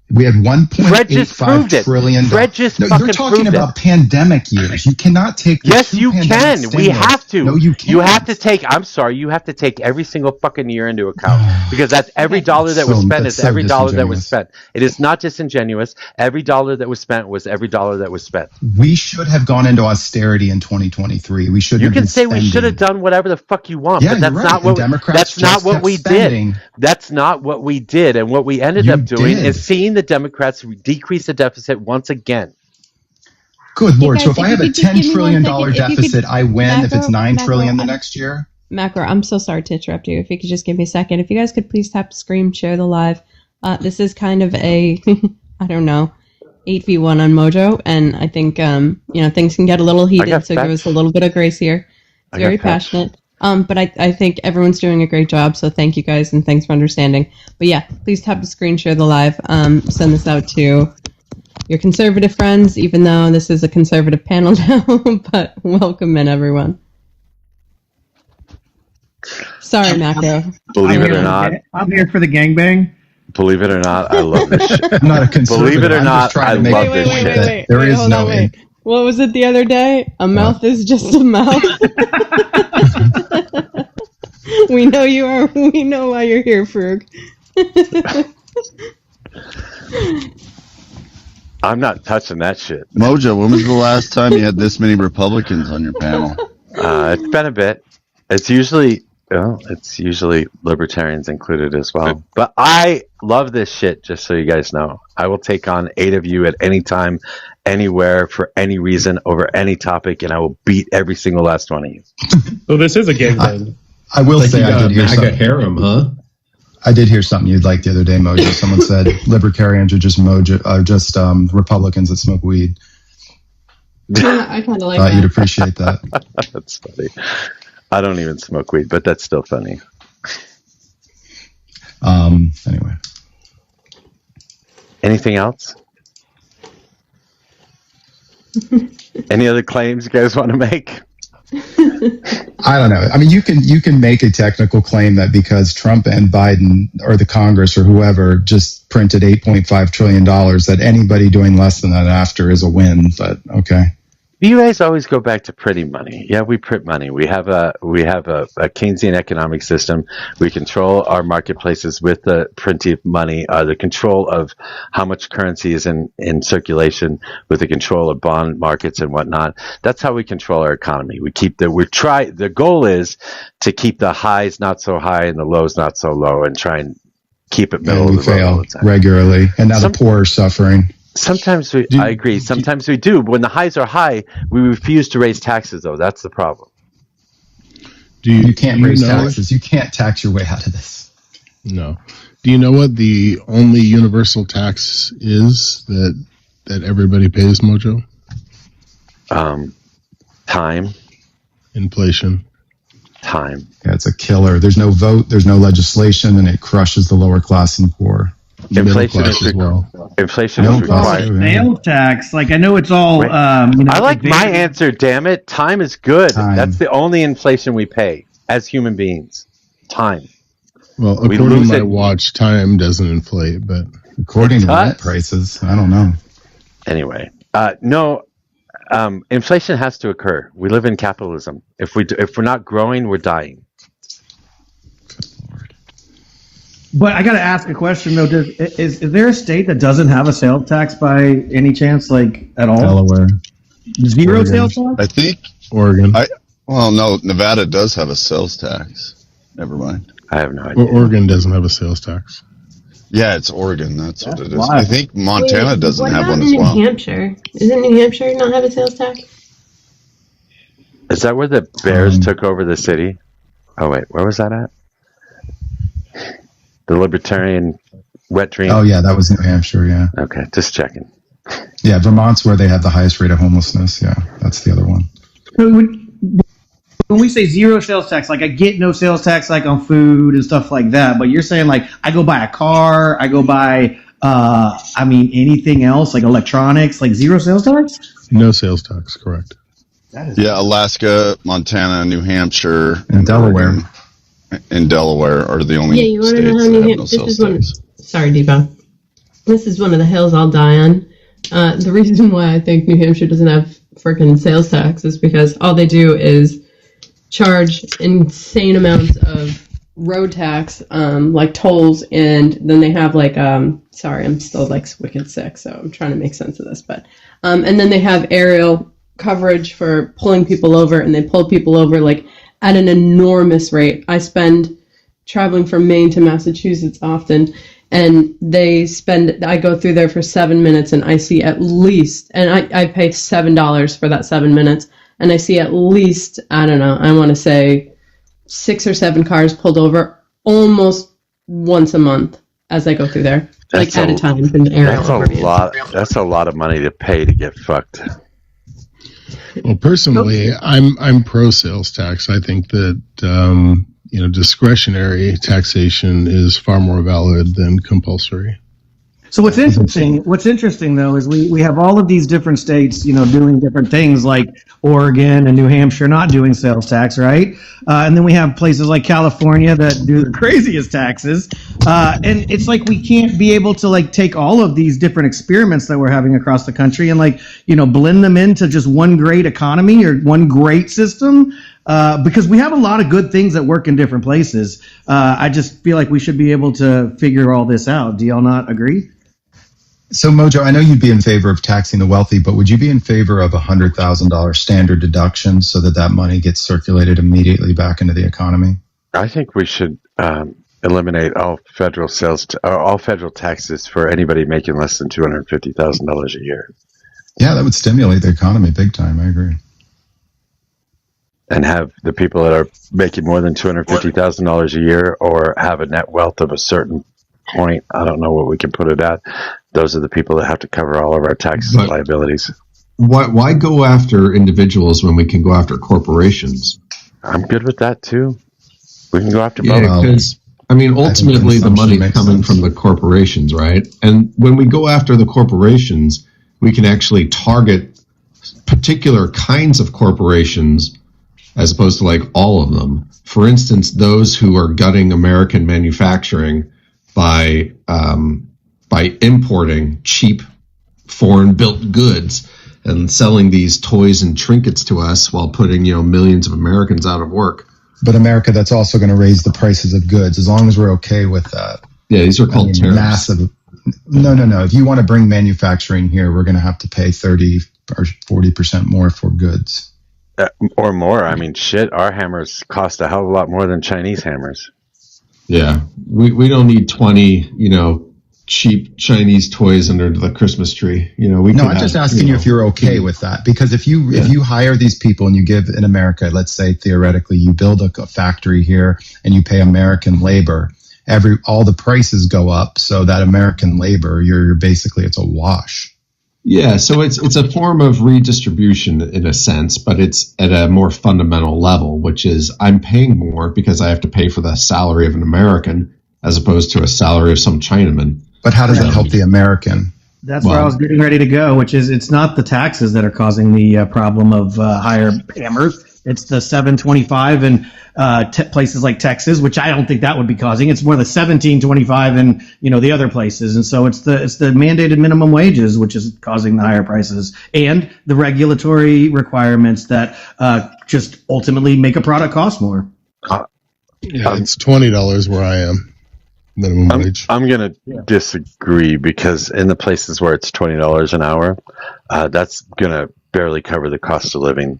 A: We had
C: Fred just proved
A: $1.85 trillion.
C: Fred just
A: No,
C: fucking
A: you're talking
C: proved
A: about pandemic years. You cannot take. the
C: Yes,
A: two
C: you
A: pandemic
C: can. We
A: stimulus.
C: have to.
A: No, you can't.
C: You have to take. I'm sorry. You have to take every single fucking year into account because that's every dollar that was spent is every dollar that was spent. It is not disingenuous. Every dollar that was spent was every dollar that was spent.
A: We should have gone into austerity in 2023. We should.
C: You can say we should have done whatever the fuck you want,
A: Yeah,
C: but that's
A: you're right.
C: not what.
A: And Democrats
C: That's not
A: just
C: what
A: kept
C: we
A: spending.
C: did. That's not what we did, and what we ended
A: You
C: up doing
A: did.
C: is seeing the Democrats decrease the deficit once again.
A: Good Lord.
J: guys,
A: So if I
J: if
A: have
J: you
A: a
J: could just
A: $10
J: give me
A: trillion
J: 1 second, if you
A: deficit,
J: could-
A: I win. If it's $9 trillion the
J: I'm-
A: next year.
J: Macro, I'm so sorry to interrupt you. If you could just give me a second. If you guys could please tap the screen, share the live. This is kind of a, I don't know, 8v1 on Mojo, and I think, things can get a little heated, so give us a little bit of grace here. It's very passionate. But I think everyone's doing a great job, so thank you guys, and thanks for understanding. But yeah, please tap the screen, share the live, send this out to your conservative friends, even though this is a conservative panel now, but welcome in, everyone. Sorry, Macro.
C: Believe it or not,
M: I'm here for the gangbang.
C: Believe it or not, I love this shit.
A: I'm not a conservative.
C: Believe it or
A: I'm
C: not,
A: just trying
C: I
A: to make
C: love
A: a
C: this
A: point
C: shit.
A: that there is
J: hold
A: no.
J: on, wait. What was it the other day? A mouth is just a mouth. We know you are. We know why you're here, Frug.
C: I'm not touching that shit.
M: Mojo, when was the last time you had this many Republicans on your panel?
C: It's been a bit. It's usually libertarians included as well. But I love this shit, just so you guys know. I will take on 8 of you at any time, anywhere, for any reason, over any topic, and I will beat every single last one of you.
G: So this is a gangbang.
A: I will say I did hear something.
U: harem, huh?
A: I did hear something you'd like the other day, Mojo. Someone said libertarians are just Republicans that smoke weed.
J: I kind of like
A: Thought
J: that.
A: you'd appreciate that.
C: That's funny. I don't even smoke weed, but that's still funny.
A: Anyway.
C: Anything else? Any other claims you guys want to make?
A: I don't know. I mean, you can make a technical claim that because Trump and Biden or the Congress or whoever just printed $8.5 trillion, that anybody doing less than that after is a win. But okay.
C: You guys always go back to printing money. Yeah, we print money. We have a Keynesian economic system. We control our marketplaces with the printing of money, the control of how much currency is in circulation, with the control of bond markets and whatnot. That's how we control our economy. The goal is to keep the highs not so high and the lows not so low, and try and keep it middle of the road all the time.
A: Regularly, and now the poor are suffering.
C: Sometimes I agree. Sometimes we do. When the highs are high, we refuse to raise taxes, though. That's the problem.
A: You can't raise taxes. You can't tax your way out of this.
V: No. Do you know what the only universal tax is that everybody pays, Mojo?
C: Time.
V: Inflation.
C: Time.
A: Yeah, it's a killer. There's no vote. There's no legislation, and it crushes the lower class and poor.
C: Inflation is required.
N: Sales tax, like I know it's all.
C: I like my answer. Damn it, time is good. That's the only inflation we pay as human beings. Time.
V: Well, according to my watch, time doesn't inflate, but
A: according to rent prices, I don't know.
C: Anyway, no. Inflation has to occur. We live in capitalism. If we're not growing, we're dying.
N: But I got to ask a question though. Is there a state that doesn't have a sales tax by any chance, like at all?
A: Delaware.
N: Zero sales tax?
M: I think
V: Oregon.
M: No, Nevada does have a sales tax. Never mind.
C: I have no idea.
V: Oregon doesn't have a sales tax.
M: Yeah, it's Oregon. That's what it is. I think Montana doesn't have one as
J: New
M: well.
J: Hampshire? Doesn't New Hampshire not have a sales tax?
C: Is that where the Bears took over the city? Oh wait, where was that at? The Libertarian wet dream.
A: Oh yeah, that was New Hampshire. Yeah.
C: Okay, just checking.
A: Yeah, Vermont's where they have the highest rate of homelessness. Yeah, that's the other one.
N: So when we say zero sales tax, like I get no sales tax like on food and stuff like that, but you're saying like I go buy a car, I go buy anything else like electronics, like zero sales tax?
V: No sales tax, correct.
M: Yeah, Alaska, Montana, New Hampshire,
A: and Delaware.
M: In Delaware are the only
J: you want to
M: states
J: know how
M: that
J: New
M: have no
J: Hampshire?
M: sales tax.
J: Sorry, Debo. This is one of the hills I'll die on. The reason why I think New Hampshire doesn't have freaking sales tax is because all they do is charge insane amounts of road tax, like tolls, and then they have like sorry, I'm still like wicked sick, so I'm trying to make sense of this, but and then they have aerial coverage for pulling people over, and they pull people over like at an enormous rate. I spend traveling from Maine to Massachusetts often, and I go through there for 7 minutes, and I see at least, and I pay $7 for that 7 minutes, and I see at least, I don't know, I want to say 6 or 7 cars pulled over almost once a month as I go through there, at a time.
C: That's a lot of money to pay to get fucked.
V: Well, personally, I'm pro sales tax. I think that discretionary taxation is far more valid than compulsory.
N: So what's interesting though is we have all of these different states, doing different things, like Oregon and New Hampshire not doing sales tax, right? And then we have places like California that do the craziest taxes. And it's like we can't be able to like take all of these different experiments that we're having across the country and blend them into just one great economy or one great system. because we have a lot of good things that work in different places. I just feel like we should be able to figure all this out. Do y'all not agree?
A: So, Mojo, I know you'd be in favor of taxing the wealthy, but would you be in favor of a $100,000 standard deduction so that money gets circulated immediately back into the economy?
C: I think we should eliminate all federal all federal taxes for anybody making less than $250,000 a year.
A: Yeah, that would stimulate the economy big time. I agree.
C: And have the people that are making more than $250,000 a year or have a net wealth of a certain point, I don't know what we can put it at, those are the people that have to cover all of our taxes and liabilities.
U: Why go after individuals when we can go after corporations?
C: I'm good with that too. We can go after both.
U: Yeah, because ultimately the money's coming from the corporations, right? And when we go after the corporations, we can actually target particular kinds of corporations as opposed to like all of them. For instance, those who are gutting American manufacturing by importing cheap foreign-built goods and selling these toys and trinkets to us while putting millions of Americans out of work.
A: But America, that's also going to raise the prices of goods as long as we're okay with that.
U: Yeah, these are called tariffs.
A: Massive. No. If you want to bring manufacturing here, we're going to have to pay 30 or 40% more for goods.
C: Or more. I mean, shit, our hammers cost a hell of a lot more than Chinese hammers.
U: Yeah, we don't need 20, cheap Chinese toys under the Christmas tree.
A: I'm just asking you if you're okay with that, because if you hire these people and you give in America, let's say theoretically you build a factory here and you pay American labor, all the prices go up, so that American labor, you're basically, it's a wash.
U: Yeah, so it's a form of redistribution in a sense, but it's at a more fundamental level, which is I'm paying more because I have to pay for the salary of an American as opposed to a salary of some Chinaman.
A: But how does that help the American?
N: That's where I was getting ready to go, which is it's not the taxes that are causing the problem of higher hammers. It's the 725 in places like Texas, which I don't think that would be causing. It's more the 1725 in the other places, and so it's the mandated minimum wages which is causing the higher prices, and the regulatory requirements that just ultimately make a product cost more.
V: It's $20 where I am. Minimum wage.
C: I'm going to disagree, because in the places where it's $20 an hour, that's going to barely cover the cost of living.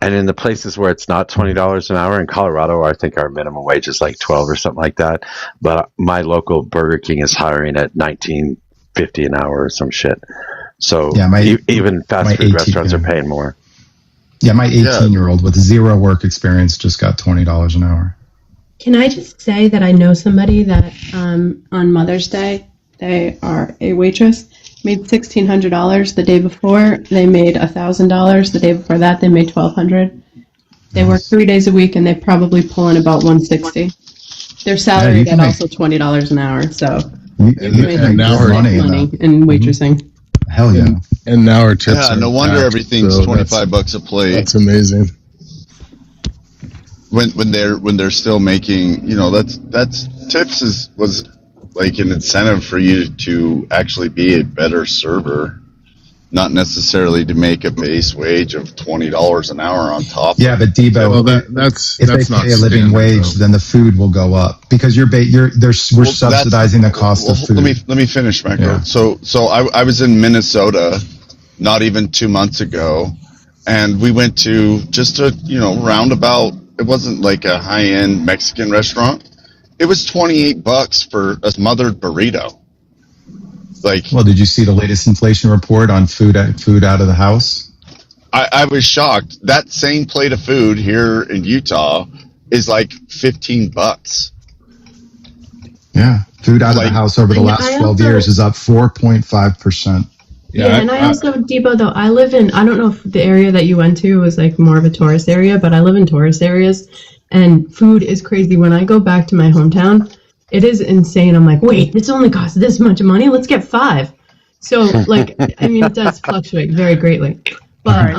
C: And in the places where it's not $20 an hour, in Colorado, I think our minimum wage is like $12 or something like that. But my local Burger King is hiring at $19.50 an hour or some shit. So even fast food restaurants are paying more.
A: Yeah, my 18-year-old with zero work experience just got $20 an hour.
J: Can I just say that I know somebody that on Mother's Day, they are a waitress, made $1,600 the day before. They made $1,000 the day before that. They made $1,200. They work 3 days a week, and they probably pull in about $160. Their salary is also $20 an hour. So you make money in waitressing.
A: Hell yeah!
V: And now our tips.
X: Yeah, no wonder everything's $25 a plate.
V: That's amazing.
X: When they're still making, that's tips was like an incentive for you to actually be a better server, not necessarily to make a base wage of $20 an hour on top.
A: Yeah, but Debo, if they pay a living wage, then the food will go up because we're subsidizing the cost of food.
X: Let me finish, Michael. Yeah. So I was in Minnesota not even 2 months ago, and we went to just a roundabout. It wasn't like a high-end Mexican restaurant. It was $28 for a smothered burrito.
A: Well, did you see the latest inflation report on food out of the house?
X: I was shocked. That same plate of food here in Utah is like $15.
A: Yeah, food out of the house over the last 12 years is up 4.5%.
J: Yeah, and I also, Debo, though, I don't know if the area that you went to was like more of a tourist area, but I live in tourist areas, and food is crazy. When I go back to my hometown, it is insane. I'm like, wait, this only costs this much money? Let's get 5. So, it does fluctuate very greatly. But,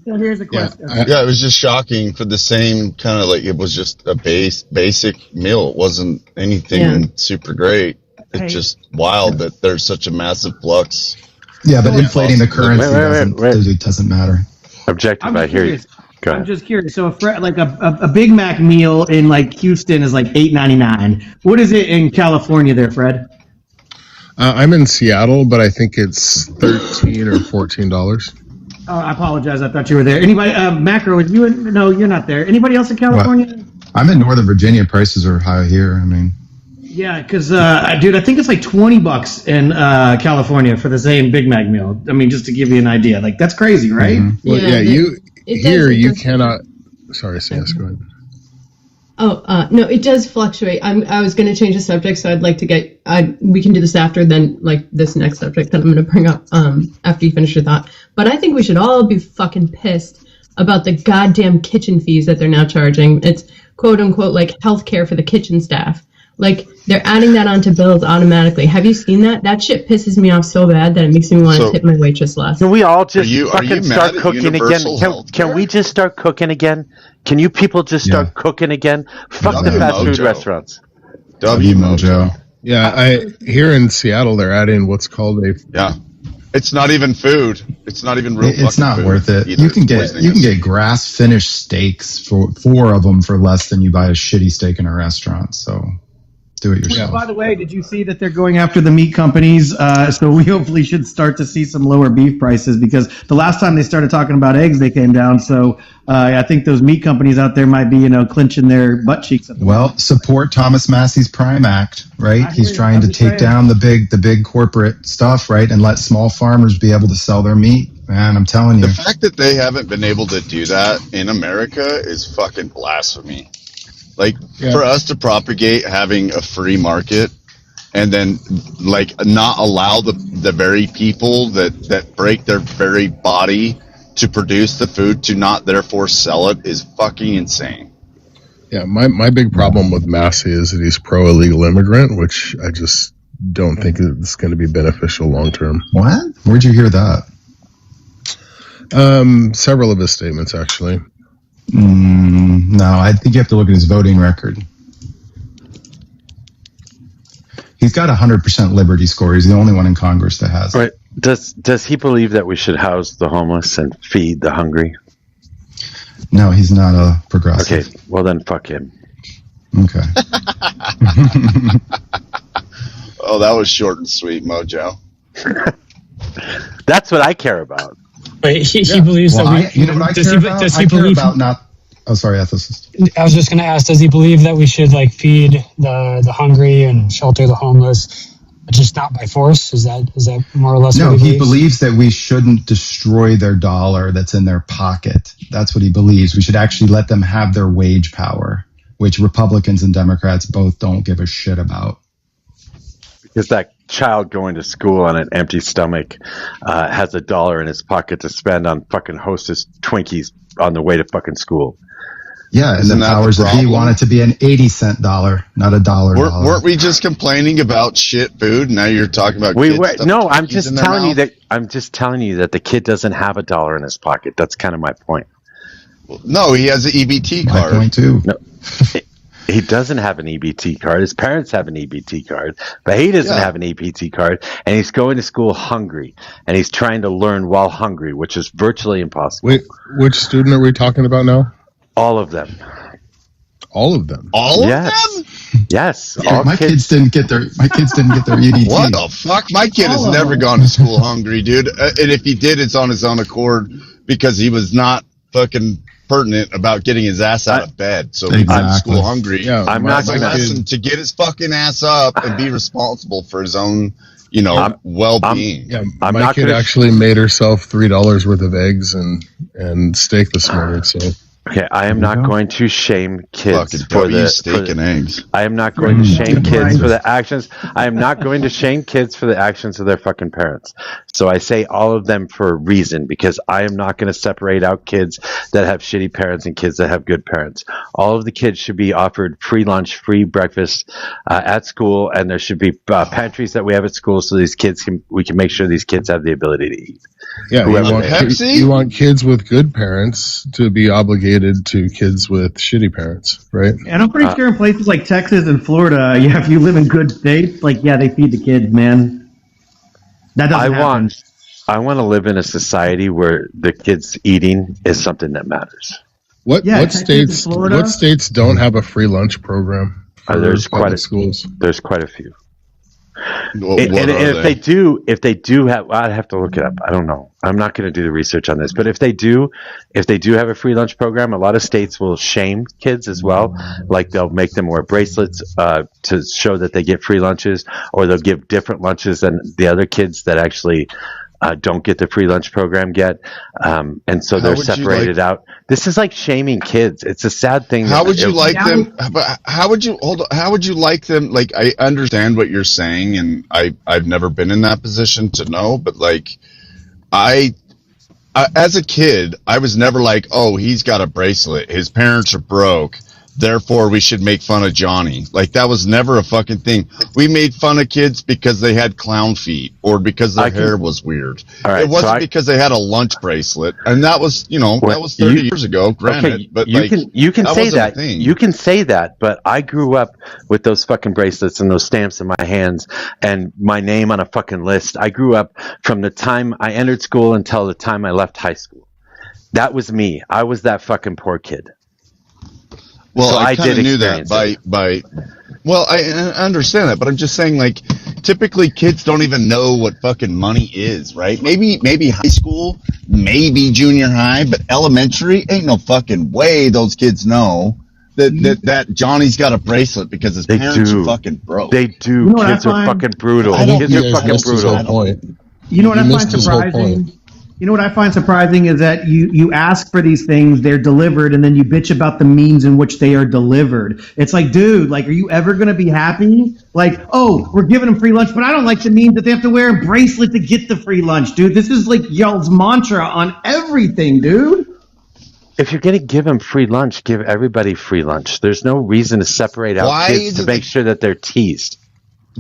N: so here's a question.
X: It was just shocking for the same kind of it was just a basic meal. It wasn't anything super great. It's just wild that there's such a massive flux.
A: Yeah, but inflating the currency doesn't matter.
C: Objective, I hear you.
N: I'm just curious. So a Big Mac meal in like Houston is like $8.99. What is it in California there, Fred?
V: I'm in Seattle, but I think it's $13 or $14.
N: Oh, I apologize. I thought you were there. Anybody, Macro, you in? No, you're not there. Anybody else in California?
A: What? I'm in Northern Virginia. Prices are high here. I mean,
N: yeah, because dude, I think it's like $20 in California for the same Big Mac meal. I mean, just to give you an idea, like that's crazy, right?
V: Mm-hmm. Well, you cannot. Sorry, Sans, go ahead.
B: Oh, no, it does fluctuate. I was going to change the subject, so I'd like to get, we can do this after, then, like, this next subject that I'm going to bring up after you finish your thought. But I think we should all be fucking pissed about the goddamn kitchen fees that they're now charging. It's quote-unquote, like, healthcare for the kitchen staff. Like, they're adding that onto bills automatically. Have you seen that? That shit pisses me off so bad that it makes me want to tip my waitress less.
C: Can we all just fucking start cooking again? Can we just start cooking again? Can you people just start cooking again? Fuck the fast food restaurants.
A: Mojo.
V: Yeah, here in Seattle, they're adding what's called a...
X: Yeah. It's not even food. It's not even real.
A: It's not
X: food
A: worth it.
X: Either.
A: You can get grass finished steaks for 4 of them for less than you buy a shitty steak in a restaurant. So do it yourself.
N: By the way, did you see that they're going after the meat companies? So we hopefully should start to see some lower beef prices, because the last time they started talking about eggs, they came down. So I think those meat companies out there might be, clenching their butt cheeks.
A: Well, support Thomas Massey's Prime Act, right? He's trying to take down the big corporate stuff, right, and let small farmers be able to sell their meat. Man, I'm telling you.
X: The fact that they haven't been able to do that in America is fucking blasphemy. Like, for us to propagate having a free market and then, like, not allow the very people that break their very body to produce the food to not therefore sell it is fucking insane.
V: Yeah, my big problem with Massey is that he's pro-illegal immigrant, which I just don't think it's going to be beneficial long term.
A: What? Where'd you hear that?
V: Several of his statements, actually.
A: No, I think you have to look at his voting record. He's got 100% Liberty score. He's the only one in Congress that has it.
C: Right. Does he believe that we should house the homeless and feed the hungry?
A: No, he's not a progressive.
C: Okay, well then fuck him.
A: Okay.
X: Oh, that was short and sweet, Mojo.
C: That's what I care about.
L: Wait, he believes that we...
A: You know what I care about? Does he believe about not... Oh, sorry, ethicist.
L: I was just going to ask, does he believe that we should feed the hungry and shelter the homeless, just not by force? Is that more or less what
A: he believes that we shouldn't destroy their dollar that's in their pocket. That's what he believes. We should actually let them have their wage power, which Republicans and Democrats both don't give a shit about.
C: Because that child going to school on an empty stomach has $1 in his pocket to spend on fucking Hostess Twinkies on the way to fucking school.
A: Yeah, and the powers that be want it to be an 80-cent dollar, not $1 dollar.
X: Weren't we just complaining about shit food? Now you're talking about
C: no. I'm just telling you that. I'm just telling you that the kid doesn't have $1 in his pocket. That's kind of my point.
X: No, he has an EBT card.
A: My point too.
C: No, he doesn't have an EBT card. His parents have an EBT card, but he doesn't have an EBT card. And he's going to school hungry, and he's trying to learn while hungry, which is virtually impossible.
V: Wait, which student are we talking about now?
C: All of them.
V: All of them.
X: All of them?
C: Yes.
A: Yeah, my kids didn't get their EBT.
X: What the fuck? My kid has never gone to school hungry, dude. And if he did, it's on his own accord because he was not fucking pertinent about getting his ass out of bed. So he went to school hungry.
V: Yeah,
C: I'm not
X: my lesson to get his fucking ass up and be responsible for his own, well-being.
V: My kid actually made herself $3 worth of eggs and steak this morning. So
C: okay, I am not going to shame kids for the
X: steak and eggs.
C: I am not going to shame kids for the actions. I am not going to shame kids for the actions of their fucking parents. So I say all of them for a reason, because I am not going to separate out kids that have shitty parents and kids that have good parents. All of the kids should be offered free lunch, free breakfast at school, and there should be pantries that we have at school so we can make sure these kids have the ability to eat.
V: Yeah, you want kids with good parents to be obligated to kids with shitty parents, right?
N: And I'm pretty sure in places like Texas and Florida, if you live in good states, they feed the kids, man. That doesn't happen.
C: I want to live in a society where the kids eating is something that matters.
V: What
N: Texas, Florida.
V: What states don't have a free lunch program for
C: there's quite
V: schools?
C: There's quite a few.
X: What
C: And
X: are
C: if they do have, well, I'd have to look it up. I don't know. I'm not going to do the research on this, but if they do have a free lunch program, a lot of states will shame kids as well. Like they'll make them wear bracelets to show that they get free lunches, or they'll give different lunches than the other kids that actually don't get the free lunch program get. And so they're separated out. This is like shaming kids. It's a sad thing.
X: How would you like them? But how would you how would you like them? Like, I understand what you're saying, and I've never been in that position to know, but like, I as a kid, I was never like, oh, he's got a bracelet, his parents are broke, therefore we should make fun of Johnny. Like, that was never a fucking thing. We made fun of kids because they had clown feet or because their hair was weird.
C: Right,
X: it wasn't because they had a lunch bracelet, and that was, that was 30 years ago, granted.
C: Okay,
X: but
C: you can say that. You can say that, but I grew up with those fucking bracelets and those stamps in my hands and my name on a fucking list. I grew up from the time I entered school until the time I left high school. That was me. I was that fucking poor kid.
X: Well,
C: so
X: I kind of knew that by. Well, I understand that, but I'm just saying, like, typically kids don't even know what fucking money is, right? Maybe high school, maybe junior high, but elementary, ain't no fucking way those kids know that Johnny's got a bracelet because his parents are fucking broke.
C: They do.
N: You know
C: kids are fucking brutal. Kids are fucking brutal.
N: You know what I find surprising? You know what I find surprising is that you ask for these things, they're delivered, and then you bitch about the means in which they are delivered. It's like, dude, like, are you ever going to be happy? Like, oh, we're giving them free lunch, but I don't like the means that they have to wear a bracelet to get the free lunch, dude. This is like y'all's mantra on everything, dude.
C: If you're going to give them free lunch, give everybody free lunch. There's no reason to separate out kids to make sure that they're teased.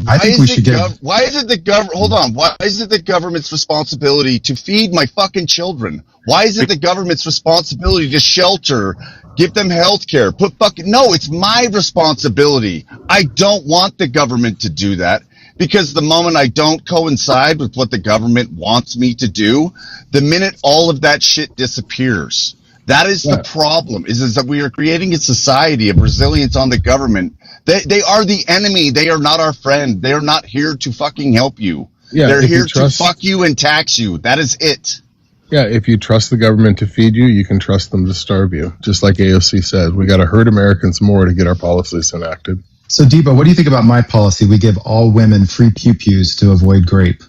X: I think we should why is it the government? Hold on. Why is it the government's responsibility to feed my fucking children? Why is it the government's responsibility to shelter, give them health care, no, it's my responsibility. I don't want the government to do that, because the moment I don't coincide with what the government wants me to do, the minute all of that shit disappears. That is the problem, is that we are creating a society of resilience on the government. They are the enemy. They are not our friend. They are not here to fucking help you.
V: Yeah,
X: they're here to fuck you and tax you. That is it.
V: Yeah, if you trust the government to feed you, you can trust them to starve you. Just like AOC said, we got to hurt Americans more to get our policies enacted.
A: So, Debo, what do you think about my policy? We give all women free pew-pews to avoid grape.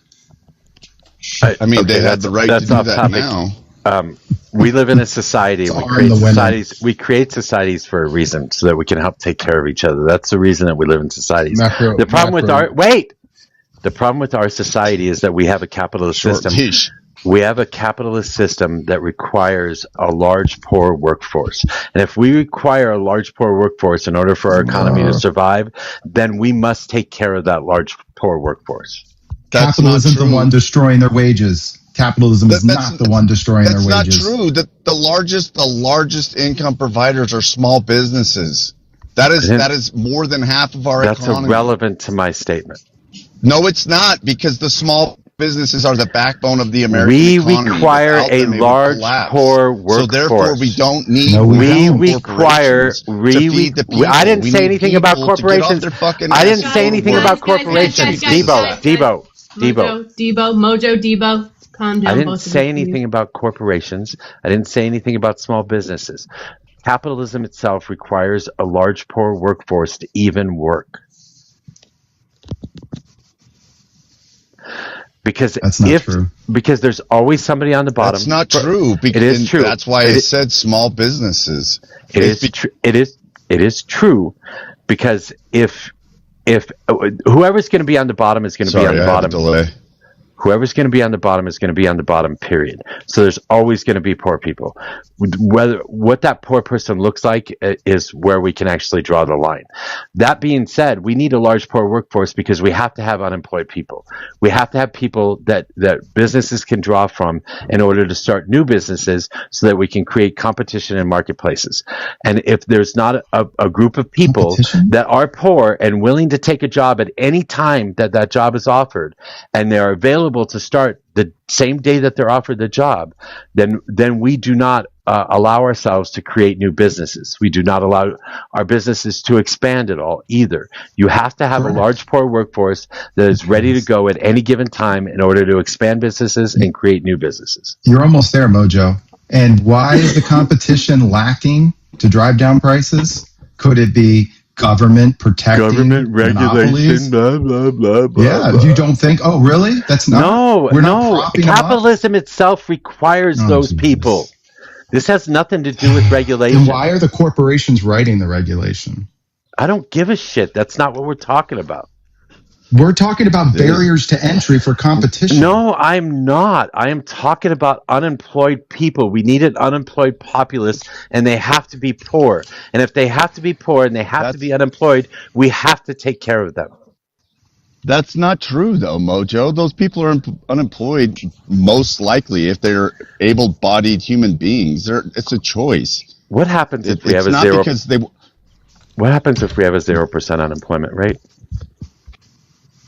X: I mean, they have the right to do that now.
C: We live in a society. We create societies for a reason, so that we can help take care of each other. That's the reason that we live in societies. The problem with our society is that we have a capitalist system. We have a capitalist system that requires a large, poor workforce. And if we require a large, poor workforce in order for our economy to survive, then we must take care of that large, poor workforce.
A: Capitalism is the one destroying their wages. Capitalism is not the one destroying their wages.
X: That's not true. The largest income providers are small businesses. That is more than half of our economy.
C: That's irrelevant to my statement.
X: No, it's not, because the small businesses are the backbone of the American economy.
C: We require a large, poor workforce.
X: So therefore, we don't need.
C: I didn't say anything about corporations. I didn't say anything about corporations. Debo.
B: Mojo. Calm down.
C: I didn't say anything about corporations. I didn't say anything about small businesses. Capitalism itself requires a large, poor workforce to even work. Because
A: that's not true.
C: Because there's always somebody on the bottom.
X: That's not true.
C: It is true.
X: That's why I said small businesses.
C: It is true, because if whoever's going to be on the bottom is going to be on the bottom. Whoever's going to be on the bottom is going to be on the bottom, period. So there's always going to be poor people. What that poor person looks like is where we can actually draw the line. That being said, we need a large poor workforce because we have to have unemployed people. We have to have people that businesses can draw from in order to start new businesses, so that we can create competition in marketplaces. And if there's not a group of people that are poor and willing to take a job at any time that job is offered, and they're available to start the same day that they're offered the job, then we do not allow ourselves to create new businesses. We do not allow our businesses to expand at all either. You have to have a large poor workforce that is ready to go at any given time in order to expand businesses and create new businesses.
A: You're almost there, Mojo. And why is the competition lacking to drive down prices? Could it be government protecting
C: regulation, blah, blah, blah, blah.
A: Yeah, you don't think, oh, really? That's not.
C: No. Capitalism itself requires those people. This has nothing to do with regulation.
A: Then why are the corporations writing the regulation?
C: I don't give a shit. That's not what we're talking about.
A: We're talking about barriers to entry for competition.
C: No, I'm not. I am talking about unemployed people. We need an unemployed populace, and they have to be poor. And if they have to be poor and they have to be unemployed, we have to take care of them.
X: That's not true, though, Mojo. Those people are unemployed most likely if they're able-bodied human beings. It's a choice.
C: What happens if we have a 0%? What happens if we have a 0% unemployment rate?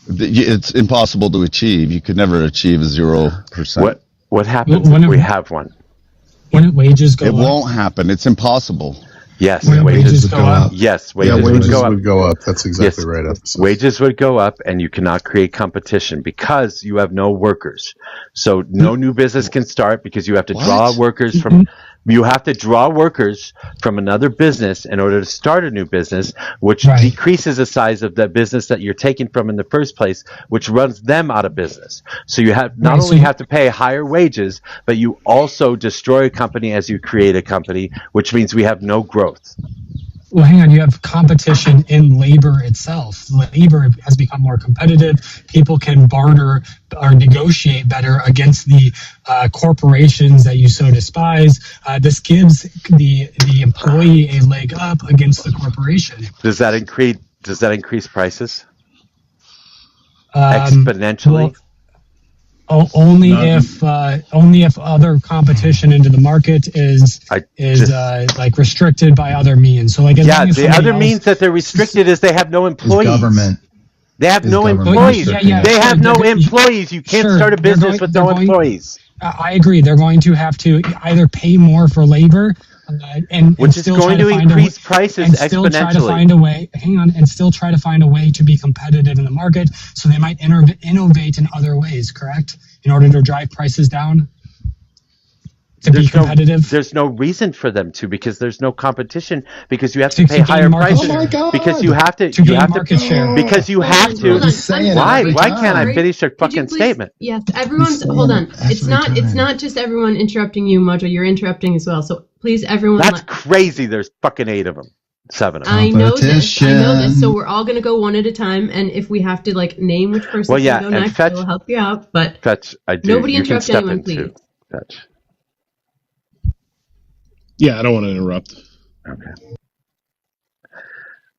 X: It's impossible to achieve. You could never achieve a 0%.
C: What happens if we have one?
L: When wages go up?
X: It won't happen. It's impossible.
C: Yes,
L: wages would go up.
C: Yes,
V: wages would go up. That's exactly right.
C: Wages would go up, and you cannot create competition because you have no workers. So no new business can start because you have to draw workers from. You have to draw workers from another business in order to start a new business, which decreases the size of the business that you're taking from in the first place, which runs them out of business. So you have not only have to pay higher wages, but you also destroy a company as you create a company, which means we have no growth.
L: Well, hang on. You have competition in labor itself. Labor has become more competitive. People can barter or negotiate better against the corporations that you so despise. This gives the employee a leg up against the corporation.
C: Does that increase prices exponentially?
L: Only if other competition into the market is like restricted by other means. So like
C: the other means that they're restricted is they have no employees.
A: Government.
C: They have no employees. They have no employees. You can't start a business with no employees.
L: I agree. They're going to have to either pay more for labor.
C: Which is going to increase prices exponentially.
L: Still try to find a way. And still try to find a way to be competitive in the market. So they might innovate in other ways. Correct? In order to drive prices down. To be competitive.
C: There's no reason for them to because there's no competition because you have to pay higher prices.
A: Oh my God.
C: Because you have to.
L: You have market share.
C: Because you have to. Why can't I finish a fucking statement?
B: Yes, everyone's. Hold on. It's not just everyone interrupting you, Mojo. You're interrupting as well. So please, everyone.
C: That's crazy. There's fucking 8 of them. 7 of them.
B: I know this. So we're all gonna go one at a time, and if we have to name which person to go next, we'll help you out. But
C: Fetch, I do.
B: Nobody interrupt anyone, please.
C: Fetch.
V: Yeah, I don't want to interrupt.
C: Okay.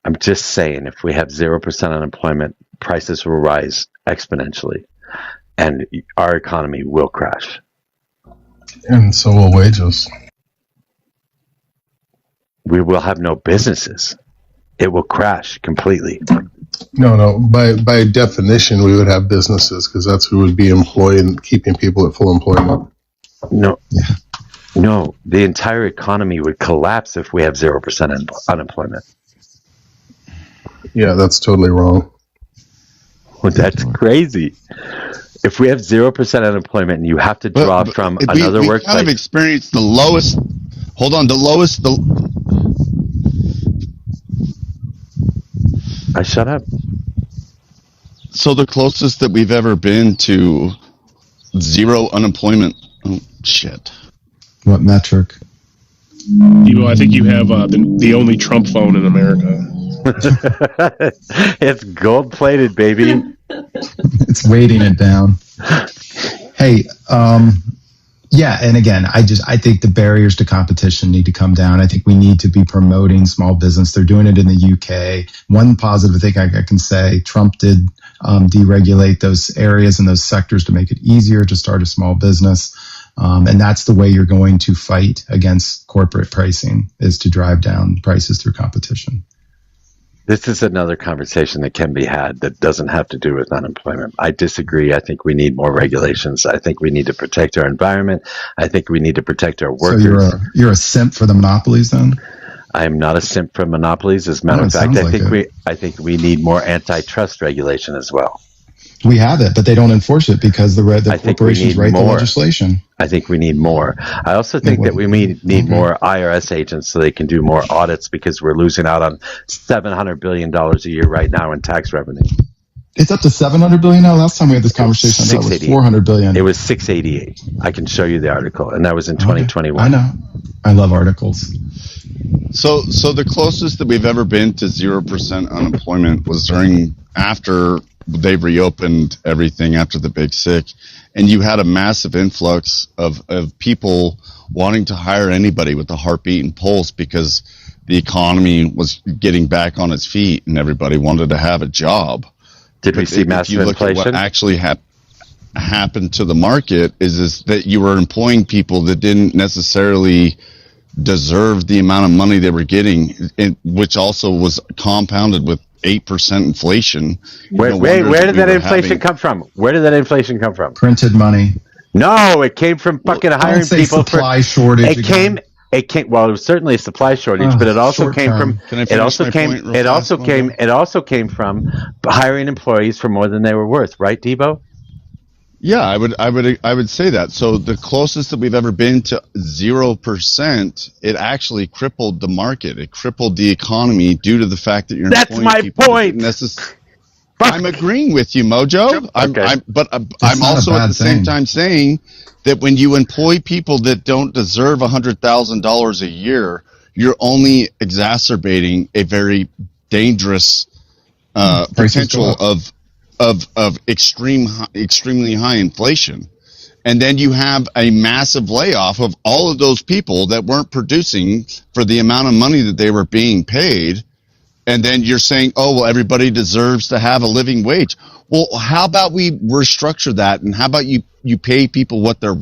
C: I'm just saying, if we have 0% unemployment, prices will rise exponentially, and our economy will crash.
V: And so will wages.
C: We will have no businesses. It will crash completely.
V: No. By definition, we would have businesses because that's who would be employed and keeping people at full employment.
C: No. Yeah. No, the entire economy would collapse if we have 0% unemployment.
V: Yeah, that's totally wrong.
C: Well, that's crazy. If we have 0% unemployment and you have to draw from another workplace. We
X: kind of experienced the lowest. Hold on,
C: I shut up.
X: So the closest that we've ever been to zero unemployment. Oh, shit.
A: What metric?
V: I think you have the only Trump phone in America.
C: It's gold-plated, baby.
A: It's weighting it down. Hey, yeah, and again, I think the barriers to competition need to come down. I think we need to be promoting small business. They're doing it in the UK. One positive thing I can say, Trump did deregulate those areas and those sectors to make it easier to start a small business. And that's the way you're going to fight against corporate pricing, is to drive down prices through competition.
C: This is another conversation that can be had that doesn't have to do with unemployment. I disagree. I think we need more regulations. I think we need to protect our environment. I think we need to protect our workers.
A: So you're a simp for the monopolies then?
C: I am not a simp for monopolies. As a matter of fact, I think we need more antitrust regulation as well.
A: We have it, but they don't enforce it because the corporations write the legislation.
C: I think we need more. I also think that we need more IRS agents so they can do more audits because we're losing out on $700 billion a year right now in tax revenue.
A: It's up to $700 billion now. Last time we had this conversation, I thought it was $400 billion.
C: It was 688. I can show you the article, and that was in 2021.
A: I know. I love articles.
X: So the closest that we've ever been to 0% unemployment was after they reopened everything after the Big Sick, and you had a massive influx of people wanting to hire anybody with a heartbeat and pulse because the economy was getting back on its feet and everybody wanted to have a job.
C: Did we see massive inflation? If you look at what actually
X: happened to the market is that you were employing people that didn't necessarily deserve the amount of money they were getting, which also was compounded with 8% inflation.
C: Where did that inflation come from? Where did that inflation come from?
A: Printed money.
C: No, it came from fucking hiring people.
A: Supply shortage.
C: It came. Well, it was certainly a supply shortage, but it also came from. It also came from hiring employees for more than they were worth. Right, Debo?
X: Yeah, I would say that. So the closest that we've ever been to 0%, it actually crippled the market. It crippled the economy due to the fact that you're.
C: That's my point.
X: I'm agreeing with you, Mojo. I'm also at the same time saying that when you employ people that don't deserve $100,000 a year, you're only exacerbating a very dangerous potential of extremely high inflation. And then you have a massive layoff of all of those people that weren't producing for the amount of money that they were being paid. And then you're saying, oh, well, everybody deserves to have a living wage. Well, how about we restructure that? And how about you pay people what they're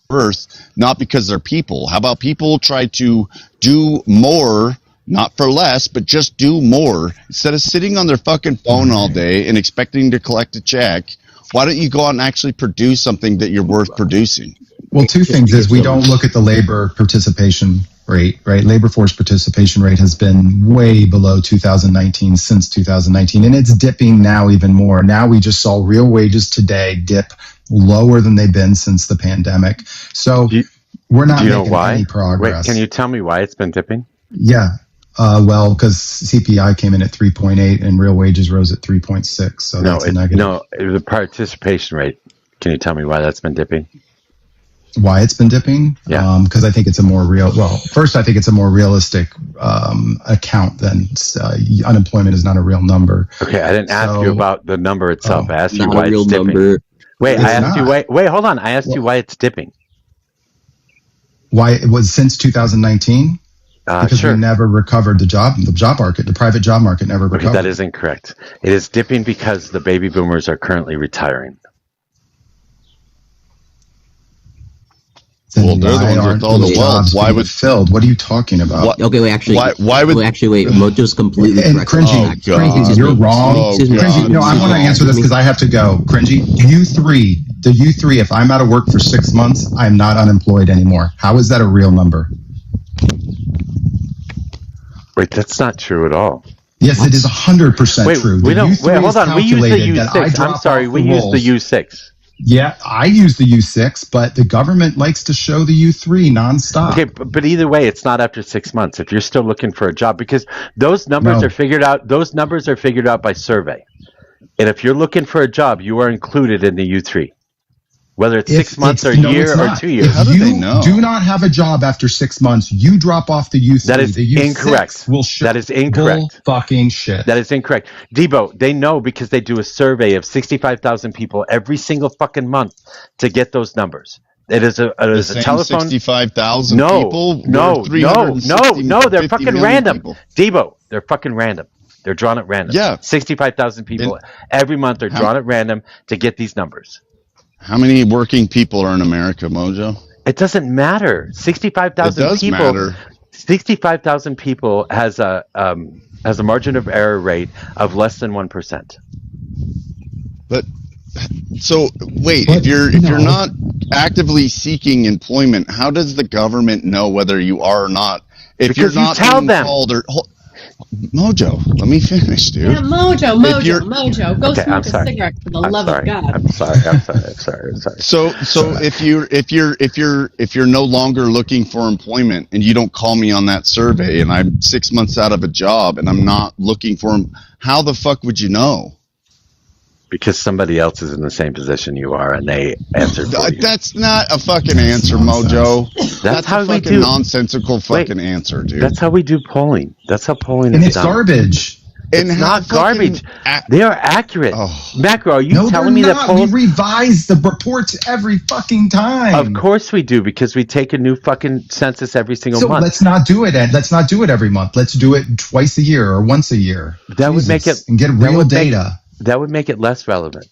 X: worth, not because they're people? How about people try to do more, not for less, but just do more? Instead of sitting on their fucking phone all day and expecting to collect a check, why don't you go out and actually produce something that you're worth producing?
A: Well, two things is we don't look at the labor participation rate, right? Labor force participation rate has been way below 2019 since 2019, and it's dipping now even more. Now we just saw real wages today dip lower than they've been since the pandemic. So we're not making any progress.
C: Wait, can you tell me why it's been dipping?
A: Yeah. Well, because CPI came in at 3.8 and real wages rose at 3.6. So that's a negative.
C: No, the participation rate. Can you tell me why that's been dipping?
A: Why it's been dipping?
C: Yeah.
A: Because I think it's a more first, I think it's a more realistic account than unemployment is not a real number.
C: Okay, I didn't ask you about the number itself. I asked you why it's dipping. Number. Wait, hold on. I asked you why it's dipping.
A: Why it was since 2019? Because we never recovered the job market, the private job market never recovered.
C: Okay, that is incorrect. It is dipping because the baby boomers are currently retiring.
A: Well, they're the ones with all the wealth. Why would filled? What are you talking about?
O: Okay, wait. Actually, why would wait? Mojo's completely correct.
A: Cringy, you're wrong. Cringy, no, I want to answer this because I have to go. Cringy, the U3. If I'm out of work for 6 months, I'm not unemployed anymore. How is that a real number?
C: Wait, that's not true at all.
A: Yes, it is 100% true.
C: Wait, hold on. We use the U6. I'm sorry, we use the U6.
A: Yeah, I use the U6, but the government likes to show the U3 nonstop.
C: Okay, but either way, it's not after 6 months. If you're still looking for a job, because those numbers are figured out. Those numbers are figured out by survey, and if you're looking for a job, you are included in the U3. Whether it's 6 months or a year or 2 years.
A: If you do not have a job after 6 months, you drop off the U3.
C: That is incorrect. That is incorrect.
A: Fucking shit.
C: That is incorrect. Debo, they know because they do a survey of 65,000 people every single fucking month to get those numbers. It is a telephone.
X: 65,000 people?
C: No, they're fucking random. Debo, they're fucking random. They're drawn at random.
X: Yeah.
C: 65,000 people every month are drawn at random to get these numbers.
X: How many working people are in America, Mojo?
C: It doesn't matter. 65,000 people. Matter. 65,000 people has a has a margin of error rate of less than 1%.
X: But so wait, if you're not actively seeking employment, how does the government know whether you are or not? If
C: Because
X: you're not
C: you tell
X: being
C: them.
X: called or Mojo, let me finish, dude.
B: Yeah, Mojo, go
C: Okay,
B: smoke a cigarette for the love of God.
C: I'm sorry.
X: So if you're no longer looking for employment and you don't call me on that survey and I'm 6 months out of a job and I'm not looking for them, how the fuck would you know?
C: Because somebody else is in the same position you are and they answered for you.
X: That's not a fucking answer, Mojo. That's
C: how
X: a
C: we
X: fucking
C: do.
X: nonsensical fucking answer, dude.
C: That's how we do polling. That's how polling
A: And
C: is
A: it's
C: done.
A: garbage.
X: And
C: It's
X: how
C: not garbage. They are accurate.
X: Oh.
C: Macro, are you
A: No,
C: telling
A: they're
C: me
A: not.
C: that polls?
A: We revise the reports every fucking time.
C: Of course we do, because we take a new fucking census every single
A: So
C: month.
A: let's not do it, Ed. Let's not do it every month. Let's do it twice a year or once a year.
C: That would make it
A: and get real data.
C: That would make it less relevant.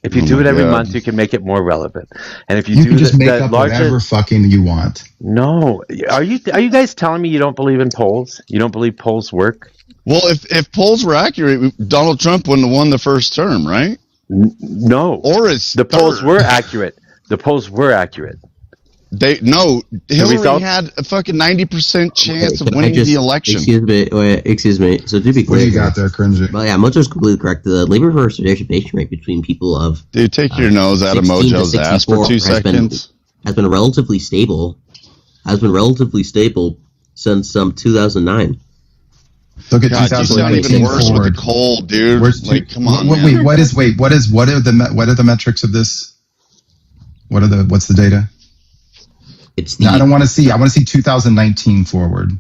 C: If you do it every month, you can make it more relevant. And if you
A: can just make up whatever fucking you want.
C: No, are you guys telling me you don't believe in polls? You don't believe polls work?
X: Well, if polls were accurate, Donald Trump wouldn't have won the first term, right?
C: No.
X: Or is
C: the polls were accurate. The polls were accurate.
X: Hillary had a fucking 90% chance of winning the election.
O: Excuse me. So to be clear,
A: What do you got there, Cringy?
O: Well, yeah, Mojo's completely correct. The labor force participation rate between people of
X: Dude, take your nose out of
O: 16 to
X: Mojo's ass for 2 seconds.
O: Has been relatively stable. Since 2009.
A: Look at
X: God,
A: 2019
X: even worse
A: forward.
X: with the cold, dude. Come on,
A: Wait,
X: man.
A: what are the metrics of this? What's the data? I don't want to see. I want to see 2019 forward.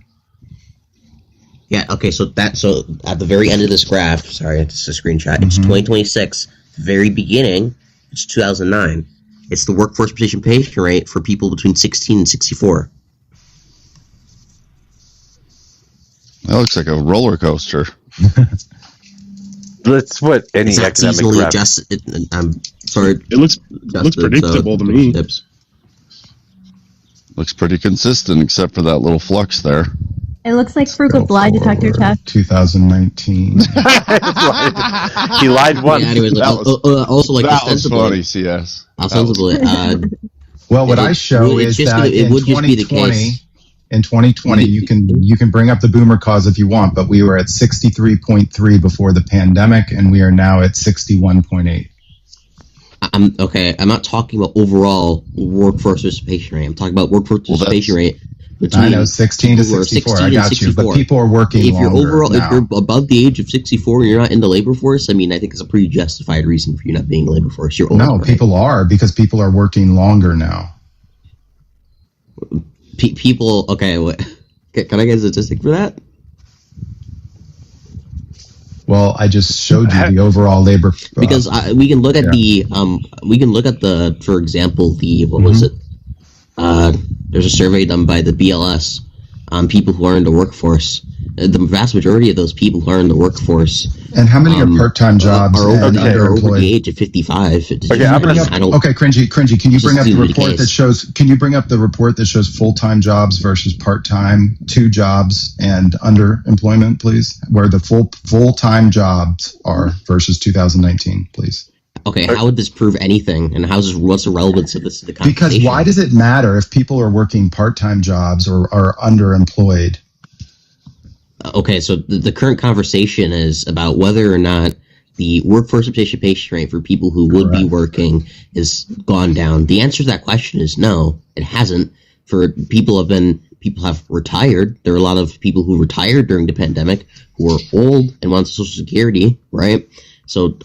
O: Yeah. Okay. So at the very end of this graph, sorry, it's a screenshot. It's 2026. Very beginning, it's 2009. It's the workforce participation rate for people between 16 and 64.
X: That looks like a roller coaster.
C: That's what any
O: It's not
C: academic
O: seasonally
C: graph.
O: adjusted. I'm sorry.
F: It looks predictable to me.
X: Looks pretty consistent, except for that little flux there.
P: It looks like Frugal's lie detector test.
A: 2019.
C: He lied once.
O: Yeah, anyways, also, like,
X: that was
O: ostensibly,
X: funny, CS.
O: ostensibly,
A: Well, what I show is that in 2020, you can bring up the boomer cause if you want, but we were at 63.3 before the pandemic, and we are now at 61.8.
O: I'm not talking about overall workforce participation rate. I'm talking about workforce participation rate.
A: I know, 16 to 64. I got you, but people are working
O: if you're
A: longer now.
O: If you're above the age of 64 and you're not in the labor force, I mean, I think it's a pretty justified reason for you not being in the labor force. You're old,
A: No,
O: right?
A: people are, because people are working longer now.
O: People, okay, can I get a statistic for that?
A: Well, I just showed you the overall labor.
O: Because we can look at the for example, what was it? There's a survey done by the BLS on people who are in the workforce. The vast majority of those people who are in the workforce.
A: And how many are part-time jobs
O: are over
A: underemployed?
O: the age of 55.
A: Okay, Cringy, can you bring up the report that shows? Can you bring up the report that shows full-time jobs versus part-time, 2 jobs, and underemployment, please? Where the full-time jobs are versus 2019, please.
O: Okay, how would this prove anything? And what's the relevance of this to the conversation?
A: Because why does it matter if people are working part-time jobs or are underemployed?
O: Okay, so the current conversation is about whether or not the workforce participation rate for people who would be working has gone down. The answer to that question is no, it hasn't. People have retired. There are a lot of people who retired during the pandemic who are old and want Social Security, right? So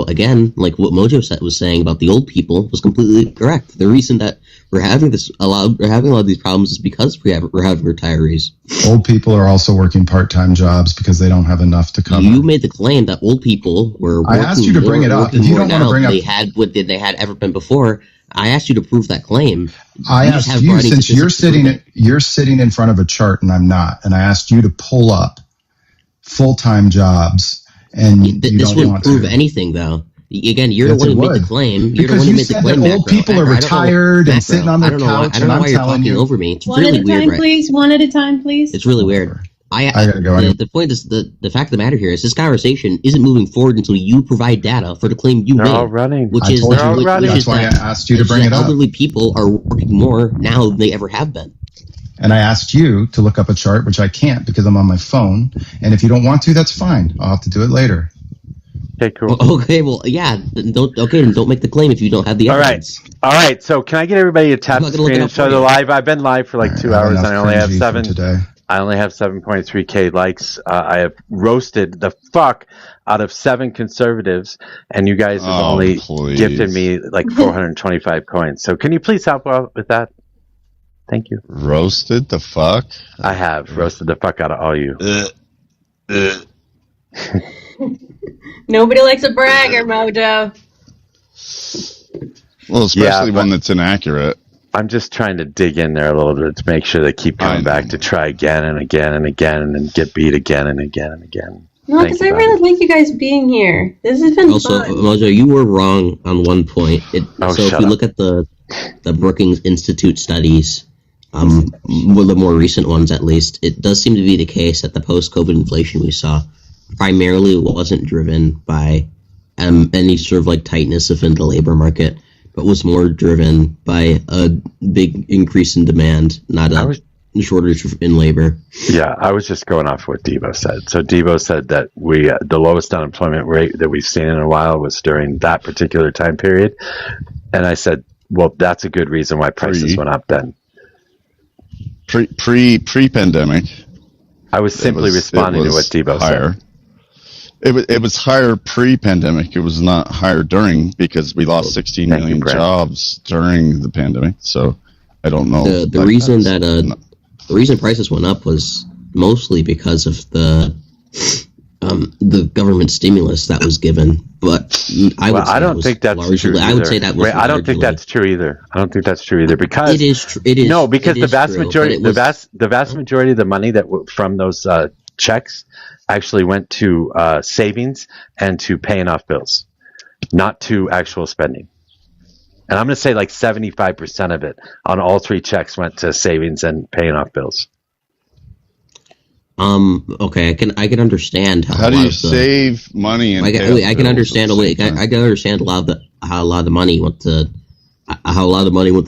O: again, like what Mojo was saying about the old people was completely correct. The reason that we're having a lot of these problems is because we're having retirees.
A: Old people are also working part-time jobs because they don't have enough to cover.
O: You made the claim that old people were working.
A: I asked you to bring it up. If you don't want to bring up,
O: they had ever been before. I asked you to prove that claim.
A: I asked you, since you're sitting in front of a chart and I'm not, and I asked you to pull up full-time jobs. And
O: this wouldn't prove anything, though. Again, you're the one who made the claim. You're the one who made the claim.
A: Old people are retired and sitting on their couch.
O: I don't know why you're talking over me. It's
P: One
O: really
P: at a
O: weird,
P: time,
O: right?
P: please. One at a time, please.
O: It's really weird.
A: I gotta go.
O: The point is the fact of the matter here is this conversation isn't moving forward until you provide data for the claim you
C: They're
O: made.
C: all running.
O: Which is
A: That's why I asked you to bring it up.
O: Elderly people are working more now than they ever have been.
A: And I asked you to look up a chart, which I can't because I'm on my phone. And if you don't want to, that's fine. I'll have to do it later.
C: Okay, cool.
O: Okay, well, yeah. Then don't make the claim if you don't have the evidence.
C: All right. So can I get everybody to tap the screen and show the live? I've been live for like 2 hours, and I only have 7.3K likes. I have roasted the fuck out of 7 conservatives, and you guys have only gifted me like 425 coins. So can you please help out with that? Thank you.
M: Roasted the fuck?
C: I have roasted the fuck out of all you.
J: Nobody likes a bragger, Mojo.
M: Well, especially one that's inaccurate.
C: I'm just trying to dig in there a little bit to make sure they keep coming back to try again and again and again and then get beat again and again and again.
J: No, because I really like you guys being here. This has been fun.
O: Mojo, you were wrong on one point. So if we look at the Brookings Institute studies, well, the more recent ones at least, it does seem to be the case that the post-COVID inflation we saw primarily wasn't driven by any sort of like tightness within the labor market, but was more driven by a big increase in demand, not a shortage in labor.
C: Yeah, I was just going off what Debo said. So Debo said that the lowest unemployment rate that we've seen in a while was during that particular time period. And I said, well, that's a good reason why prices went up then.
M: Pre-pandemic.
C: I was simply responding to what Debo said.
M: It was higher pre-pandemic. It was not higher during because we lost 16 million jobs during the pandemic. So I don't know.
O: The reason prices went up was mostly because of the government stimulus that was given. But I don't think that's true. I would say that was.
C: I don't think that's true either. I don't think that's true either because
O: it is. It is
C: no, because the vast
O: true,
C: majority, the vast majority of the money that from those checks actually went to savings and to paying off bills, not to actual spending. And I'm going to say like 75% of it on all 3 checks went to savings and paying off bills.
O: Okay, I can understand
M: how do you save money and
O: I can understand I can understand how a lot of the money went to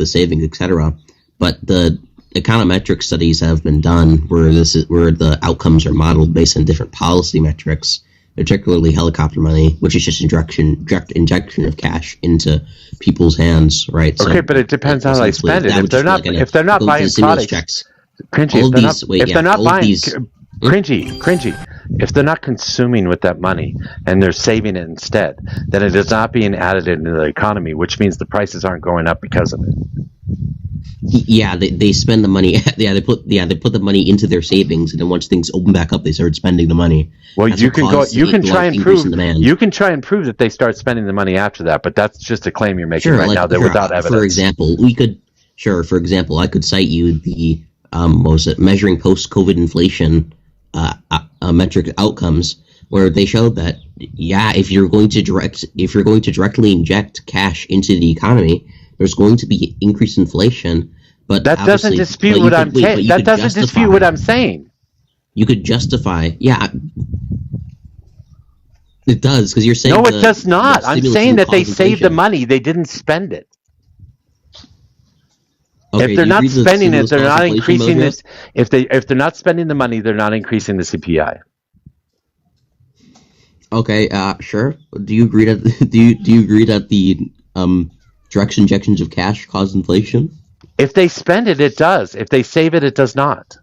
O: savings, etc. But the econometric studies have been done where the outcomes are modeled based on different policy metrics, particularly helicopter money, which is just direct injection of cash into people's hands, right?
C: Okay, but it depends on how they spend it. If they're not buying products, cringy. If they're not buying cringy. If they're not consuming with that money and they're saving it instead, then it is not being added into the economy, which means the prices aren't going up because of it.
O: Yeah, they spend the money. Yeah, they put the money into their savings, and then once things open back up, they start spending the money.
C: Well, you can try and prove that they start spending the money after that, but that's just a claim you're making now. That without evidence.
O: For example, I could cite you the measuring post-COVID inflation metric outcomes, where they showed that if you're going to directly inject cash into the economy, there's going to be increased inflation. But
C: that doesn't dispute what I'm saying. That doesn't dispute what I'm saying.
O: You could justify, it does, because you're saying
C: no, it does not. I'm saying that they saved the money; they didn't spend it. Okay, if they're not spending it, they're not increasing this. If they're not spending the money, they're not increasing the CPI.
O: Okay, sure. Do you agree that the direct injections of cash cause inflation?
C: If they spend it, it does. If they save it, it does not.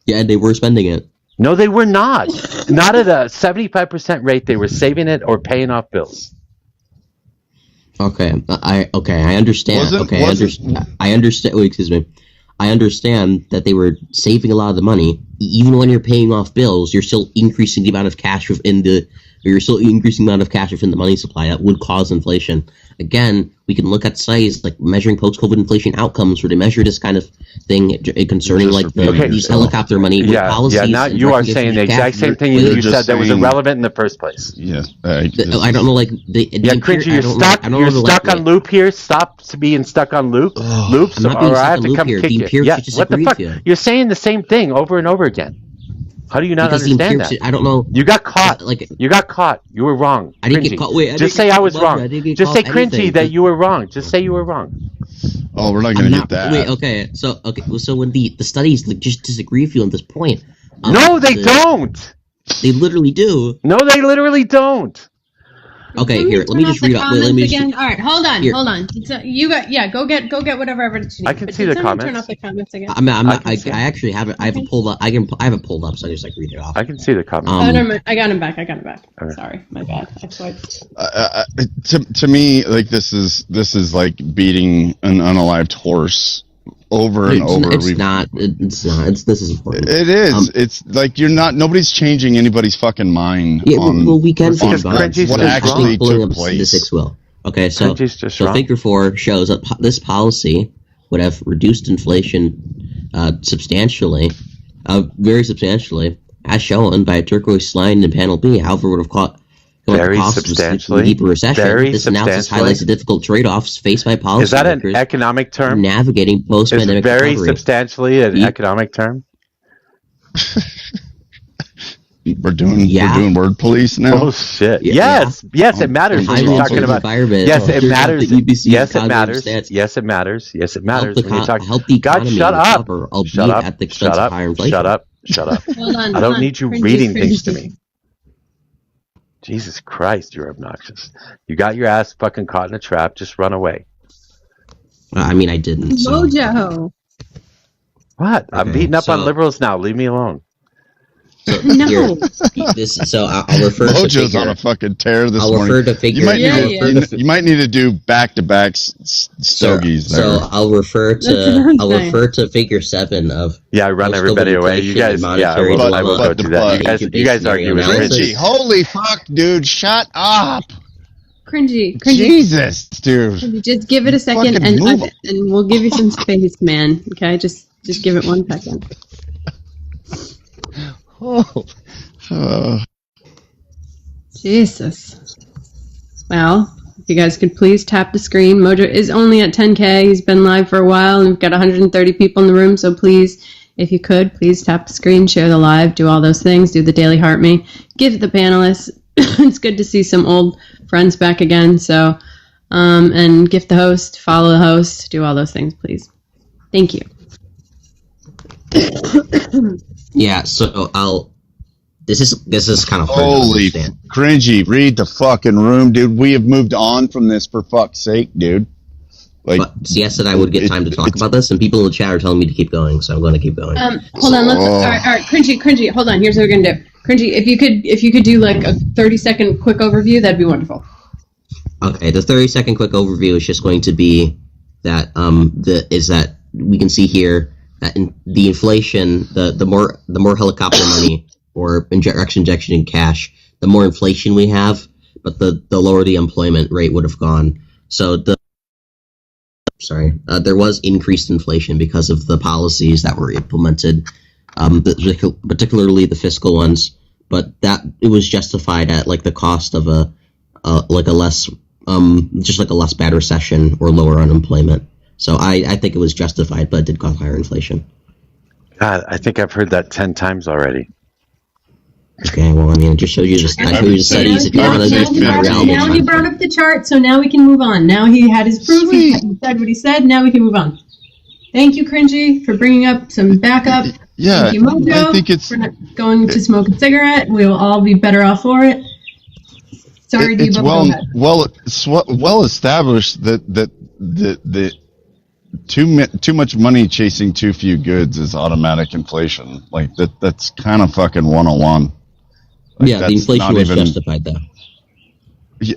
O: Yeah, and they were spending it.
C: No, they were not. Not at a 75% rate. They were saving it or paying off bills.
O: Okay, I understand. I understand. Wait, excuse me. I understand that they were saving a lot of the money. Even when you're paying off bills, you're still increasing the amount of cash within the money supply. That would cause inflation. Again, we can look at studies like measuring post-COVID inflation outcomes, where they measure this kind of thing concerning these helicopter money policies.
C: Yeah, now you are saying the exact same thing you said that was irrelevant in the first place.
M: Yes,
O: I don't know.
C: Cringy, you're stuck on loop here. Stop being stuck on loops,
O: I'm not
C: or I have to come
O: here.
C: kick you. Yeah, what the fuck? You're saying the same thing over and over again. How do you not understand that?
O: I don't know.
C: You got caught. You got caught. You were wrong.
O: I didn't get caught. Wait,
C: just say I was wrong. Just say cringy that you were wrong. Just say you were wrong.
M: Oh, we're not going to get that.
O: Wait, okay. So when the studies just disagree with you on this point.
C: No, they don't.
O: They literally do.
C: No, they literally don't.
O: Okay, here. Let me just read up.
B: All right, hold on. So you go get whatever evidence you need.
C: I can see the comments.
B: Turn off the comments again.
O: I actually have it. I have it pulled up. I have it pulled up, so I just read it off.
C: I can see the comments.
B: Never mind. I got him back. Okay. Sorry, my bad.
M: To me, like this is like beating an unalived horse over and over.
O: It's not. This is important.
M: It is. It's like nobody's changing anybody's fucking mind.
O: Yeah, well, we can see
M: what actually took place.
O: Okay, so Figure 4 shows that this policy would have reduced inflation substantially, very substantially, as shown by a turquoise line in panel B. However, would have caught
C: very substantially.
O: Deeper recession. This analysis highlights the difficult trade-offs faced by policymakers.
C: Is that an economic term?
O: Navigating post-pandemic recovery.
C: Very substantially an economic term.
M: We're doing word police now.
C: Oh shit! Yes, it matters. When you're talking about yes, it matters. Yes, it matters. Yes, it matters. Yes, it matters. When you're talking, God, shut up! Shut up! Shut up! Shut up! Shut up! I don't need you reading things to me. Jesus Christ, you're obnoxious. You got your ass fucking caught in a trap. Just run away.
O: I mean, I didn't. So.
B: Mojo.
C: What? I'm beating up on liberals now. Leave me alone.
O: So
B: no.
O: I'll refer
M: Mojo's
O: to
M: on a fucking tear this
O: morning.
M: I'll refer
O: to figure.
M: You might need to do back-to-back stogies there.
O: So I'll refer to figure 7 of.
C: Yeah, I run everybody away. You guys, I will go do that. You guys argue with cringy.
M: Holy fuck, dude! Shut up.
B: Cringy.
M: Jesus, dude.
B: Cringy. Just give it a second, and we'll give you some space, man. Okay, just give it 1 second. Jesus. Well, if you guys could please tap the screen. Mojo is only at 10K. He's been live for a while, and we've got 130 people in the room. So please, if you could, please tap the screen, share the live, do all those things, do the daily heart me, give the panelists. It's good to see some old friends back again. So, and gift the host, follow the host, do all those things, please. Thank you.
O: Yeah, so this is kind of hard
M: holy
O: to understand.
M: Cringy, read the fucking room, dude. We have moved on from this for fuck's sake, dude. Like,
O: but yes, that I would get time to talk about this, and people in the chat are telling me to keep going, so I'm going to keep going.
B: Hold on, all right, cringy. Hold on, here's what we're gonna do. Cringy, if you could do like a 30-second quick overview, that'd be wonderful.
O: Okay, the 30-second quick overview is just going to be that that we can see here. The inflation, the more helicopter money or injection in cash, the more inflation we have, but the lower the employment rate would have gone. So there was increased inflation because of the policies that were implemented, particularly the fiscal ones. But that it was justified at like the cost of a less bad recession or lower unemployment. So I think it was justified, but it did cause higher inflation.
C: God, I think I've heard that 10 times already.
O: Okay, well, I mean, it just showed you the studies.
B: Now he brought up the chart, so now we can move on. Now he had his proof, he said what he said, now we can move on. Thank you, Cringy, for bringing up some backup.
M: Yeah,
B: thank you, Mojo,
M: I think it's
B: for not going to smoke a cigarette. We will all be better off for it. Sorry,
M: it's well established that the too much money chasing too few goods is automatic inflation. Like that's kind of fucking 101. Like,
O: yeah, the inflation was justified though.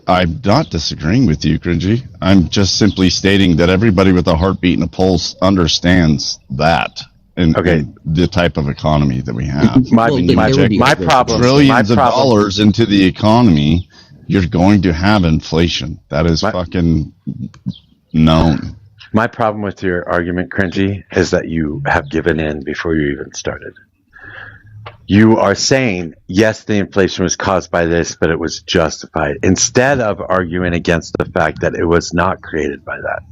M: I'm not disagreeing with you, Cringy. I'm just simply stating that everybody with a heartbeat and a pulse understands that in the type of economy that we have.
C: My problem.
M: Trillions of dollars into the economy, you're going to have inflation. That is fucking known.
C: My problem with your argument, Cringy, is that you have given in before you even started. You are saying, yes, the inflation was caused by this, but it was justified, instead of arguing against the fact that it was not created by that.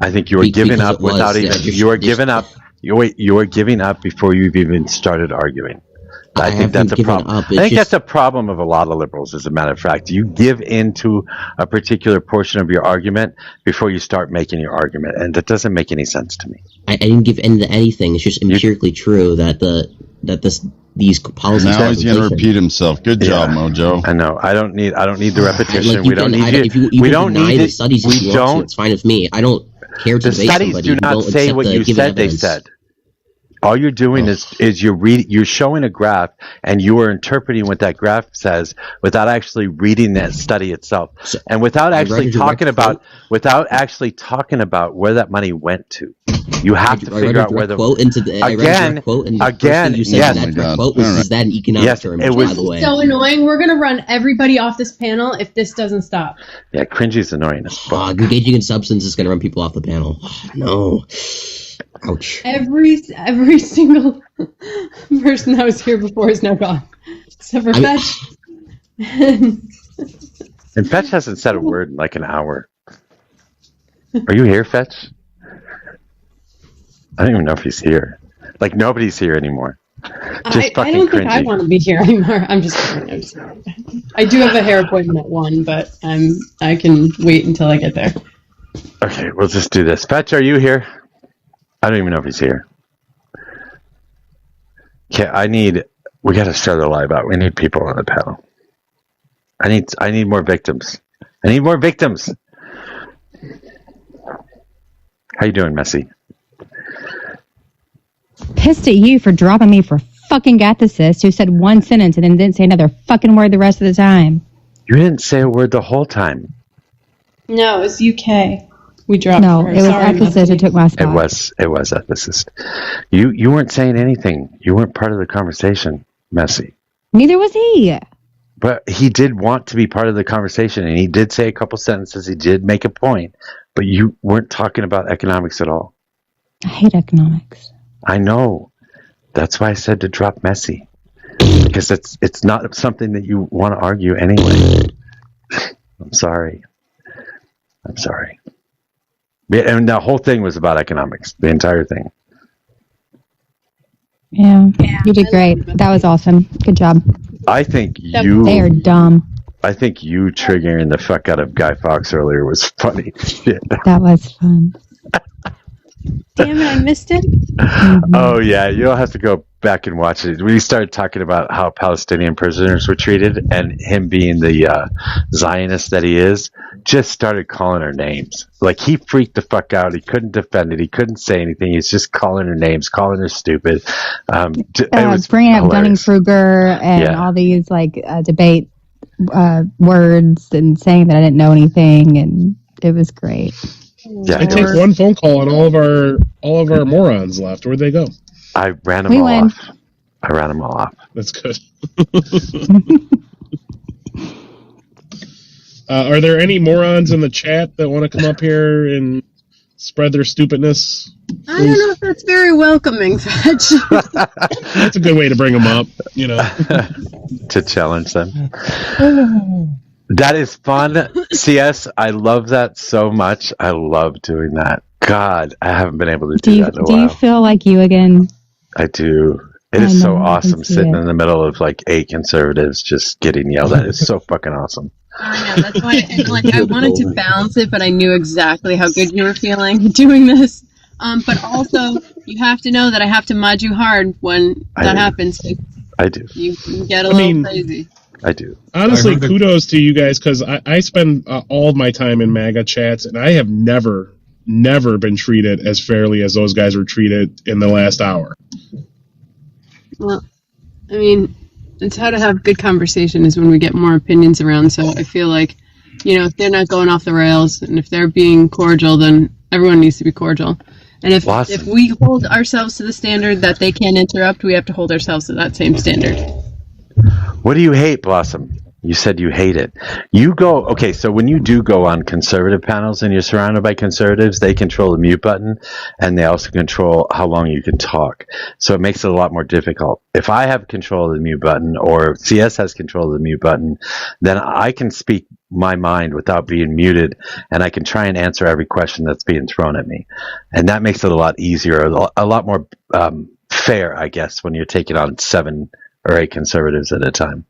C: I think you are giving up without even. You are giving up. You are giving up before you've even started arguing. I think that's a problem. I think that's a problem of a lot of liberals, as a matter of fact. You give into a particular portion of your argument before you start making your argument, and that doesn't make any sense to me.
O: I didn't give in to anything. It's just empirically true that these policies.
M: Now he's going to repeat himself. Good job, Mojo.
C: I know. I don't need the repetition.
O: We don't need you. We don't need the studies. We don't. It's fine with me. I don't care to debate somebody.
C: The studies do not say what you said they said. All you're doing is you're showing a graph, and you are interpreting what that graph says without actually reading that study itself, and without actually talking about where that money went to. You have to figure out where the
O: quote into the
C: again. Yes,
O: quote was that an economic term?
C: It was
O: by the way.
B: So annoying. We're gonna run everybody off this panel if this doesn't stop.
C: Yeah, cringy's annoying as fuck.
O: Engaging in substance is gonna run people off the panel. No. Ouch.
B: Every single person that was here before is now gone, except for Fetch.
C: And Fetch hasn't said a word in like an hour. Are you here, Fetch? I don't even know if he's here. Like, nobody's here anymore. Just fucking
B: I don't think
C: cringy.
B: I want to be here anymore. I'm just kidding. I do have a hair appointment at 1, but I can wait until I get there.
C: Okay, we'll just do this. Fetch, are you here? I don't even know if he's here. Okay, we gotta start a live out. We need people on the panel. I need more victims. I need more victims. How you doing, Messy?
D: Pissed at you for dropping me for fucking ethicist who said one sentence and then didn't say another fucking word the rest of the time.
C: You didn't say a word the whole time.
B: No, it's UK. We dropped.
D: No, it was ethicist who took my spot.
C: It was ethicist. You weren't saying anything. You weren't part of the conversation, Messy.
D: Neither was he.
C: But he did want to be part of the conversation, and he did say a couple sentences. He did make a point, but you weren't talking about economics at all.
D: I hate economics.
C: I know. That's why I said to drop Messy, because it's not something that you want to argue anyway. I'm sorry. And the whole thing was about economics. The entire thing.
D: Yeah, you did great. That was awesome. Good job.
C: I think
D: They are dumb.
C: I think you triggering the fuck out of Guy Fawkes earlier was funny shit.
D: That was fun.
J: Damn it, I missed it.
C: Oh yeah, you'll have to go back and watch it. We started talking about how Palestinian prisoners were treated, and him being the Zionist that he is, just started calling her names. Like, he freaked the fuck out. He couldn't defend it. He couldn't say anything. He's just calling her names, calling her stupid. It was
D: bringing up
C: hilarious.
D: Dunning-Kruger and all these debate words and saying that I didn't know anything, and it was great.
G: Yeah, it takes one phone call and all of our morons left. Where'd they go?
C: I ran them all off. I ran them all off.
G: That's good. Are there any morons in the chat that want to come up here and spread their stupidness?
B: I don't know if that's very welcoming, Fetch.
G: That's a good way to bring them up,
C: to challenge them. That is fun. CS, I love that so much. I love doing that. God, I haven't been able to do that in a while.
D: Do you feel like you again?
C: I do. It is so awesome sitting in the middle of like 8 conservatives just getting yelled at. It's so fucking awesome.
B: I know, that's why I wanted to balance it, but I knew exactly how good you were feeling doing this. But also, you have to know that I have to mod you hard when that happens.
C: I do.
B: You get a little crazy.
C: I do.
G: Honestly, kudos to you guys, because I spend all of my time in MAGA chats, and I have never been treated as fairly as those guys were treated in the last hour.
B: Well, I mean, it's how to have good conversation is when we get more opinions around. So I feel like, if they're not going off the rails and if they're being cordial, then everyone needs to be cordial. And if we hold ourselves to the standard that they can't interrupt, we have to hold ourselves to that same standard.
C: What do you hate, Blossom? You said you hate it. So when you do go on conservative panels and you're surrounded by conservatives, they control the mute button, and they also control how long you can talk. So it makes it a lot more difficult. If I have control of the mute button, or CS has control of the mute button, then I can speak my mind without being muted, and I can try and answer every question that's being thrown at me. And that makes it a lot easier, a lot more fair, I guess, when you're taking on 7 or 8 conservatives at a time.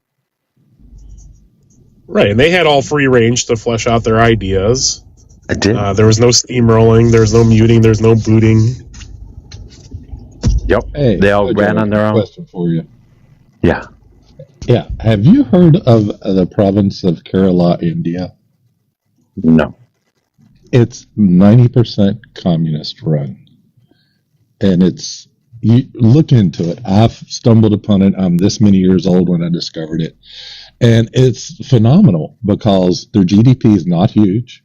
G: Right, and they had all free range to flesh out their ideas.
C: I did.
G: There was no steamrolling, there was no muting, there's no booting.
C: Yep.
Q: Hey,
C: they all ran on their own.
Q: Question for you.
C: Yeah.
Q: Yeah. Have you heard of the province of Kerala, India?
C: No.
Q: It's 90% communist run. And you look into it. I've stumbled upon it. I'm this many years old when I discovered it. And it's phenomenal because their GDP is not huge,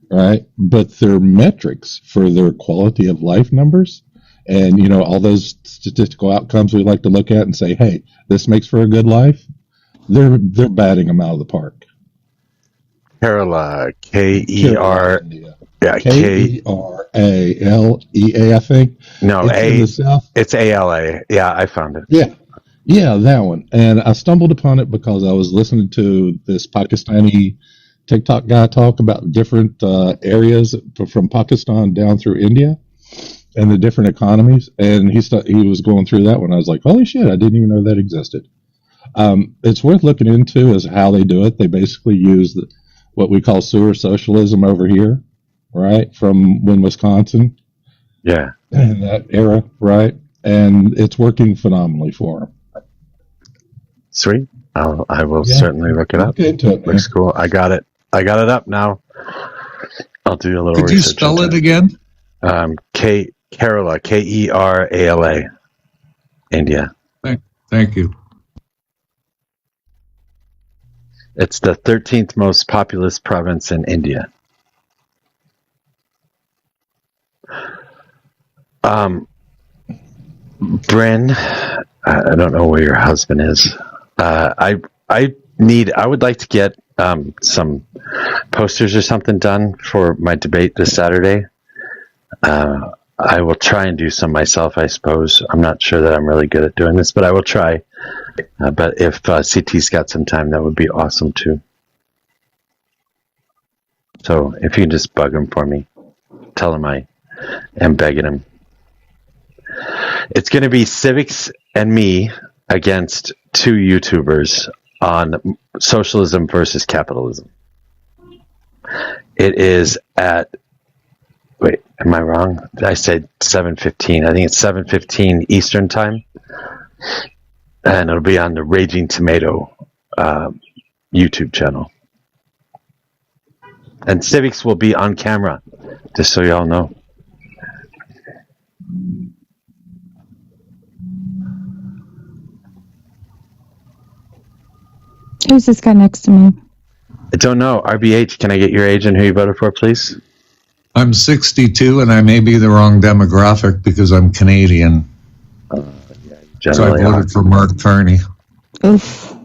Q: right? But their metrics for their quality of life numbers and, all those statistical outcomes we like to look at and say, hey, this makes for a good life. They're batting them out of the park.
C: Kerala, K-E-R. Yeah,
Q: K-E-R-A-L-E-A, I think.
C: No,
Q: it's in the South.
C: It's A-L-A. Yeah, I found it.
Q: Yeah, that one. And I stumbled upon it because I was listening to this Pakistani TikTok guy talk about different areas from Pakistan down through India and the different economies. And he was going through that one. I was like, holy shit, I didn't even know that existed. It's worth looking into as how they do it. They basically use what we call sewer socialism over here, right, from Wisconsin.
C: Yeah.
Q: In that era, right? And it's working phenomenally for them.
C: Sweet. I will certainly look it up. Looks cool. I got it up now. I'll do a little research.
R: Could you spell it again?
C: Kerala, K-E-R-A-L-A. India.
R: Thank you.
C: It's the 13th most populous province in India. Bryn, I don't know where your husband is. I would like to get some posters or something done for my debate this Saturday. I will try and do some myself, I suppose. I'm not sure that I'm really good at doing this, but I will try. But if CT's got some time, that would be awesome too. So if you can just bug him for me, tell him I am begging him. It's going to be Civics and me against 2 YouTubers on socialism versus capitalism. It is at, wait, am I wrong? I said 7:15. I think it's 7:15 Eastern time. And it'll be on the Raging Tomato YouTube channel. And Civics will be on camera, just so y'all know.
D: Who's this guy next to me?
C: I don't know. RBH, can I get your age and who you voted for, please?
R: I'm 62, and I may be the wrong demographic because I'm Canadian. So I voted for Mark Carney.
D: Oof.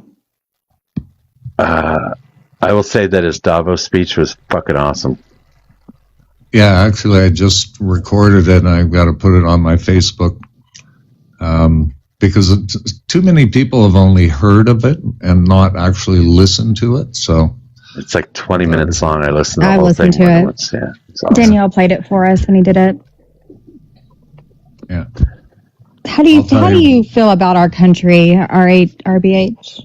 C: I will say that his Davos speech was fucking awesome.
R: Yeah, actually, I just recorded it, and I've got to put it on my Facebook because too many people have only heard of it and not actually listened to it. So
C: it's like 20 minutes long. I listened to the
D: I
C: whole
D: listened
C: thing.
D: to it.
C: Once. Yeah, it's awesome.
D: Danielle played it for us when he did it.
R: Yeah.
D: How do you feel about our country, RBH?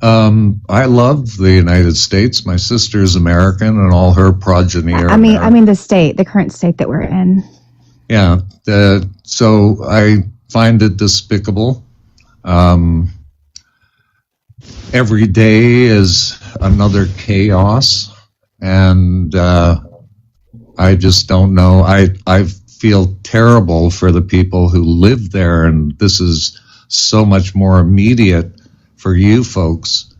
R: I love the United States. My sister's American, and all her progeny are
D: I mean the current state that we're in.
R: Yeah. So I find it despicable. Every day is another chaos, and I just don't know. I feel terrible for the people who live there, and this is so much more immediate for you folks,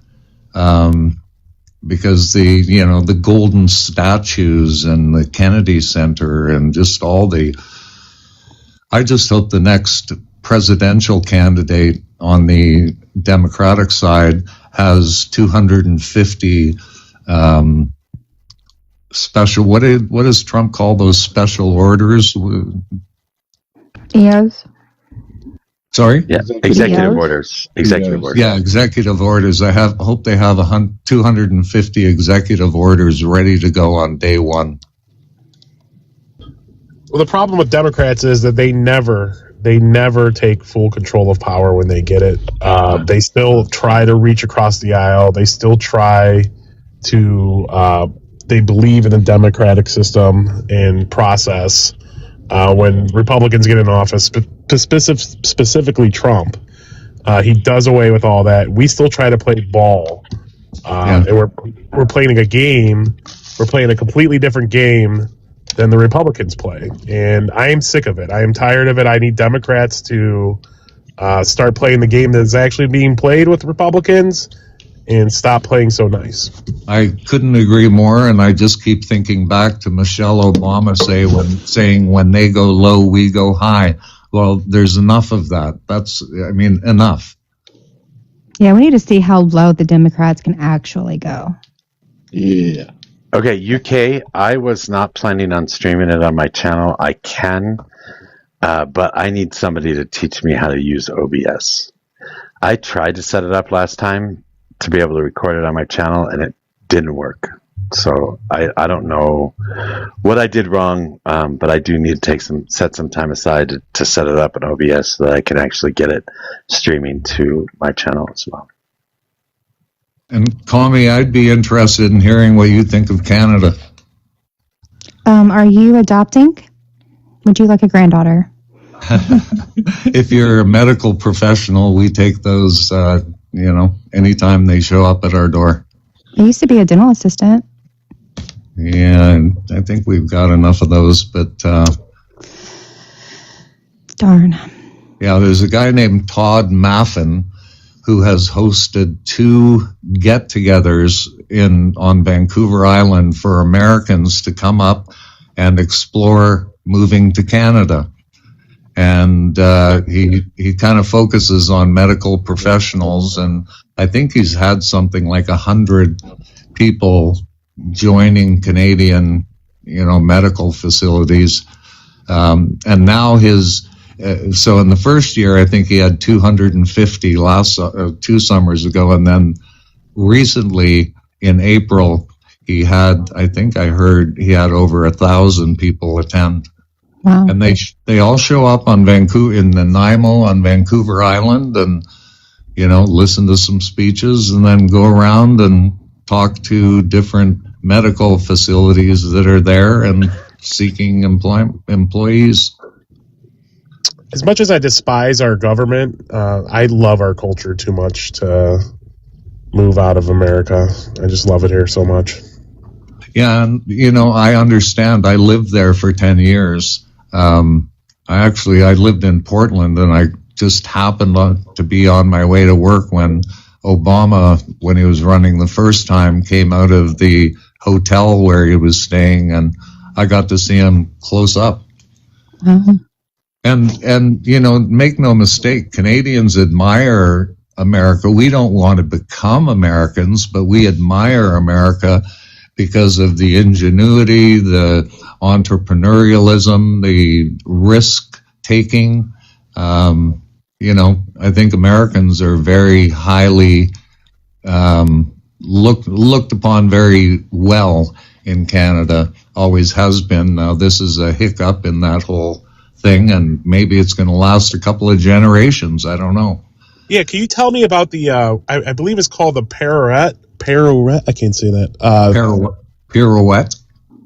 R: because the golden statues and the Kennedy Center and just I just hope the next presidential candidate on the Democratic side has 250 special, what does Trump call those special orders?
D: EOs?
R: Sorry?
C: Yeah, executive orders. Executive orders.
R: Yeah, executive orders. I hope they have 250 executive orders ready to go on day one.
G: Well, the problem with Democrats is that they never they never take full control of power when they get it. They still try to reach across the aisle. They still try to. They believe in a democratic system and process. When Republicans get in office, specifically Trump, he does away with all that. We still try to play ball, and we're playing a game. We're playing a completely different game than the Republicans play, and I am sick of it. I am tired of it. I need Democrats to start playing the game that is actually being played with Republicans and stop playing so nice.
R: I couldn't agree more, and I just keep thinking back to Michelle Obama saying when they go low, we go high. Well, there's enough of that. Enough.
D: Yeah, we need to see how low the Democrats can actually go.
Q: Yeah.
C: Okay, UK, I was not planning on streaming it on my channel. I can, but I need somebody to teach me how to use OBS. I tried to set it up last time to be able to record it on my channel, and it didn't work. So I don't know what I did wrong, but I do need to set some time aside to set it up in OBS so that I can actually get it streaming to my channel as well.
R: And Kami, I'd be interested in hearing what you think of Canada.
D: Are you adopting? Would you like a granddaughter?
R: If you're a medical professional, we take those, anytime they show up at our door.
D: I used to be a dental assistant.
R: Yeah, I think we've got enough of those, but...
D: Darn.
R: Yeah, there's a guy named Todd Maffin who has hosted 2 get-togethers on Vancouver Island for Americans to come up and explore moving to Canada. And he kind of focuses on medical professionals, and I think he's had something like 100 people joining Canadian, medical facilities. And now so in the first year, I think he had 250 last 2 summers ago, and then recently in April he had, I think I heard he had over 1,000 people attend.
D: Wow.
R: And they all show up in Nanaimo on Vancouver Island, and listen to some speeches, and then go around and talk to different medical facilities that are there and seeking employees.
G: As much as I despise our government, I love our culture too much to move out of America. I just love it here so much.
R: Yeah, and I understand. I lived there for 10 years. I lived in Portland, and I just happened to be on my way to work when Obama, when he was running the first time, came out of the hotel where he was staying, and I got to see him close up.
D: Uh-huh.
R: And make no mistake, Canadians admire America. We don't want to become Americans, but we admire America because of the ingenuity, the entrepreneurialism, the risk-taking. I think Americans are very highly looked upon very well in Canada, always has been. Now, this is a hiccup in that whole thing, and maybe it's going to last a couple of generations. I don't know.
G: Yeah, can you tell me about the, I believe it's called the pirouette, I can't say that.
R: Pirouette?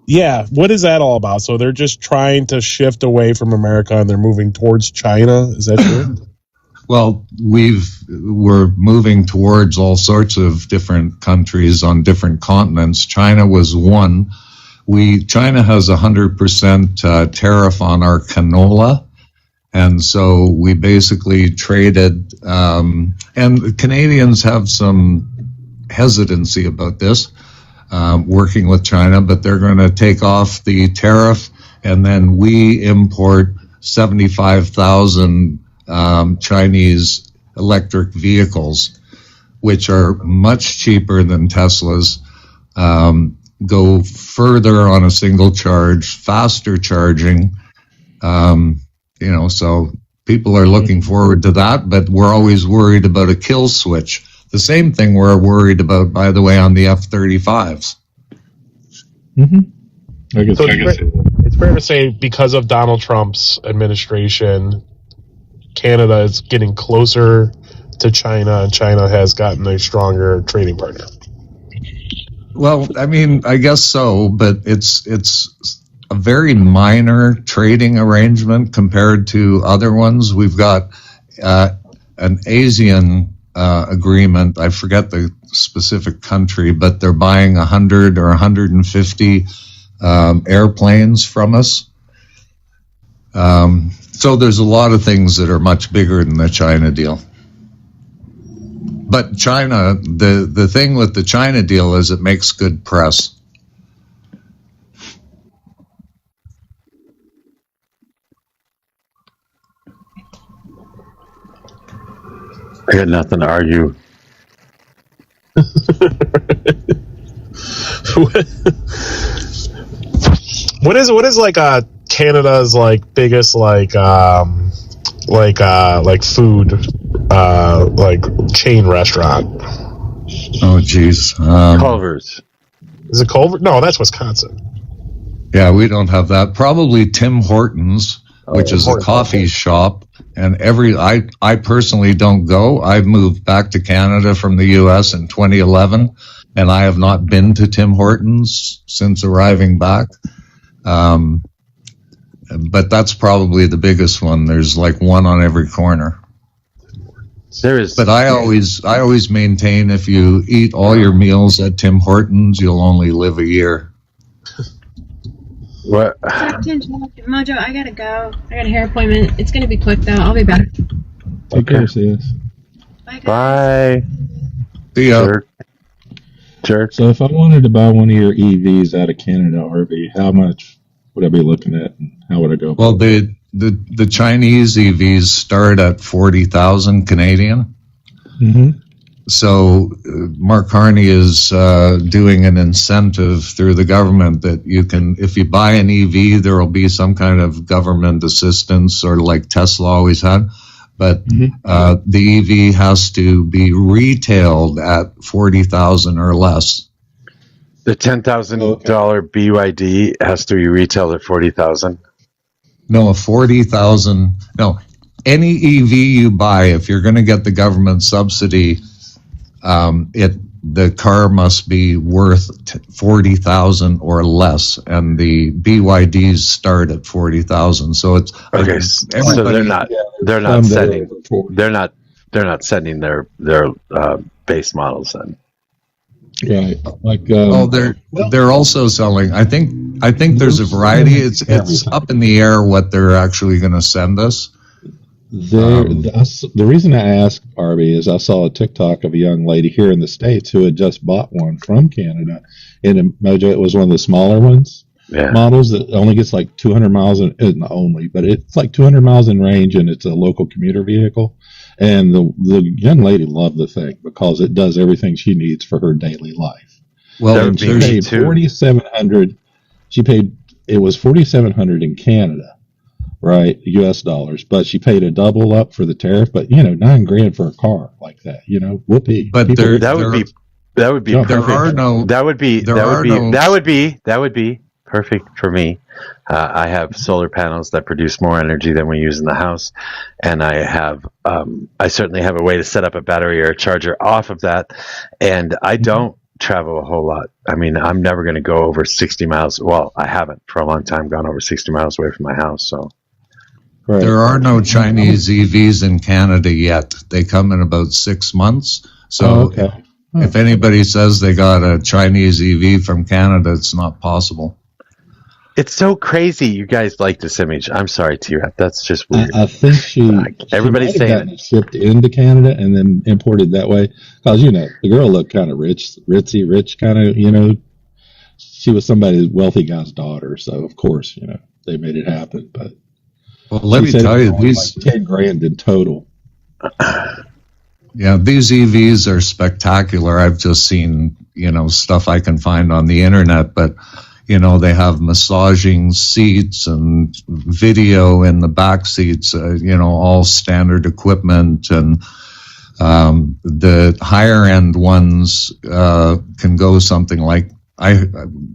G: Yeah, what is that all about? So they're just trying to shift away from America and they're moving towards China? Is that true?
R: Well, we're moving towards all sorts of different countries on different continents. China was one. China has 100% tariff on our canola. And so we basically traded, and Canadians have some hesitancy about this, working with China, but they're going to take off the tariff, and then we import 75,000 Chinese electric vehicles, which are much cheaper than Tesla's, go further on a single charge, faster charging, so people are looking forward to that, but we're always worried about a kill switch. The same thing we're worried about, by the way, on the F-35s.
Q: Mm-hmm.
G: It's fair to say because of Donald Trump's administration, Canada is getting closer to China, and China has gotten a stronger trading partner.
R: Well, I mean, I guess so, but it's a very minor trading arrangement compared to other ones. We've got an ASEAN agreement. I forget the specific country, but they're buying 100 or 150 airplanes from us. So there's a lot of things that are much bigger than the China deal. But China, the thing with the China deal is it makes good press.
C: I got nothing to argue.
G: What is like Canada's like biggest like food like chain restaurant?
R: Oh geez,
C: Culver's.
G: Is it Culver? No, that's Wisconsin.
R: Yeah, we don't have that. Probably Tim Hortons, which is a coffee shop. And I personally don't go. I've moved back to Canada from the U.S. in 2011, and I have not been to Tim Hortons since arriving back. But that's probably the biggest one. There's like one on every corner. But I always maintain if you eat all your meals at Tim Hortons, you'll only live a year.
C: What?
J: Mojo, I gotta go. I got a hair appointment. It's gonna be quick though. I'll be back.
Q: Take care, sis.
C: Bye.
R: See ya.
C: Jerk.
Q: So if I wanted to buy one of your EVs out of Canada, RV, how much would I be looking at, and how would I go?
R: Well, the Chinese EVs start at 40,000 Canadian.
Q: Mm-hmm.
R: So Mark Carney is doing an incentive through the government that you can, if you buy an EV, there will be some kind of government assistance, sort of like Tesla always had. But the EV has to be retailed at 40,000 or less.
C: The $10,000 BYD has to be retailed at 40,000.
R: No, 40,000. No, any EV you buy, if you're going to get the government subsidy, the car must be worth 40,000 or less, and the BYDs start at 40,000. So it's
C: okay. So they're not sending their base models then.
Q: Yeah, like
R: they're also selling. I think there's a variety. It's up in the air what they're actually going to send us.
Q: The reason I asked, Arby, is I saw a TikTok of a young lady here in the States who had just bought one from Canada. And Mojo, it was one of the smaller ones, models that only gets like 200 miles, not only, but it's like 200 miles in range, and it's a local commuter vehicle. And the young lady loved the thing because it does everything she needs for her daily life.
R: Well,
Q: she paid $4,700. It was $4,700 in Canada. Right, U.S. dollars, but she paid a double up for the tariff. But $9,000 for a car like that, whoopee.
R: But that
C: would be perfect for me. I have solar panels that produce more energy than we use in the house, and I certainly have a way to set up a battery or a charger off of that, and I don't travel a whole lot. I mean, I'm never going to go over 60 miles. Well, I haven't for a long time gone over 60 miles away from my house, so.
Q: Right.
R: There are no Chinese EVs in Canada yet. They come in about 6 months. So if anybody says they got a Chinese EV from Canada, it's not possible.
C: It's so crazy you guys like this image. I'm sorry, T-Rap. That's just weird.
Q: I think
C: everybody's saying it.
Q: Shipped into Canada and then imported that way. Because, the girl looked kind of rich kind of, she was somebody's wealthy guy's daughter. So, of course, they made it happen. But
R: well, let me tell you, these
Q: like $10,000 in total.
R: Yeah, these EVs are spectacular. I've just seen, stuff I can find on the internet, but they have massaging seats and video in the back seats, all standard equipment, and the higher end ones can go something like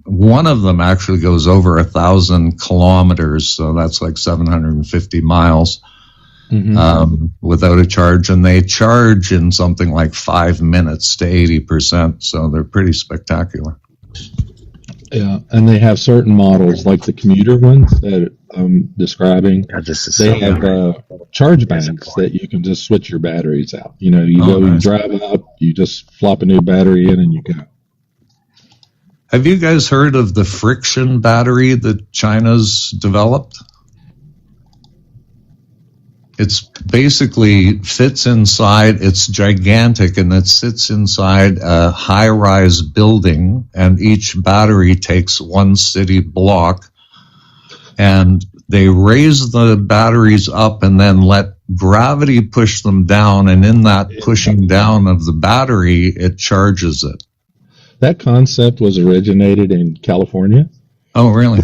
R: one of them actually goes over 1,000 kilometers, so that's like 750 miles. without a charge, and they charge in something like 5 minutes to 80%. So they're pretty spectacular.
Q: Yeah, and they have certain models, like the commuter ones that I'm describing. They have charge banks that you can just switch your batteries out. You know, you drive out, you just flop a new battery in, and you go.
R: Have you guys heard of the friction battery that China's developed? It's basically fits inside, it's gigantic, and it sits inside a high-rise building, and each battery takes one city block, and they raise the batteries up and then let gravity push them down, and in that pushing down of the battery, it charges it.
Q: That concept was originated in California.
R: Oh, really?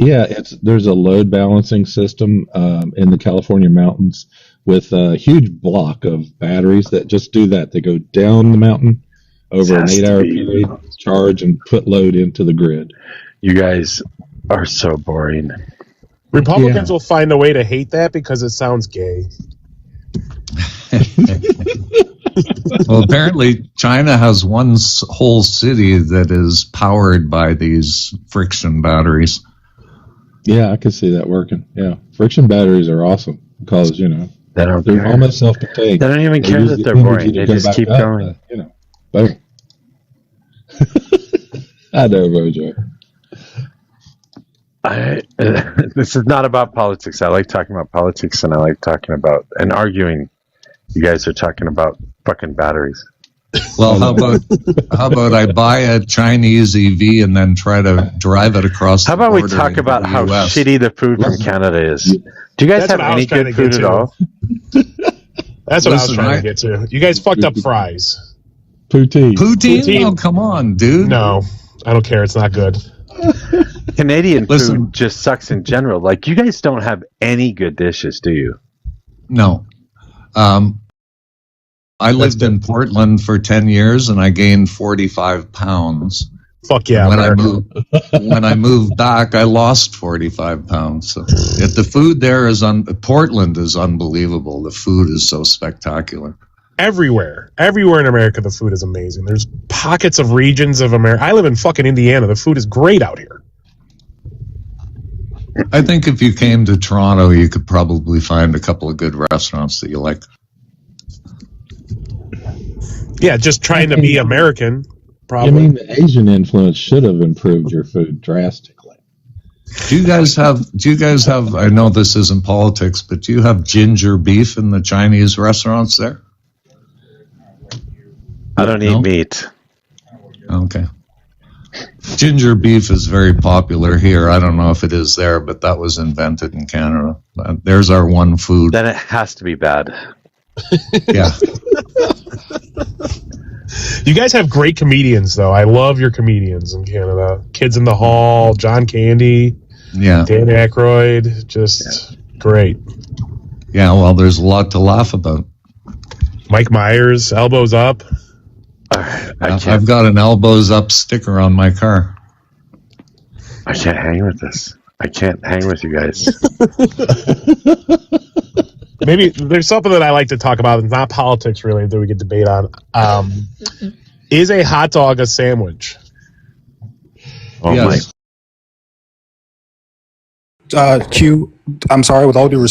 Q: Yeah, there's a load balancing system in the California mountains with a huge block of batteries that just do that. They go down the mountain over an 8-hour period, charge, and put load into the grid.
C: You guys are so boring.
G: Republicans will find a way to hate that because it sounds gay.
R: Well, apparently China has one whole city that is powered by these friction batteries.
Q: Yeah, I can see that working. Yeah, friction batteries are awesome because, you know, they're almost self-contained.
C: They don't even care that they're boring. They just keep going.
Q: You know, boom. I know, Mojo.
C: This is not about politics. I like talking about politics, and I like talking about and arguing. You guys are talking about fucking batteries.
R: Well, how about I buy a Chinese EV and then try to drive it across the border?
C: How about we talk about how shitty the food from Canada is? Do you guys have any good food at all?
G: That's what I was trying to get to. You guys fucked up fries.
Q: Poutine.
R: Poutine? Oh, come on, dude.
G: No, I don't care. It's not good.
C: Canadian food just sucks in general. Like, you guys don't have any good dishes, do you?
R: No. I lived in Portland for 10 years and I gained 45 pounds.
G: Fuck yeah.
R: When I moved back, I lost 45 pounds. So if the food there is Portland is unbelievable. The food is so spectacular.
G: Everywhere in America, the food is amazing. There's pockets of regions of America. I live in fucking Indiana. The food is great out here.
R: I think if you came to Toronto, you could probably find a couple of good restaurants that you like.
G: Yeah, just trying to be American. Probably.
Q: I mean, the Asian influence should have improved your food drastically.
R: Do you guys have? I know this isn't politics, but do you have ginger beef in the Chinese restaurants there?
C: I don't eat meat.
R: Okay. Ginger beef is very popular here. I don't know if it is there, but that was invented in Canada. There's our one food.
C: Then it has to be bad.
R: Yeah.
G: You guys have great comedians, though. I love your comedians in Canada. Kids in the Hall, John Candy, Dan Aykroyd, just great.
R: Yeah, well, there's a lot to laugh about.
G: Mike Myers, elbows up.
R: I've got an elbows up sticker on my car.
C: I can't hang with this. I can't hang with you guys.
G: Maybe there's something that I like to talk about. It's not politics really that we could debate on. Is a hot dog a sandwich?
R: Oh,
E: yes. Q, I'm sorry, with all due respect.